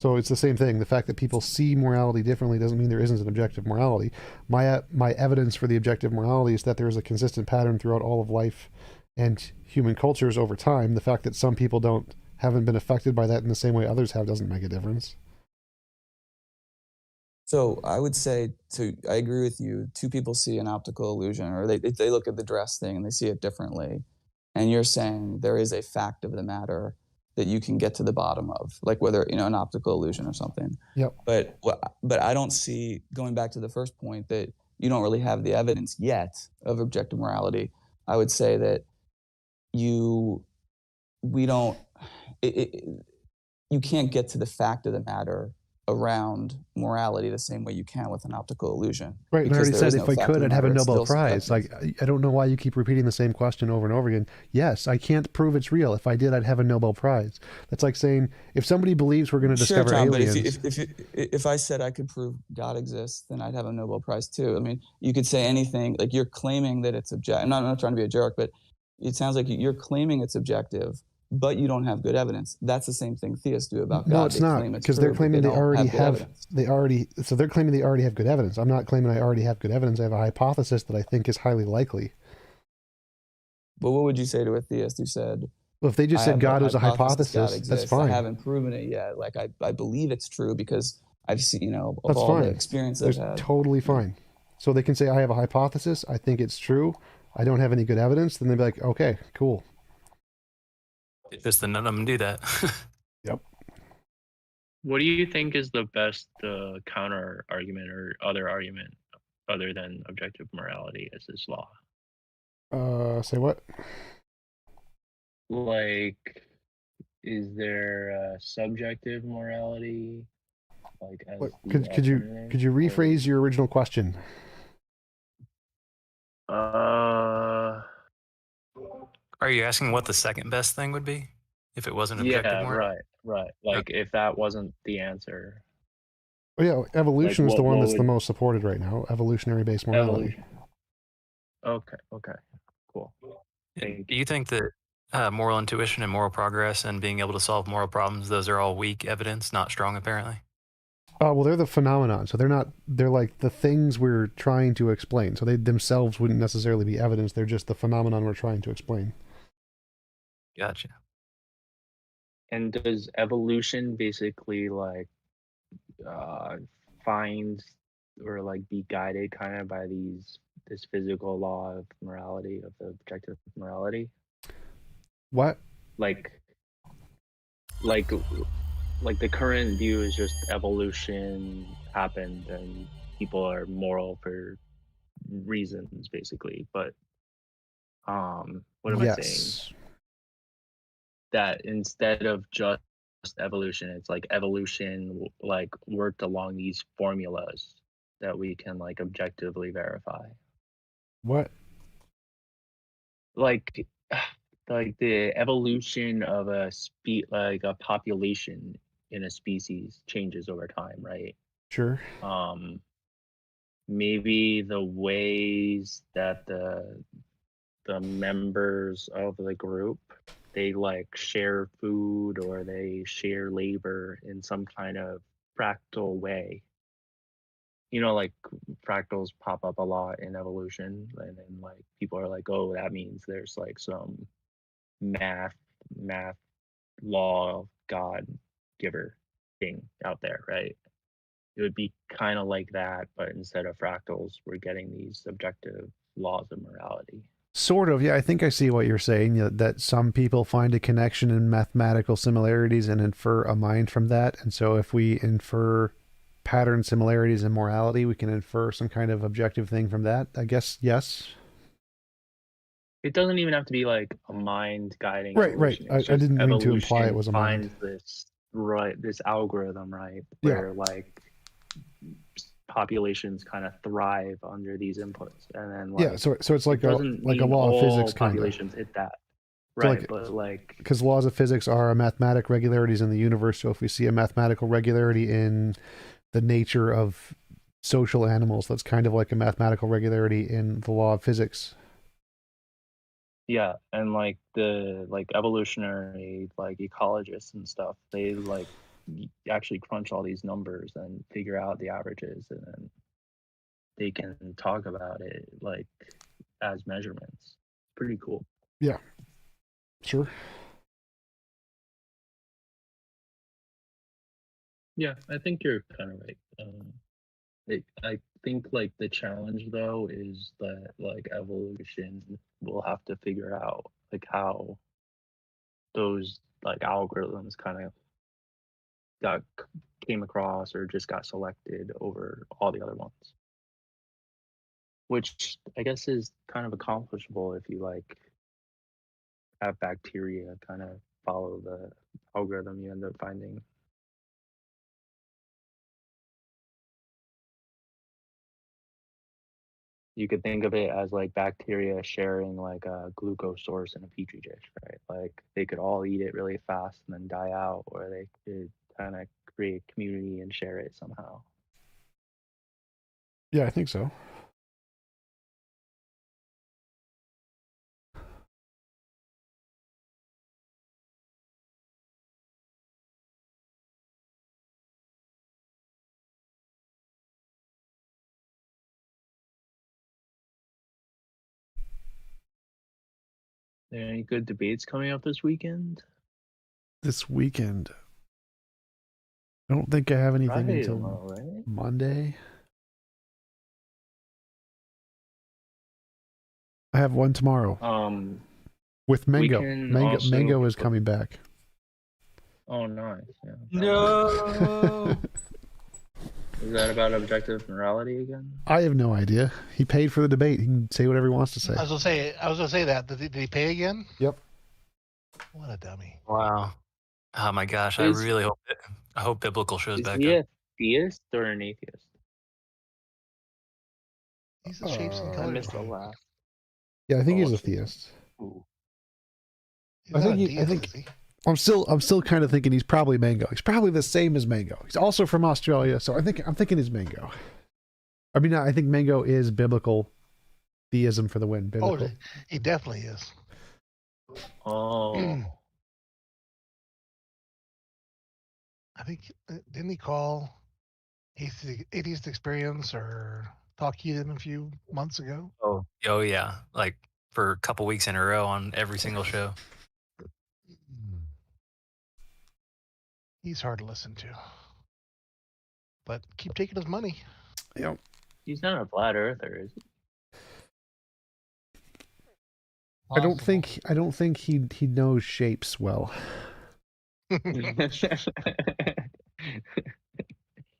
A: So it's the same thing. The fact that people see morality differently doesn't mean there isn't an objective morality. My evidence for the objective morality is that there is a consistent pattern throughout all of life and human cultures over time. The fact that some people haven't been affected by that in the same way others have doesn't make a difference.
I: So I would say I agree with you. Two people see an optical illusion, or they look at the dress thing and they see it differently. And you're saying there is a fact of the matter that you can get to the bottom of, like whether, an optical illusion or something.
A: Yep.
I: But I don't see, going back to the first point, that you don't really have the evidence yet of objective morality. I would say that we don't, you can't get to the fact of the matter around morality the same way you can with an optical illusion.
A: Right, and I already said if I could, I'd have a Nobel Prize.
I: Subjective.
A: Like, I don't know why you keep repeating the same question over and over again. Yes, I can't prove it's real. If I did, I'd have a Nobel Prize. That's like saying, if somebody believes we're going to discover
I: Tom,
A: aliens...
I: But if I said I could prove God exists, then I'd have a Nobel Prize too. I mean, you could say anything. Like, you're claiming that it's objective. I'm not trying to be a jerk, but it sounds like you're claiming it's objective, but you don't have good evidence. That's the same thing theists do about God.
A: No, it's not, because they're claiming they already have good evidence. I'm not claiming I already have good evidence. I have a hypothesis that I think is highly likely.
I: But what would you say to a theist who said,
A: well, if they just said God was a hypothesis, that's fine.
I: I haven't proven it yet. Like, I believe it's true because I've seen, of
A: that's
I: all
A: fine.
I: the experience
A: That's
I: I've had.
A: Totally fine. So they can say, I have a hypothesis, I think it's true, I don't have any good evidence, then they'd be like, okay, cool.
E: Just that none of them do that.
A: Yep.
C: What do you think is the best counter argument or other argument other than objective morality as this law?
A: Say what?
C: Like, is there subjective morality? Like, as
A: could you rephrase your original question?
E: Are you asking what the second best thing would be if it wasn't objective morality?
C: Right. Like, if that wasn't the answer.
A: Oh, yeah, evolution is the one that's the most supported right now. Evolutionary based morality.
C: Okay, cool.
E: Do you think that moral intuition and moral progress and being able to solve moral problems, those are all weak evidence, not strong apparently?
A: Well, they're the phenomenon, so they're like the things we're trying to explain. So they themselves wouldn't necessarily be evidence, they're just the phenomenon we're trying to explain.
E: Gotcha.
C: And does evolution basically like find or like be guided kind of by this physical law of morality, of the objective morality?
A: What?
C: Like the current view is just evolution happened and people are moral for reasons basically, but what am I saying? That instead of just evolution, it's like evolution like worked along these formulas that we can like objectively verify.
A: What?
C: Like the evolution of a population in a species changes over time, right?
A: Sure.
C: Maybe the ways that the members of the group, they like share food or they share labor in some kind of fractal way. Like fractals pop up a lot in evolution, and then like people are like, oh, that means there's like some math law of God giver thing out there, right? It would be kind of like that, but instead of fractals, we're getting these objective laws of morality.
A: Sort of, yeah. I think I see what you're saying, that some people find a connection in mathematical similarities and infer a mind from that. And so if we infer pattern similarities in morality, we can infer some kind of objective thing from that, I guess, yes.
C: It doesn't even have to be like a mind guiding.
A: Right. I didn't mean to imply it was a mind.
C: This algorithm, right? Where like populations kind of thrive under these inputs, and then like,
A: so it's like a law of physics kind of.
C: Populations hit that, right? So but like
A: because laws of physics are mathematic regularities in the universe. So if we see a mathematical regularity in the nature of social animals, that's kind of like a mathematical regularity in the law of physics.
C: Yeah, and like the evolutionary ecologists and stuff, they like actually crunch all these numbers and figure out the averages, and then they can talk about it like as measurements. Pretty cool.
A: Yeah, sure.
C: Yeah, I think you're kind of right. I think like the challenge though is that like evolution will have to figure out like how those like algorithms kind of came across or just got selected over all the other ones, which I guess is kind of accomplishable if you like have bacteria kind of follow the algorithm you end up finding. You could think of it as like bacteria sharing like a glucose source in a petri dish, right? Like they could all eat it really fast and then die out, or they could kind of create community and share it somehow.
A: Yeah, I think so.
C: Any good debates coming up this weekend?
A: This weekend, I don't think I have anything
C: Friday
A: until
C: tomorrow, right?
A: Monday. I have one tomorrow. With Mango. Mango is coming back.
C: Oh, nice. Yeah.
I: No.
C: Is that about objective morality again?
A: I have no idea. He paid for the debate. He can say whatever he wants to say.
J: I was gonna say that. Did he pay again?
A: Yep.
J: What a dummy.
E: Wow. Oh my gosh. I hope biblical shows
C: Is
E: back
C: he
E: up.
C: a theist or an atheist?
J: He's the shapes and
C: I
J: colors.
C: missed the last.
A: Yeah, I think he's a theist.
C: Ooh.
J: He's
A: I
J: not a
A: think
J: deist,
A: think
J: is he?
A: I'm still kind of thinking he's probably Mango. He's probably the same as Mango. He's also from Australia, so I'm thinking he's Mango. I mean, I think Mango is biblical theism for the win. Biblical.
J: Oh, he definitely is.
C: Oh.
J: I think didn't he call Atheist Experience or talk to him a few months ago?
E: Oh yeah. Like for a couple weeks in a row on every single show.
J: He's hard to listen to. But keep taking his money.
A: Yep.
C: He's not a flat earther, is he?
A: I don't think he knows shapes well.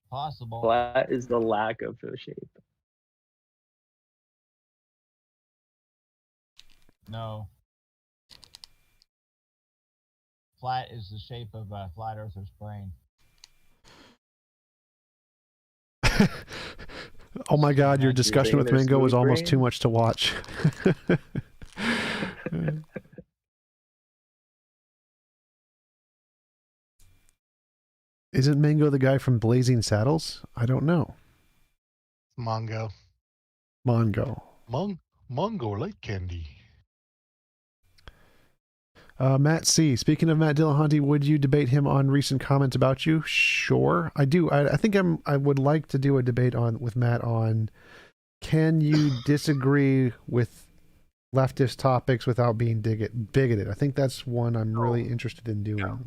G: Possible.
C: Flat is the lack of a shape.
G: No. Flat is the shape of a flat earther's brain.
A: Oh my God, your discussion with Mango was almost too much to watch. Isn't Mango the guy from Blazing Saddles? I don't know.
J: Mongo.
A: Mongo
J: like candy.
A: Matt C. Speaking of Matt Dillahunty, would you debate him on recent comments about you? Sure, I do. I think I would like to do a debate with Matt on can you disagree with leftist topics without being bigoted. I think that's one I'm really interested in doing.
E: No.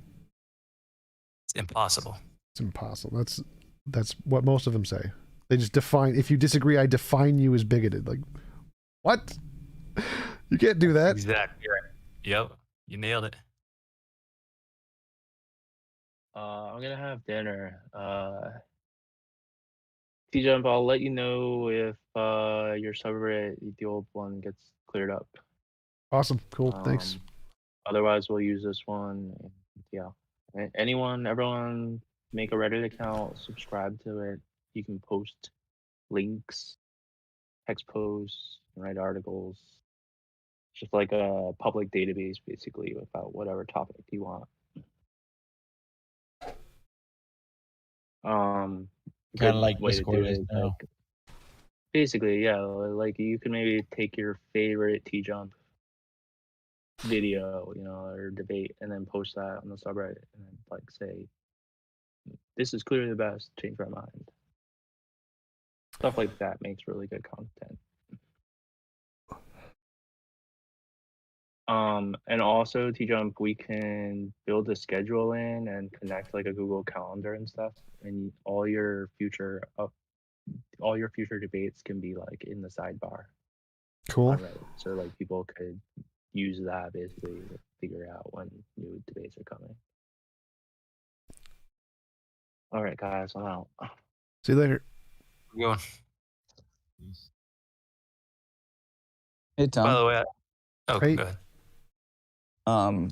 E: It's impossible.
A: It's impossible. That's what most of them say. They just define. If you disagree, I define you as bigoted. Like, what? You can't do that.
E: Exactly right. Yep. You nailed it.
C: I'm gonna have dinner. TJump, I'll let you know if your subreddit, the old one, gets cleared up.
A: Awesome. Cool. Thanks.
C: Otherwise, we'll use this one. Yeah. Everyone, make a Reddit account, subscribe to it. You can post links, text posts, write articles. Just like a public database, basically, about whatever topic you want.
G: Kind of like Discord is now.
C: Like, basically, yeah. Like you can maybe take your favorite TJump video, or debate, and then post that on the subreddit, and then like say, "This is clearly the best. Change my mind." Stuff like that makes really good content. And also TJump, we can build a schedule in and connect like a Google Calendar and stuff, and all your future all your future debates can be like in the sidebar
A: Cool.
C: on Reddit. So like people could use that basically to figure out when new debates are coming. All right, guys, I'm out.
A: See you later.
E: We're going.
I: Hey, Tom.
E: By the way,
A: Hey.
E: go ahead.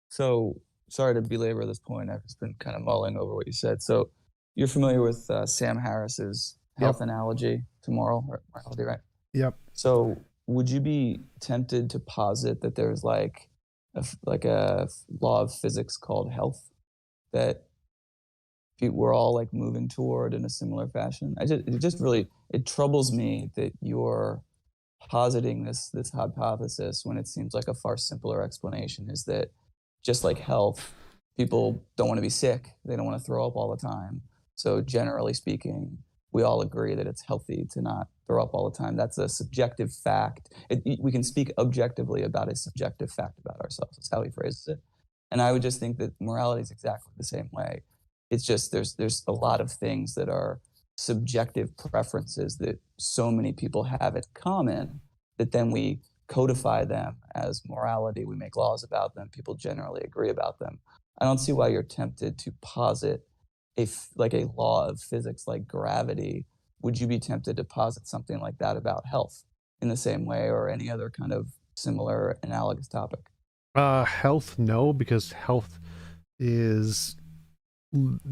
I: So sorry to belabor this point. I've just been kind of mulling over what you said. So you're familiar with Sam Harris's health analogy to morality, right?
A: Yep.
I: So would you be tempted to posit that there's like a law of physics called health that we're all like moving toward in a similar fashion? It troubles me that you're positing this hypothesis when it seems like a far simpler explanation is that just like health, people don't want to be sick. They don't want to throw up all the time. So generally speaking, we all agree that it's healthy to not throw up all the time. That's a subjective fact. We can speak objectively about a subjective fact about ourselves. That's how he phrases it. And I would just think that morality is exactly the same way. It's just there's a lot of things that are subjective preferences that so many people have in common that then we codify them as morality. We make laws about them. People generally agree about them. I don't see why you're tempted to posit a law of physics like gravity. Would you be tempted to posit something like that about health in the same way or any other kind of similar analogous topic?
A: Health, no, because health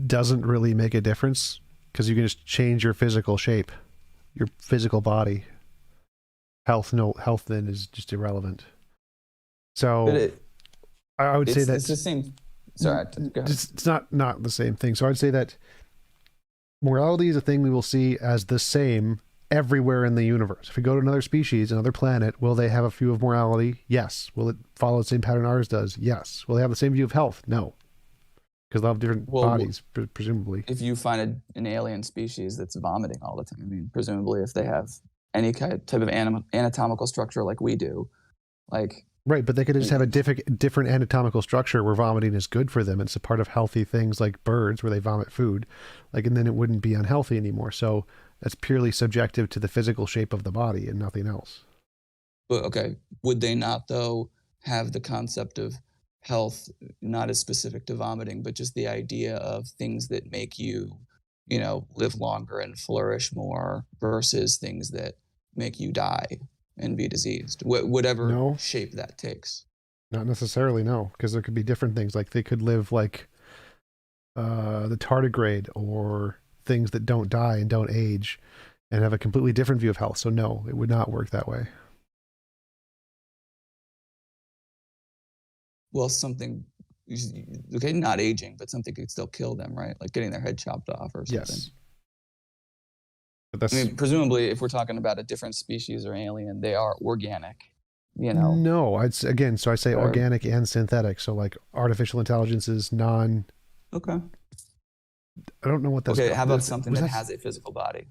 A: doesn't really make a difference because you can just change your physical shape, your physical body. Health then is just irrelevant. So I would say that
I: it's the same. Sorry, go ahead.
A: It's not the same thing. So I'd say that morality is a thing we will see as the same everywhere in the universe. If we go to another species, another planet, will they have a view of morality? Yes. Will it follow the same pattern ours does? Yes. Will they have the same view of health? No. Because they'll have different bodies, presumably.
I: If you find an alien species that's vomiting all the time, I mean, presumably if they have any type of anatomical structure like we do, like...
A: Right, but they could just have a different anatomical structure where vomiting is good for them. It's a part of healthy things like birds where they vomit food, and then it wouldn't be unhealthy anymore. So that's purely subjective to the physical shape of the body and nothing else.
I: But okay, would they not though have the concept of health not as specific to vomiting, but just the idea of things that make you, live longer and flourish more versus things that make you die and be diseased, whatever shape that takes?
A: Not necessarily, no, because there could be different things. Like they could live like the tardigrade or things that don't die and don't age and have a completely different view of health. So no, it would not work that way.
I: Well, not aging, but something could still kill them, right? Like getting their head chopped off or something. Yes. But presumably, if we're talking about a different species or alien, they are organic,
A: No, I say organic and synthetic. So like artificial intelligence is
I: Okay.
A: I don't know what that's.
I: Okay, how about something that has a physical body?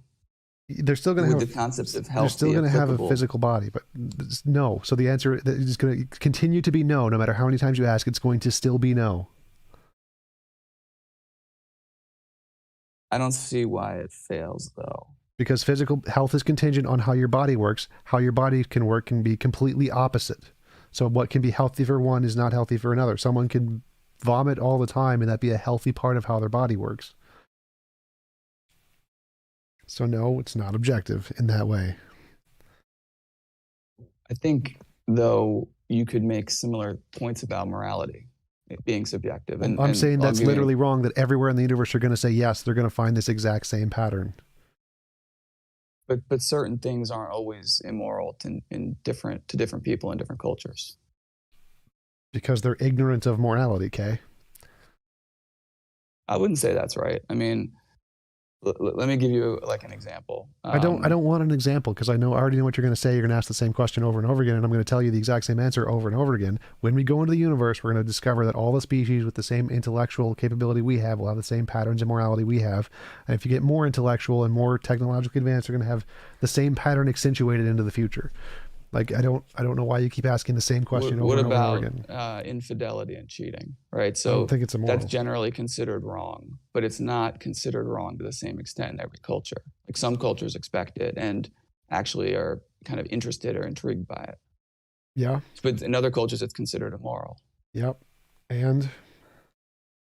A: They're still going to have
I: the concepts of health.
A: They're still going to have a physical body, but no. So the answer is going to continue to be no. No matter how many times you ask, it's going to still be no.
I: I don't see why it fails, though.
A: Because physical health is contingent on how your body works. How your body can work can be completely opposite. So what can be healthy for one is not healthy for another. Someone can vomit all the time, and that be a healthy part of how their body works. So no, it's not objective in that way.
I: I think, though, you could make similar points about morality, it being subjective.
A: I'm saying that's literally wrong, that everywhere in the universe are going to say, yes, they're going to find this exact same pattern.
I: But certain things aren't always immoral to different people in different cultures.
A: Because they're ignorant of morality, Kay.
I: I wouldn't say that's right. I mean, let me give you like an example.
A: I don't want an example because I already know what you're going to say. You're going to ask the same question over and over again, and I'm going to tell you the exact same answer over and over again. When we go into the universe, we're going to discover that all the species with the same intellectual capability we have will have the same patterns of morality we have. And if you get more intellectual and more technologically advanced, you're going to have the same pattern accentuated into the future. Like, I don't know why you keep asking the same question over and over again.
I: What about infidelity and cheating, right? So
A: I don't think it's immoral.
I: That's generally considered wrong, but it's not considered wrong to the same extent in every culture. Like some cultures expect it and actually are kind of interested or intrigued by it.
A: Yeah.
I: But in other cultures, it's considered immoral.
A: Yep. And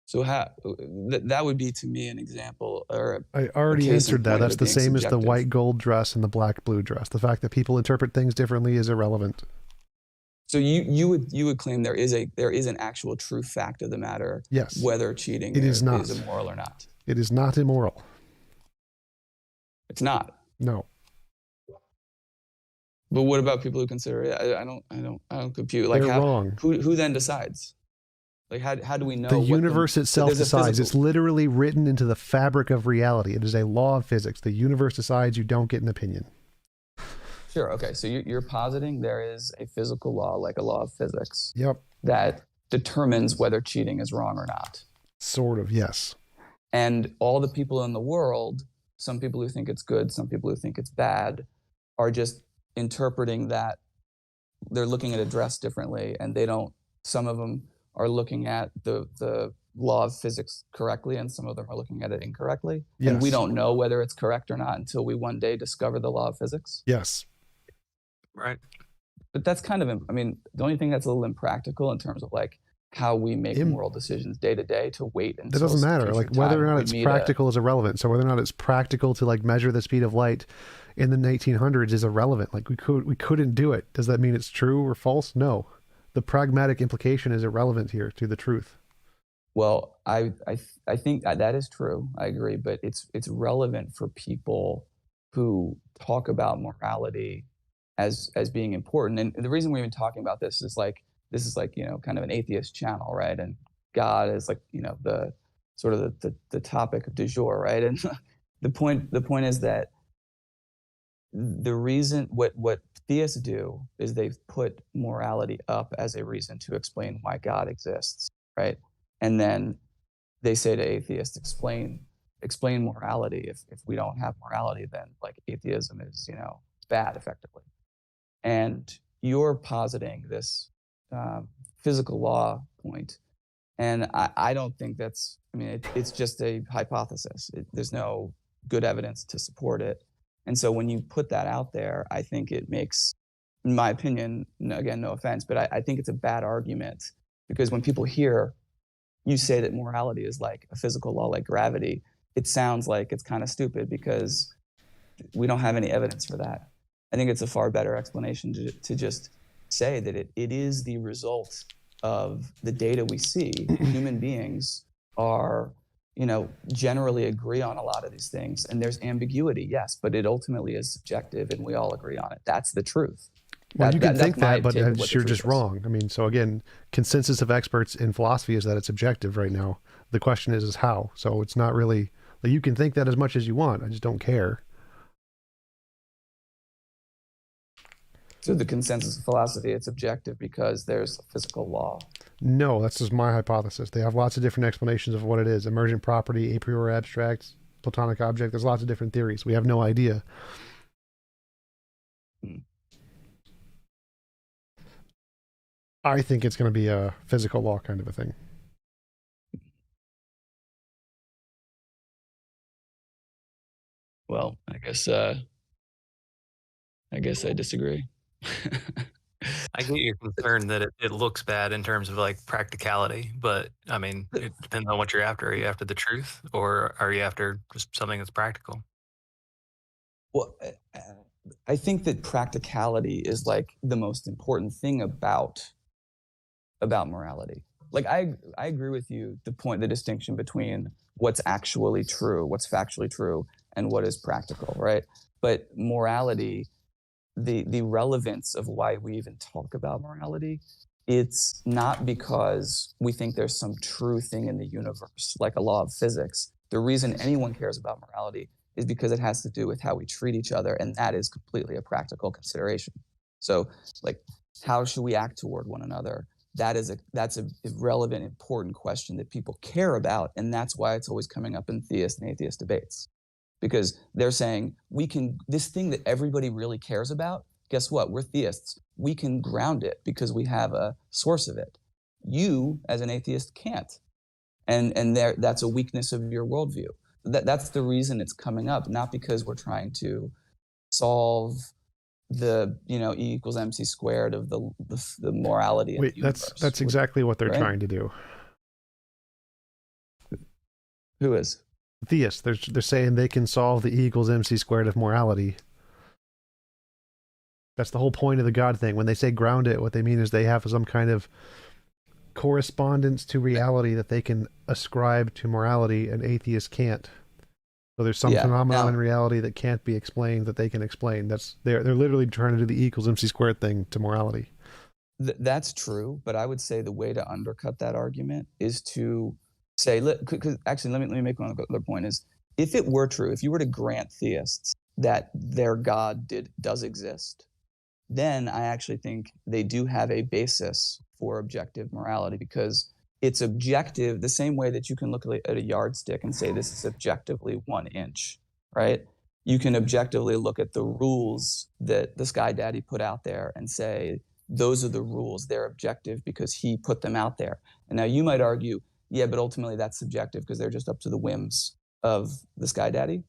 I: so that would be to me an example, or
A: I already answered that. That's the same as the
I: subjective.
A: white gold dress and the black blue dress. The fact that people interpret things differently is irrelevant.
I: So you would claim there is an actual true fact of the matter.
A: Yes.
I: Whether cheating
A: is
I: immoral or not.
A: It is not immoral.
I: It's not.
A: No.
I: But what about people who consider it? I don't compute. Like
A: They're wrong.
I: Who then decides? Like how do we know?
A: The universe itself decides. It's literally written into the fabric of reality. It is a law of physics. The universe decides. You don't get an opinion.
I: Sure. Okay. So you're positing there is a physical law, like a law of physics.
A: Yep.
I: That determines whether cheating is wrong or not.
A: Sort of. Yes.
I: And all the people in the world, some people who think it's good, some people who think it's bad, are just interpreting that. They're looking at a dress differently, and some of them are looking at the law of physics correctly, and some of them are looking at it incorrectly.
A: Yes.
I: And we don't know whether it's correct or not until we one day discover the law of physics.
A: Yes.
E: Right.
I: But that's kind of, the only thing that's a little impractical in terms of like how we make moral decisions day to day to wait until
A: that doesn't matter. Like whether or not it's practical is irrelevant. So whether or not it's practical to like measure the speed of light in the 1900s is irrelevant. Like we couldn't do it. Does that mean it's true or false? No. The pragmatic implication is irrelevant here to the truth.
I: Well, I think that is true. I agree, but it's relevant for people who talk about morality as being important. And the reason we're even talking about this is like kind of an atheist channel, right? And God is like, the sort of the topic du jour, right? And the point is that the reason what theists do is they've put morality up as a reason to explain why God exists, right? And then they say to atheists, explain morality. If we don't have morality, then like atheism is, bad effectively. And you're positing this physical law point. And I don't think that's, it's just a hypothesis. There's no good evidence to support it. And so when you put that out there, I think it makes, in my opinion, again, no offense, but I think it's a bad argument, because when people hear you say that morality is like a physical law like gravity, it sounds like it's kind of stupid because we don't have any evidence for that. I think it's a far better explanation to just say that it is the result of the data we see. Human beings are, generally agree on a lot of these things, and there's ambiguity, yes, but it ultimately is subjective, and we all agree on it. That's the truth.
A: Well, you can think that, but you're just wrong. So again, consensus of experts in philosophy is that it's objective right now. The question is how. So it's not really, like, you can think that as much as you want. I just don't care.
I: So the consensus of philosophy, it's objective because there's a physical law.
A: No, that's just my hypothesis. They have lots of different explanations of what it is. Emergent property, a priori abstract, Platonic object. There's lots of different theories. We have no idea. I think it's going to be a physical law kind of a thing.
I: Well, I guess I disagree.
E: I get your concern that it looks bad in terms of like practicality, but it depends on what you're after. Are you after the truth, or are you after just something that's practical?
I: Well, I think that practicality is like the most important thing about morality. Like I agree with you, the distinction between what's actually true, what's factually true, and what is practical, right? But morality, the relevance of why we even talk about morality, it's not because we think there's some true thing in the universe, like a law of physics. The reason anyone cares about morality is because it has to do with how we treat each other, and that is completely a practical consideration. So, like, how should we act toward one another? That's a relevant, important question that people care about, and that's why it's always coming up in theist and atheist debates. Because they're saying, this thing that everybody really cares about, guess what? We're theists. We can ground it because we have a source of it. You, as an atheist, can't. And that's a weakness of your worldview. that's the reason it's coming up, not because we're trying to solve the E equals MC squared of the morality of the universe.
A: That's exactly what they're trying to do.
I: Who is?
A: Theists. They're saying they can solve the E equals MC squared of morality. That's the whole point of the God thing. When they say ground it, what they mean is they have some kind of correspondence to reality that they can ascribe to morality, and atheists can't. So there's some phenomenon in reality that can't be explained that they can explain. They're literally trying to do the E equals MC squared thing to morality.
I: That's true, but I would say the way to undercut that argument is to say, because actually, let me make one other point. Is if it were true, if you were to grant theists that their God does exist, then I actually think they do have a basis for objective morality, because it's objective the same way that you can look at a yardstick and say this is objectively 1 inch, right? You can objectively look at the rules that the Sky Daddy put out there and say, those are the rules, they're objective because he put them out there. And now you might argue, yeah, but ultimately that's subjective because they're just up to the whims of the Sky Daddy.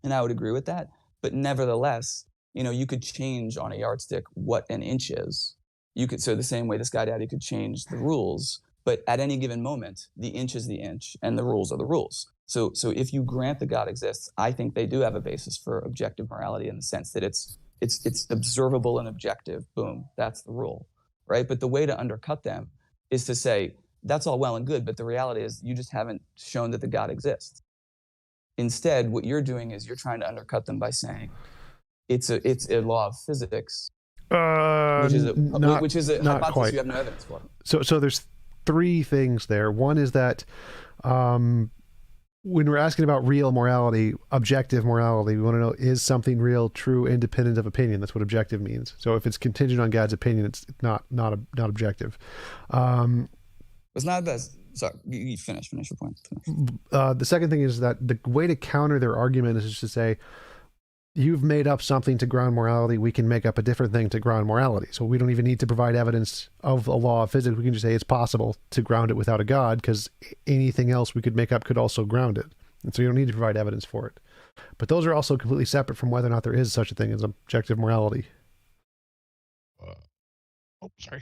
I: And I would agree with that. But nevertheless, you could change on a yardstick what an inch is. So the same way the Sky Daddy could change the rules, but at any given moment, the inch is the inch and the rules are the rules. So if you grant that God exists, I think they do have a basis for objective morality in the sense that it's observable and objective. Boom, that's the rule, right? But the way to undercut them is to say, that's all well and good, but the reality is you just haven't shown that the God exists. Instead, what you're doing is you're trying to undercut them by saying it's a law of physics, which is a hypothesis
A: quite.
I: You have no evidence for.
A: So there's 3 things there. One is that when we're asking about real morality, objective morality, we want to know, is something real, true, independent of opinion? That's what objective means. So if it's contingent on God's opinion, it's not objective.
I: It's not best. Sorry, you finish your point.
A: The second thing is that the way to counter their argument is just to say, you've made up something to ground morality, we can make up a different thing to ground morality. So we don't even need to provide evidence of a law of physics. We can just say it's possible to ground it without a God, because anything else we could make up could also ground it. And so you don't need to provide evidence for it. But those are also completely separate from whether or not there is such a thing as objective morality.
J: Sorry.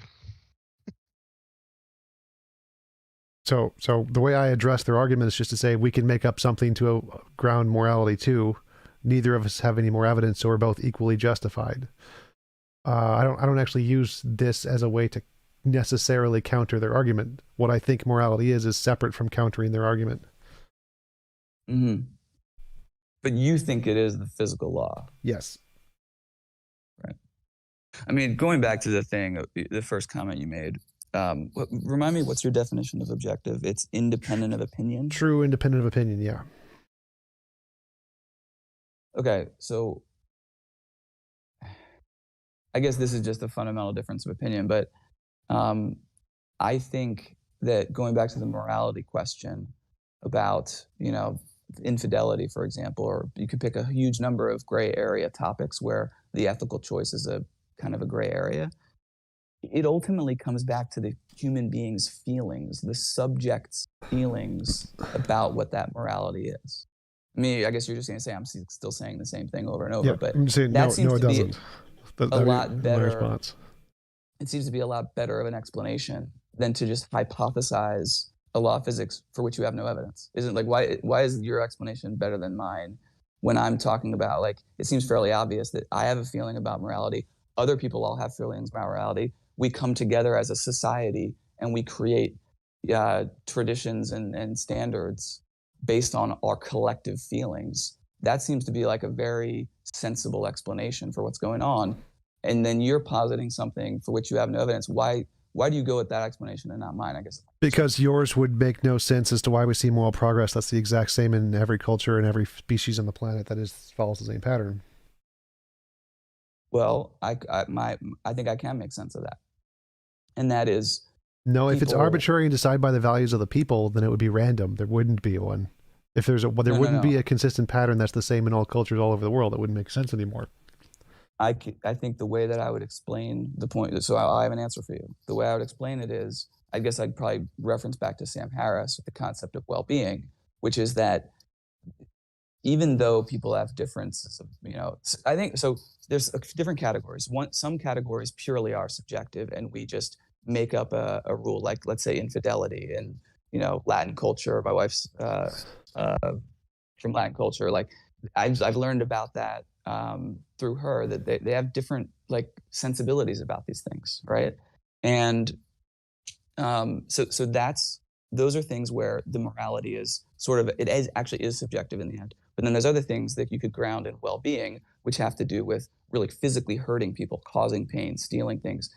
A: So the way I address their argument is just to say we can make up something to ground morality too. Neither of us have any more evidence, so we're both equally justified. I don't actually use this as a way to necessarily counter their argument. What I think morality is separate from countering their argument.
I: Mm-hmm. But you think it is the physical law?
A: Yes.
I: Right. I mean, going back to the first comment you made, remind me, what's your definition of objective? It's independent of opinion?
A: True, independent of opinion, yeah.
I: Okay, so I guess this is just a fundamental difference of opinion, but I think that going back to the morality question about, infidelity, for example, or you could pick a huge number of gray area topics where the ethical choice is a kind of a gray area. It ultimately comes back to the human being's feelings, the subject's feelings about what that morality is. I mean, I guess you're just going to say I'm still saying the same thing over and over, but
A: I'm saying,
I: that seems to be a lot better.
A: Response.
I: It seems to be a lot better of an explanation than to just hypothesize a law of physics for which you have no evidence. Isn't like why is your explanation better than mine when I'm talking about, like, it seems fairly obvious that I have a feeling about morality. Other people all have feelings about morality. We come together as a society and we create traditions and standards based on our collective feelings. That seems to be like a very sensible explanation for what's going on. And then you're positing something for which you have no evidence. Why do you go with that explanation and not mine, I guess?
A: Because yours would make no sense as to why we see moral progress. That's the exact same in every culture and every species on the planet that follows the same pattern.
I: Well, I think I can make sense of that. And that is,
A: no, if it's arbitrary and decided by the values of the people, then it would be random. There wouldn't be one. If there wouldn't be a consistent pattern that's the same in all cultures all over the world, it wouldn't make sense anymore.
I: I think the way that I would explain the point, so I have an answer for you. The way I would explain it is, I guess I'd probably reference back to Sam Harris with the concept of well-being, which is that even though people have differences of, I think so. There's different categories. Some categories purely are subjective, and we just make up a rule, like let's say infidelity and Latin culture. My wife's from Latin culture. Like I've learned about that through her, that they have different like sensibilities about these things, right? And so those are things where the morality is sort of, actually is subjective in the end. But then there's other things that you could ground in well-being, which have to do with really physically hurting people, causing pain, stealing things,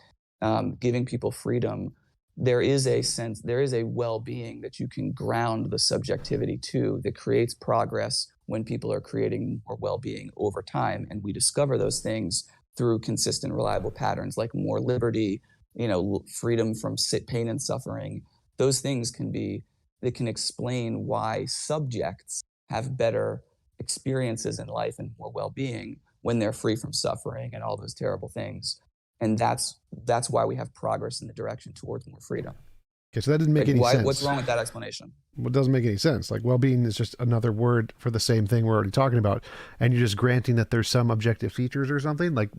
I: giving people freedom. There is a well-being that you can ground the subjectivity to, that creates progress when people are creating more well-being over time. And we discover those things through consistent, reliable patterns, like more liberty, freedom from pain and suffering. Those things can explain why subjects have better experiences in life and more well-being when they're free from suffering and all those terrible things. And that's why we have progress in the direction towards more freedom.
A: Okay, so that didn't make any sense.
I: What's wrong with that explanation?
A: Well, it doesn't make any sense. Like, well-being is just another word for the same thing we're already talking about, and you're just granting that there's some objective features or something. Like,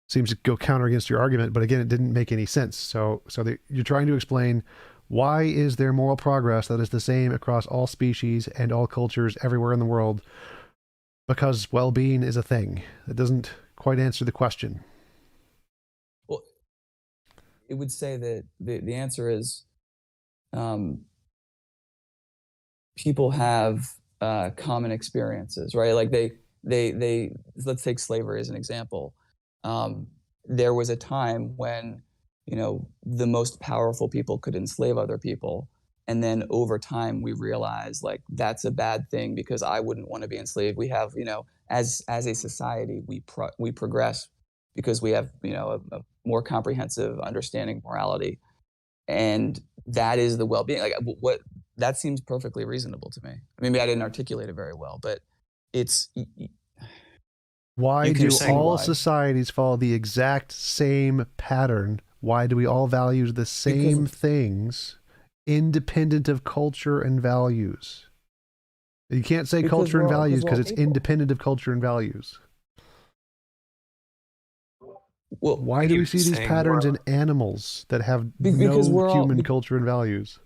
A: seems to go counter against your argument, but again, it didn't make any sense. So you're trying to explain, why is there moral progress that is the same across all species and all cultures everywhere in the world? Because well-being is a thing. That doesn't quite answer the question.
I: Well, it would say that the answer is people have common experiences, right? Like they let's take slavery as an example. There was a time when, the most powerful people could enslave other people. And then over time, we realized like that's a bad thing because I wouldn't want to be enslaved. We have, as a society, we progress because we have, a more comprehensive understanding of morality. And that is the well-being. Like that seems perfectly reasonable to me. Maybe I didn't articulate it very well, but it's...
A: Why do all societies follow the exact same pattern? Why do we all value the same things, independent of culture and values? You can't say culture and values because it's independent of culture and values. Well, why do we see these patterns in animals that have no human culture and values?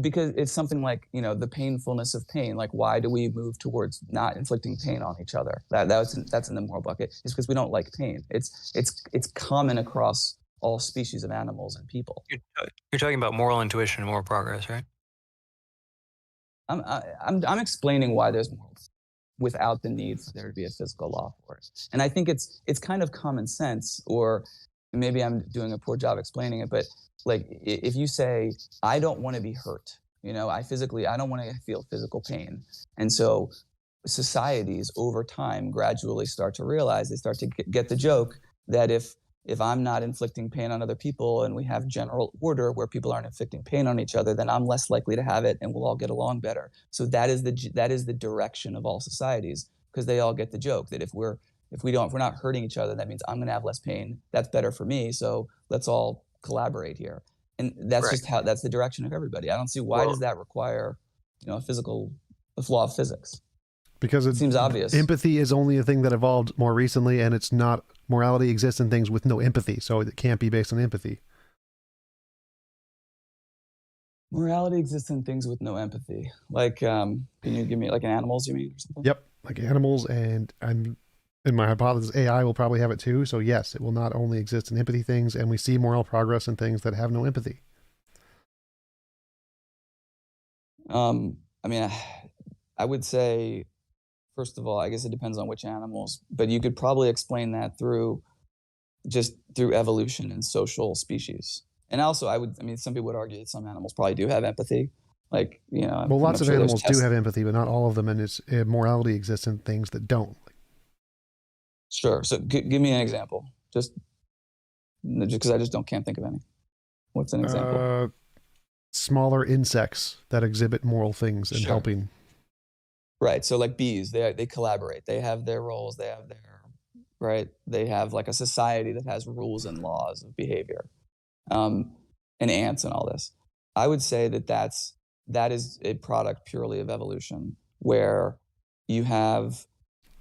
I: Because it's something like, the painfulness of pain. Like, why do we move towards not inflicting pain on each other? That's in the moral bucket. It's because we don't like pain. It's common across all species of animals and people.
E: You're talking about moral intuition and moral progress, right?
I: I'm explaining why there's moral without the need for there to be a physical law for it. And I think it's kind of common sense, or maybe I'm doing a poor job explaining it, but like if you say, I don't want to be hurt, I don't want to feel physical pain. And so societies over time gradually start to realize, they start to get the joke that if I'm not inflicting pain on other people and we have general order where people aren't inflicting pain on each other, then I'm less likely to have it and we'll all get along better. So that is the direction of all societies, because they all get the joke that if we're not hurting each other, that means I'm going to have less pain. That's better for me. So let's all collaborate here. And that's just that's the direction of everybody. I don't see why does that require, a law of physics?
A: Because
I: it seems obvious.
A: Empathy is only a thing that evolved more recently, and it's not, morality exists in things with no empathy. So it can't be based on empathy.
I: Morality exists in things with no empathy. Like, can you give me like animals, you mean, or something?
A: Yep. Like animals, and in my hypothesis, AI will probably have it too. So yes, it will not only exist in empathy things, and we see moral progress in things that have no empathy.
I: I would say, first of all, I guess it depends on which animals, but you could probably explain that through evolution and social species. And also, some people would argue that some animals probably do have empathy. Like,
A: well, lots of animals do have empathy, but not all of them, and morality exists in things that don't.
I: Sure. So give me an example, just because I just can't think of any. What's an example?
A: Smaller insects that exhibit moral things and helping.
I: Right. So like bees, they collaborate. They have their roles. They have like a society that has rules and laws of behavior, and ants and all this. I would say that is a product purely of evolution, where you have,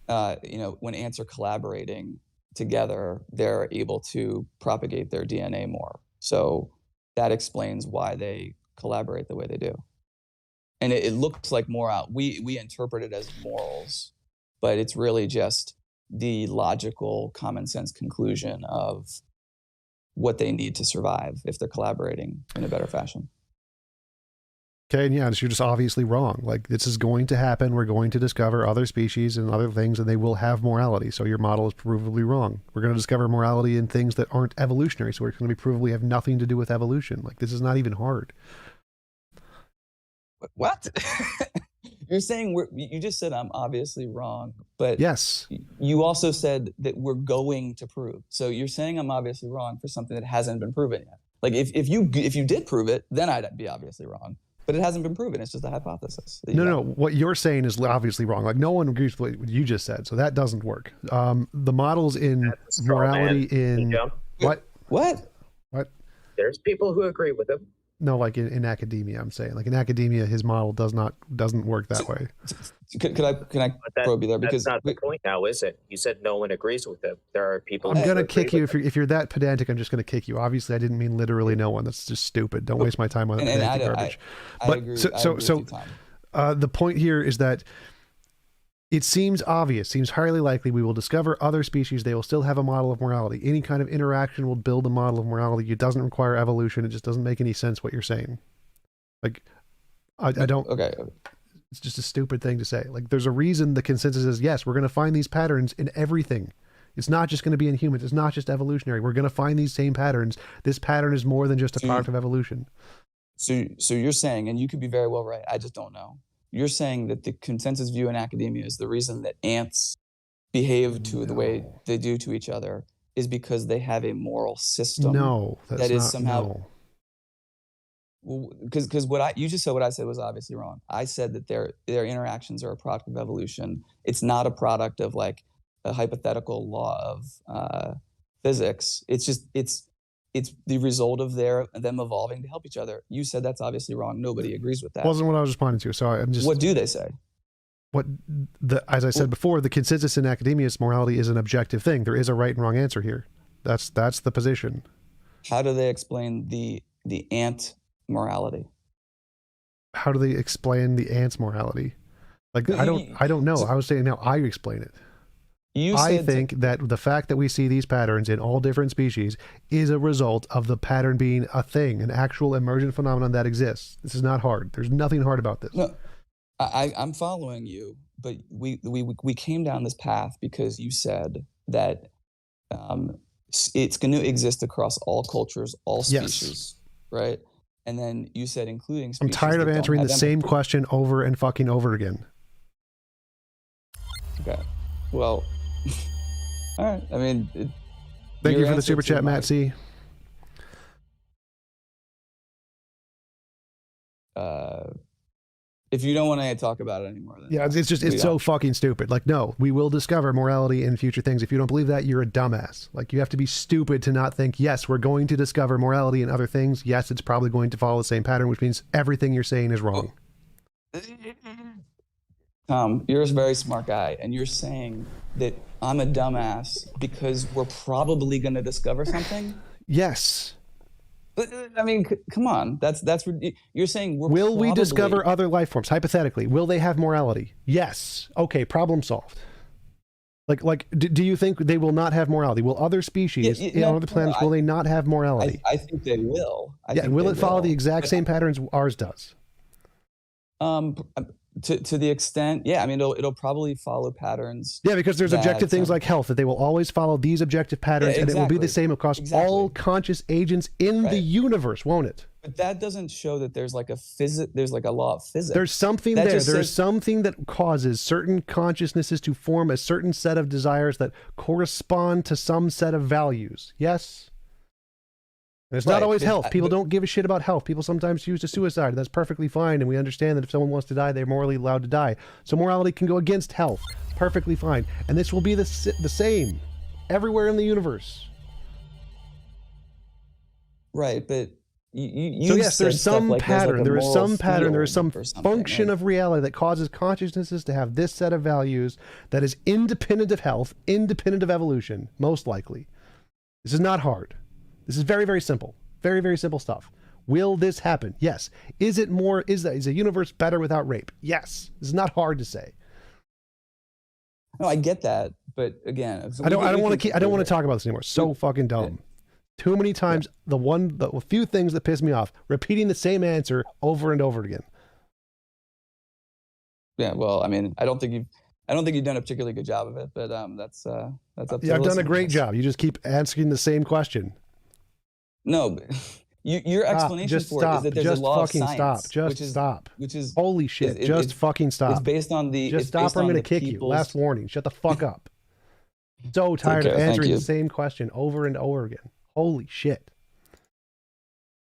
I: when ants are collaborating together, they're able to propagate their DNA more. So that explains why they collaborate the way they do. And it looks like we interpret it as morals, but it's really just the logical, common sense conclusion of what they need to survive if they're collaborating in a better fashion.
A: Okay, and you're just obviously wrong. Like, this is going to happen. We're going to discover other species and other things, and they will have morality. So your model is provably wrong. We're going to discover morality in things that aren't evolutionary, so it's going to be provably have nothing to do with evolution. Like, this is not even hard.
I: What? You're saying you just said I'm obviously wrong, but
A: yes,
I: you also said that we're going to prove. So you're saying I'm obviously wrong for something that hasn't been proven yet. Like if you did prove it, then I'd be obviously wrong. But it hasn't been proven. It's just a hypothesis.
A: No. What you're saying is obviously wrong. Like, no one agrees with what you just said, so that doesn't work. The models in morality in
I: what?
K: There's people who agree with him.
A: No, like in academia, I'm saying. Like in academia, his model doesn't work that way.
I: Can I probe you there? Because
K: that's not the point now, is it? You said no one agrees with him. There are people.
A: I'm gonna kick you if you're that pedantic. I'm just gonna kick you. Obviously, I didn't mean literally no one. That's just stupid. Don't waste my time on that pedantic garbage.
I: I agree.
A: The point here is that it seems obvious, seems highly likely we will discover other species. They will still have a model of morality. Any kind of interaction will build a model of morality. It doesn't require evolution. It just doesn't make any sense what you're saying. Like, I don't.
I: Okay.
A: It's just a stupid thing to say. Like, there's a reason the consensus is yes, we're going to find these patterns in everything. It's not just going to be in humans. It's not just evolutionary. We're going to find these same patterns. This pattern is more than just a product of evolution.
I: So you're saying, and you could be very well right, I just don't know. You're saying that the consensus view in academia is the reason that ants behave the way they do to each other is because they have a moral system.
A: No, that's
I: that is
A: not,
I: somehow.
A: No.
I: Well, because you just said what I said was obviously wrong. I said that their interactions are a product of evolution. It's not a product of like a hypothetical law of physics. It's the result of them evolving to help each other. You said that's obviously wrong. Nobody agrees with that.
A: Wasn't what I was responding to. So I'm just.
I: What do they say?
A: As I said before, the consensus in academia is morality is an objective thing. There is a right and wrong answer here. That's the position.
I: How do they explain the ant morality?
A: How do they explain the ant's morality? Like, I don't know. I was saying now I explain it. I think that the fact that we see these patterns in all different species is a result of the pattern being a thing, an actual emergent phenomenon that exists. This is not hard. There's nothing hard about this.
I: No, I'm following you, but we came down this path because you said that it's going to exist across all cultures, all species, right? And then you said including species.
A: I'm tired of answering the same question over and fucking over again.
I: Okay. Well, all right. I mean,
A: thank you for the super chat, Matt C.
I: If you don't want to talk about it anymore, then
A: yeah, it's so fucking stupid. Like, no, we will discover morality in future things. If you don't believe that, you're a dumbass. Like, you have to be stupid to not think, yes, we're going to discover morality in other things. Yes, it's probably going to follow the same pattern, which means everything you're saying is wrong.
I: Tom, you're a very smart guy, and you're saying that I'm a dumbass because we're probably going to discover something?
A: Yes.
I: But, I mean, come on. That's you're saying
A: will we discover other life forms? Hypothetically, will they have morality? Yes. Okay, problem solved. Like, do you think they will not have morality? Will other species on other planets, will they not have morality?
I: I think they will.
A: Will it follow the exact same patterns ours does?
I: To the extent, yeah, I mean, it'll probably follow patterns.
A: Yeah, because there's objective things like health, that they will always follow these objective patterns, and it will be the same across all conscious agents in the universe, won't it?
I: But that doesn't show that there's like a law of physics.
A: There's something there. There's something that causes certain consciousnesses to form a certain set of desires that correspond to some set of values. Yes? And it's not always health. People don't give a shit about health. People sometimes choose to suicide. That's perfectly fine. And we understand that if someone wants to die, they're morally allowed to die. So morality can go against health. Perfectly fine. And this will be the same everywhere in the universe.
I: Right. But You
A: So yes,
I: said
A: there's
I: stuff
A: some
I: like there's like
A: pattern.
I: a
A: There is
I: moral
A: some pattern. There is some
I: field or something,
A: function
I: like-
A: of reality that causes consciousnesses to have this set of values that is independent of health, independent of evolution, most likely. This is not hard. This is very, very simple. Very, very simple stuff. Will this happen? Yes. Is a universe better without rape? Yes. This is not hard to say.
I: No, I get that, but again, so
A: I don't want
I: can
A: to talk about this anymore. So fucking dumb. Too many times. The few things that piss me off, repeating the same answer over and over again.
I: Yeah, well, I mean, I don't think you've done a particularly good job of it, but that's up to
A: Yeah, I've done a
I: listeners.
A: great job. You just keep asking the same question.
I: No, but your explanation for it is that there's a law of science.
A: Stop.
I: Which is
A: Holy shit. Just fucking stop.
I: It's based on the.
A: Just stop or I'm going to kick you. Last warning. Shut the fuck up. So tired of answering the same question over and over again. Holy shit.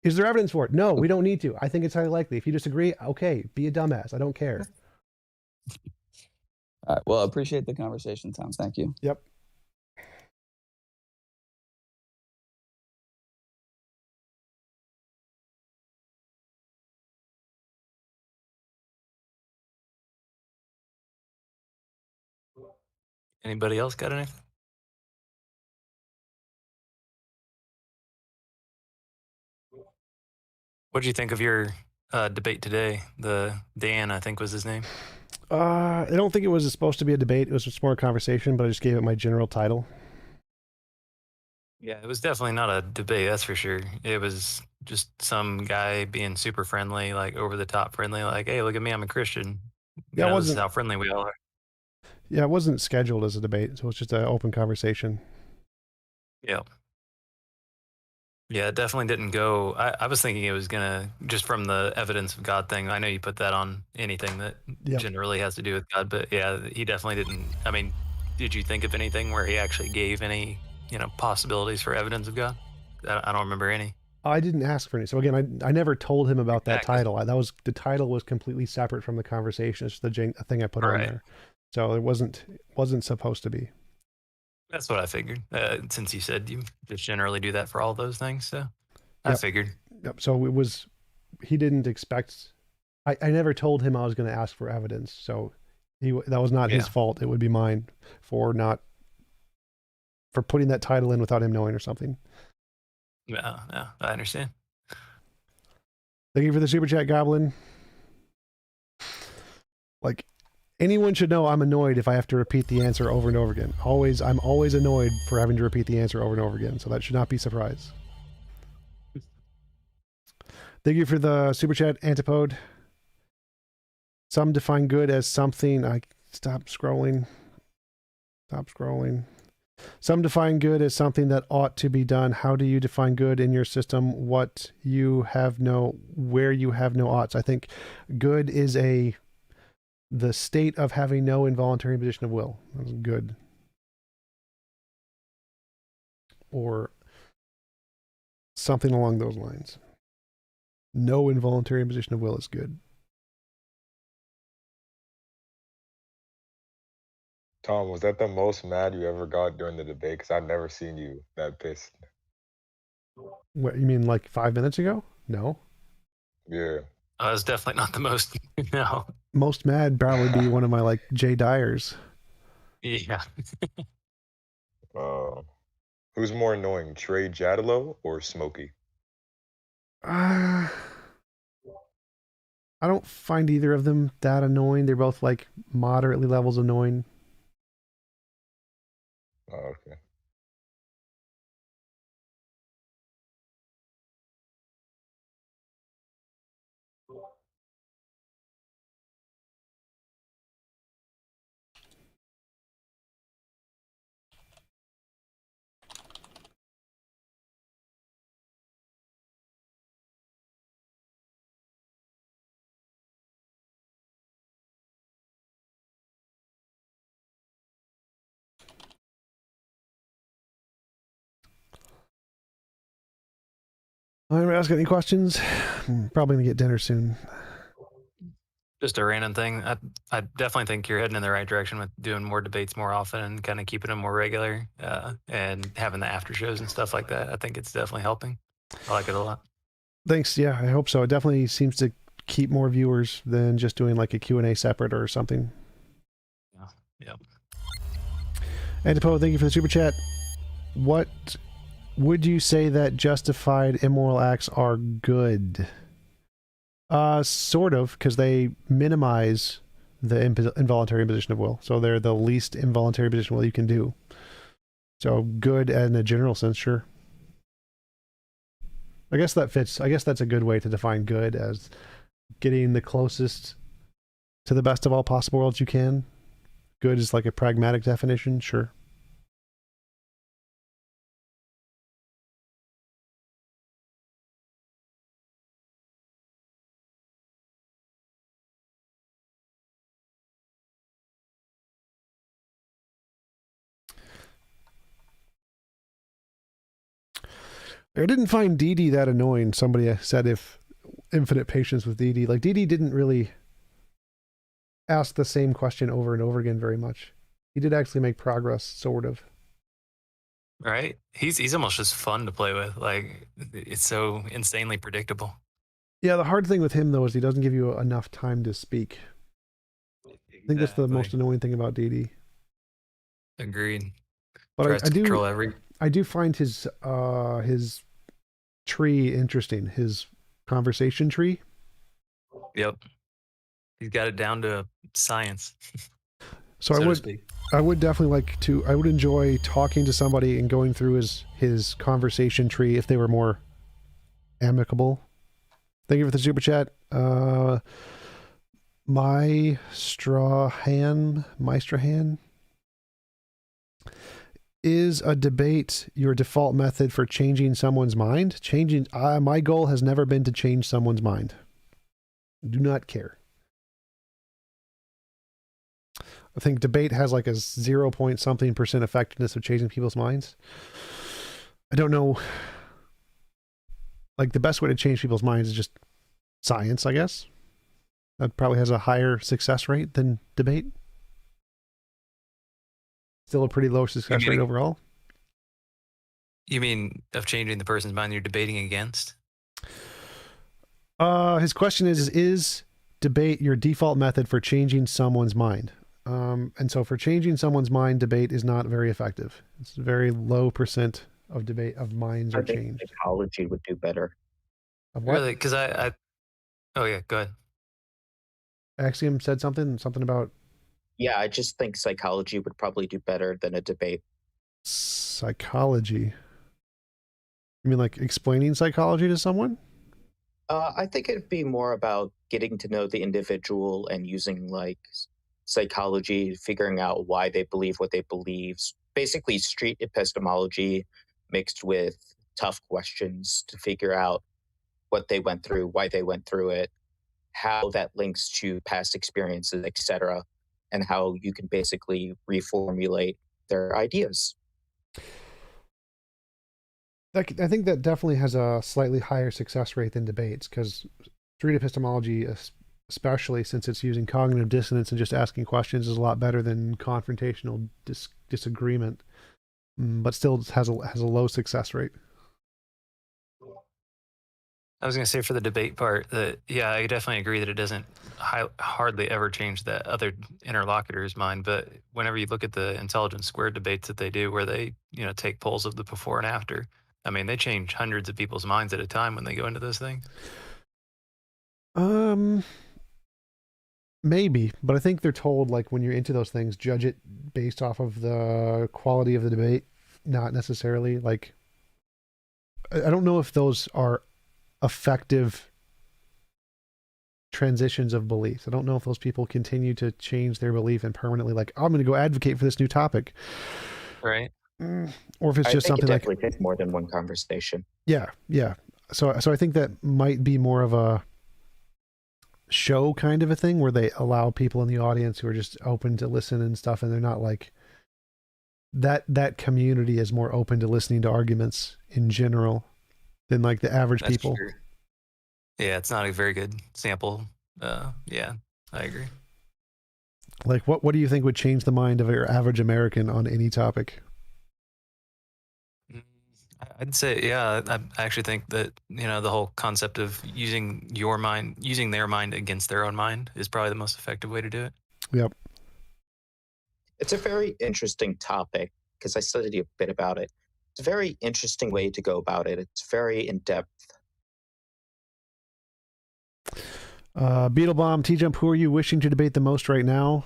A: Is there evidence for it? No, we don't need to. I think it's highly likely. If you disagree, okay, be a dumbass. I don't care.
I: All right. Well, I appreciate the conversation, Tom. Thank you.
A: Yep.
E: Anybody else got anything? What did you think of your debate today? The Dan, I think was his name.
A: I don't think it was supposed to be a debate. It was just more a conversation, but I just gave it my general title.
E: Yeah, it was definitely not a debate, that's for sure. It was just some guy being super friendly, like over the top friendly, like, hey, look at me, I'm a Christian.
A: Yeah, it
E: This
A: wasn't
E: is how friendly we all are.
A: Yeah, it wasn't scheduled as a debate, so it's just an open conversation.
E: Yeah. Yeah, it definitely didn't go. I was thinking it was gonna, just from the evidence of God thing. I know you put that on anything that generally has to do with God, but yeah, he definitely didn't. I mean, did you think of anything where he actually gave any, possibilities for evidence of God? I don't remember any.
A: I didn't ask for any. So again, I never told him about that title. The title was completely separate from the conversation. It's the thing I put on there. So it wasn't supposed to be.
E: That's what I figured. Since you said you just generally do that for all those things, so I figured.
A: Yep. So it was. He didn't expect. I never told him I was going to ask for evidence. So that was not his fault. It would be mine for putting that title in without him knowing or something.
E: Yeah, I understand.
A: Thank you for the super chat, Goblin. Like, anyone should know I'm annoyed if I have to repeat the answer over and over again. I'm always annoyed for having to repeat the answer over and over again, so that should not be a surprise. Thank you for the super chat, Antipode. Some define good as something. Stop scrolling. Some define good as something that ought to be done. How do you define good in your system? Where you have no oughts. I think good is the state of having no involuntary imposition of will. That's good. Or something along those lines. No involuntary imposition of will is good.
L: Tom, was that the most mad you ever got during the debate? Because I've never seen you that pissed.
A: What, you mean like 5 minutes ago? No.
L: Yeah.
E: It was definitely not the most, no.
A: Most mad probably be one of my like Jay Dyers.
E: Yeah.
L: Who's more annoying, Trey Jadlow or Smokey?
A: I don't find either of them that annoying. They're both like moderately levels annoying.
L: Oh, okay.
A: Anybody else got any questions? I'm probably gonna get dinner soon.
E: Just a random thing. I definitely think you're heading in the right direction with doing more debates more often and kind of keeping them more regular, and having the after shows and stuff like that. I think it's definitely helping. I like it a lot.
A: Thanks. Yeah, I hope so. It definitely seems to keep more viewers than just doing like a Q&A separate or something.
E: Yeah. Yep.
A: And Depo, thank you for the super chat. What would you say that justified immoral acts are good? Sort of, because they minimize the involuntary imposition of will. So they're the least involuntary imposition of will you can do. So good in a general sense, sure. I guess that fits. I guess that's a good way to define good, as getting the closest to the best of all possible worlds you can. Good is like a pragmatic definition, sure. I didn't find Dee Dee that annoying. Somebody said if infinite patience with Dee Dee. Like Dee Dee didn't really ask the same question over and over again very much. He did actually make progress, sort of.
E: Right? He's almost just fun to play with. Like, it's so insanely predictable.
A: Yeah, the hard thing with him, though, is he doesn't give you enough time to speak. I think that's the most annoying thing about Dee Dee.
E: Agreed.
A: But
E: Tries to control every...
A: I do find his tree interesting, his conversation tree.
E: Yep. He's got it down to science.
A: So I would definitely like to, I would enjoy talking to somebody and going through his conversation tree if they were more amicable. Thank you for the super chat. Meistrahan. Is a debate your default method for changing someone's mind? My goal has never been to change someone's mind. Do not care. I think debate has like a 0 point something % effectiveness of changing people's minds. I don't know. Like the best way to change people's minds is just science, I guess. That probably has a higher success rate than debate. Still a pretty low success rate overall.
E: You mean of changing the person's mind you're debating against?
A: His question is debate your default method for changing someone's mind? And so for changing someone's mind, debate is not very effective. It's a very low % of debate of minds are changed.
K: Psychology would do better.
A: Of what?
E: Really? Because I... Oh, yeah, go ahead.
A: Axiom said something about...
K: Yeah, I just think psychology would probably do better than a debate.
A: Psychology? You mean like explaining psychology to someone?
K: I think it'd be more about getting to know the individual and using like psychology, figuring out why they believe what they believe. Basically street epistemology mixed with tough questions to figure out what they went through, why they went through it, how that links to past experiences, etc., and how you can basically reformulate their ideas.
A: I think that definitely has a slightly higher success rate than debates, because street epistemology, especially since it's using cognitive dissonance and just asking questions, is a lot better than confrontational disagreement, but still has a low success rate.
E: I was going to say for the debate part that, yeah, I definitely agree that it doesn't hardly ever change the other interlocutor's mind. But whenever you look at the intelligence squared debates that they do, where they, take polls of the before and after, I mean, they change hundreds of people's minds at a time when they go into those things.
A: Maybe, but I think they're told, like, when you're into those things, judge it based off of the quality of the debate, not necessarily like, I don't know if those are effective transitions of beliefs. I don't know if those people continue to change their belief and permanently like, oh, I'm going to go advocate for this new topic.
E: Right.
A: Or if it's just something like...
K: it definitely takes more than one conversation.
A: Yeah. So I think that might be more of a show kind of a thing where they allow people in the audience who are just open to listen and stuff, and they're not like... That community is more open to listening to arguments in general than like the average people.
E: True. Yeah, it's not a very good sample. Yeah, I agree.
A: Like, what do you think would change the mind of your average American on any topic?
E: I'd say, yeah, I actually think that, the whole concept of using their mind against their own mind is probably the most effective way to do it.
A: Yep.
K: It's a very interesting topic because I studied a bit about it. It's a very interesting way to go about it. It's very in-depth.
A: Beetlebomb, TJump, who are you wishing to debate the most right now?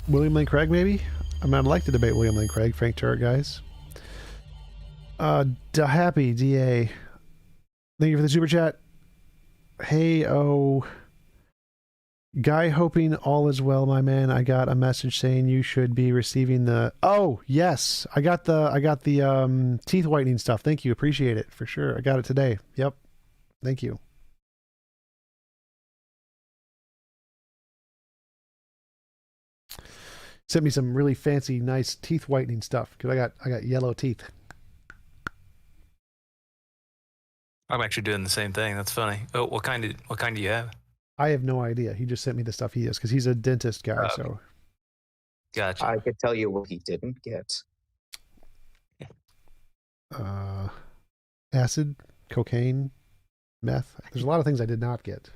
A: William Lane Craig, maybe? I mean, I'd like to debate William Lane Craig, Frank Turret, guys. Happy DA. Thank you for the super chat. Hey, Guy, hoping all is well, my man. I got a message saying you should be receiving the... Oh, yes. I got the teeth whitening stuff. Thank you. Appreciate it for sure. I got it today. Yep. Thank you. Sent me some really fancy, nice teeth whitening stuff because I got yellow teeth.
E: I'm actually doing the same thing. That's funny. Oh, what kind do you have?
A: I have no idea. He just sent me the stuff he is because he's a dentist guy. So,
E: gotcha.
K: I could tell you what he didn't get.
A: Acid, cocaine, meth. There's a lot of things I did not get.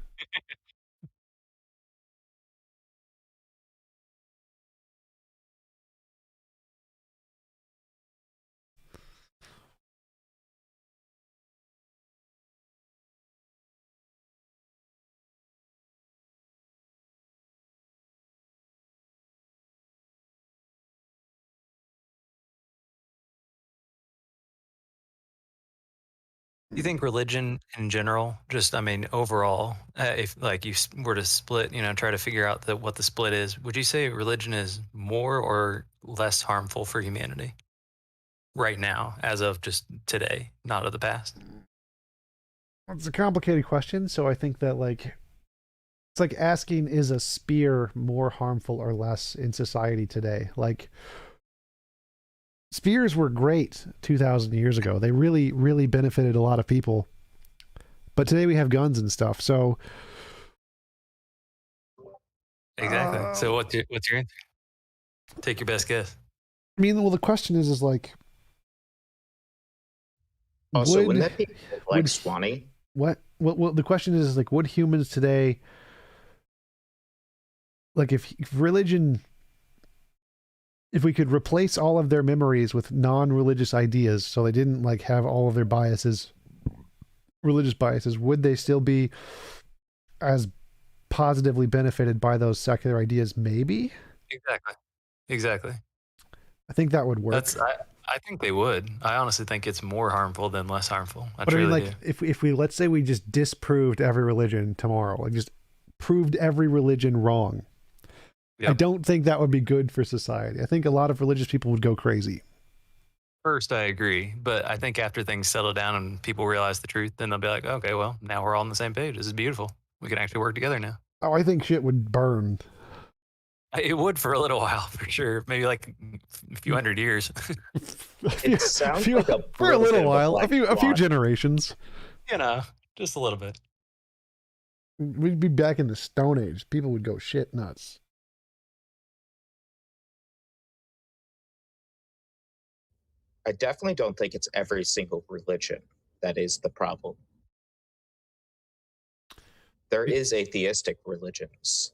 E: You think religion in general, overall, if like you were to split, try to figure out what the split is, would you say religion is more or less harmful for humanity right now, as of just today, not of the past?
A: It's a complicated question. So I think that it's like asking, is a spear more harmful or less in society today? Like, spears were great 2,000 years ago. They really, really benefited a lot of people. But today we have guns and stuff. So
E: exactly. So what's your answer? Take your best guess.
A: I mean, well, the question is like,
K: also, wouldn't that be like Swanee?
A: What? Well, the question is like, would humans today, like, if religion, if we could replace all of their memories with non-religious ideas, so they didn't like have all of their biases, religious biases, would they still be as positively benefited by those secular ideas? Maybe.
E: Exactly.
A: I think that would work.
E: I think they would. I honestly think it's more harmful than less harmful.
A: But I mean, like, if we let's say we just disproved every religion tomorrow, like just proved every religion wrong. Yep. I don't think that would be good for society. I think a lot of religious people would go crazy.
E: First, I agree. But I think after things settle down and people realize the truth, then they'll be like, okay, well, now we're all on the same page. This is beautiful. We can actually work together now.
A: Oh, I think shit would burn.
E: It would for a little while, for sure. Maybe like a few hundred years.
K: It sounds like
A: for a little while, a few generations.
E: Just a little bit.
A: We'd be back in the Stone Age. People would go shit nuts.
K: I definitely don't think it's every single religion that is the problem. There is atheistic religions.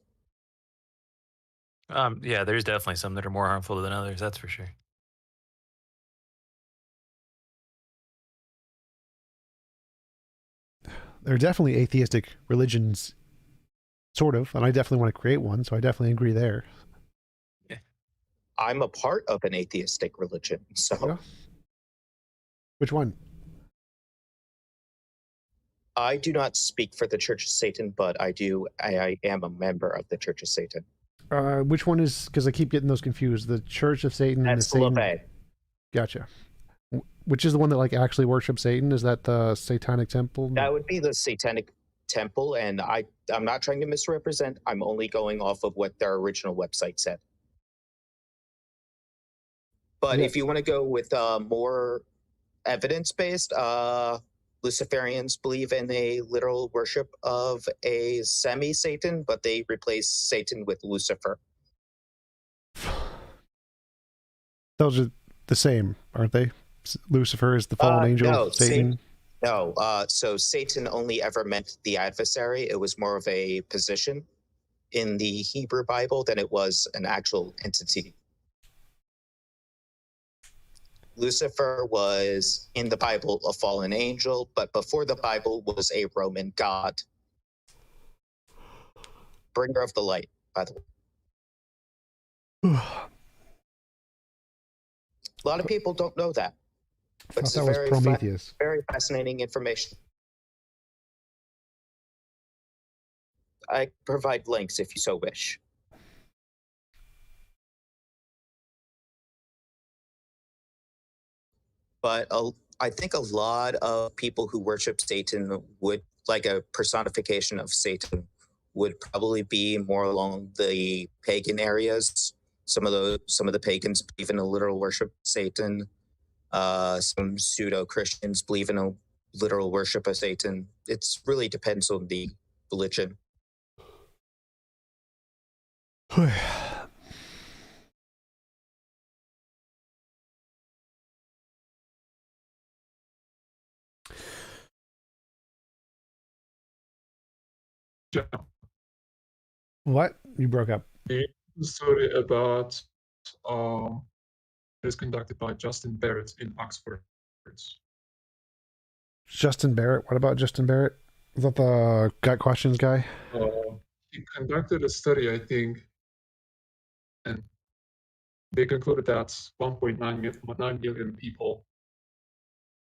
E: Yeah, there's definitely some that are more harmful than others. That's for sure.
A: There are definitely atheistic religions, sort of, and I definitely want to create one, so I definitely agree there.
K: Yeah. I'm a part of an atheistic religion, so... Yeah.
A: Which one?
K: I do not speak for the Church of Satan, but I am a member of the Church of Satan.
A: Which one is, because I keep getting those confused, the Church of Satan and the Satan?
K: LaVey.
A: Gotcha. Which is the one that like actually worships Satan? Is that the Satanic Temple?
K: That would be the Satanic Temple, and I'm not trying to misrepresent. I'm only going off of what their original website said. But if you want to go with more evidence-based, Luciferians believe in a literal worship of a semi-Satan, but they replace Satan with Lucifer.
A: Those are the same, aren't they? Lucifer is the fallen angel.
K: No,
A: Satan.
K: No. So Satan only ever meant the adversary. It was more of a position in the Hebrew Bible than it was an actual entity. Lucifer was in the Bible a fallen angel, but before the Bible was a Roman god. Bringer of the light, by the way. A lot of people don't know that.
A: I thought that was Prometheus.
K: Very fascinating information. I provide links if you so wish. But I think a lot of people who worship Satan would, like a personification of Satan, would probably be more along the pagan areas. Some of the pagans believe in a literal worship of Satan. Some pseudo-Christians believe in a literal worship of Satan. It really depends on the religion.
A: What? You broke up.
M: A story about is conducted by Justin Barrett in Oxford.
A: Justin Barrett? What about Justin Barrett? Is that the Got Questions guy?
M: He conducted a study, I think, and they concluded that 1.9 million people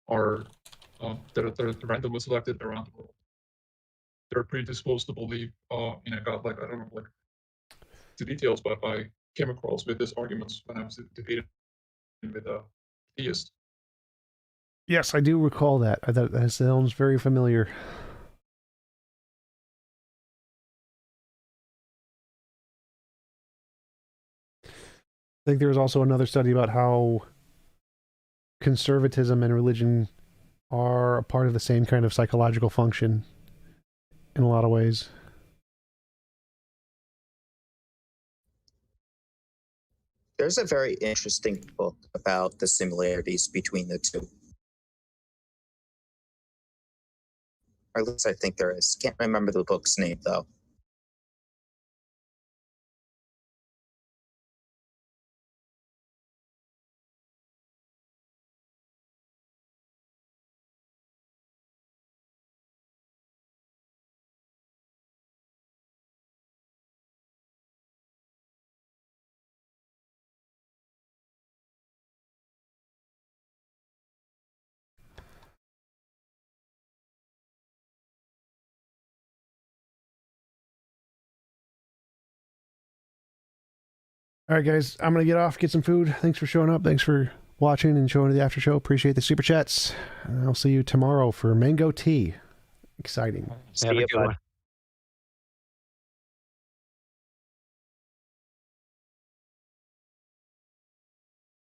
M: are that are randomly selected around the world. They're predisposed to believe in a god. Like, I don't know, like the details, but I came across with these arguments when I was debating with a theist.
A: Yes, I do recall that. That sounds very familiar. I think there was also another study about how conservatism and religion are a part of the same kind of psychological function in a lot of ways.
K: There's a very interesting book about the similarities between the two. Or at least I think there is. Can't remember the book's name, though.
A: All right, guys, I'm going to get off, get some food. Thanks for showing up. Thanks for watching and showing the after show. Appreciate the super chats. And I'll see you tomorrow for mango tea. Exciting.
K: See you, bud.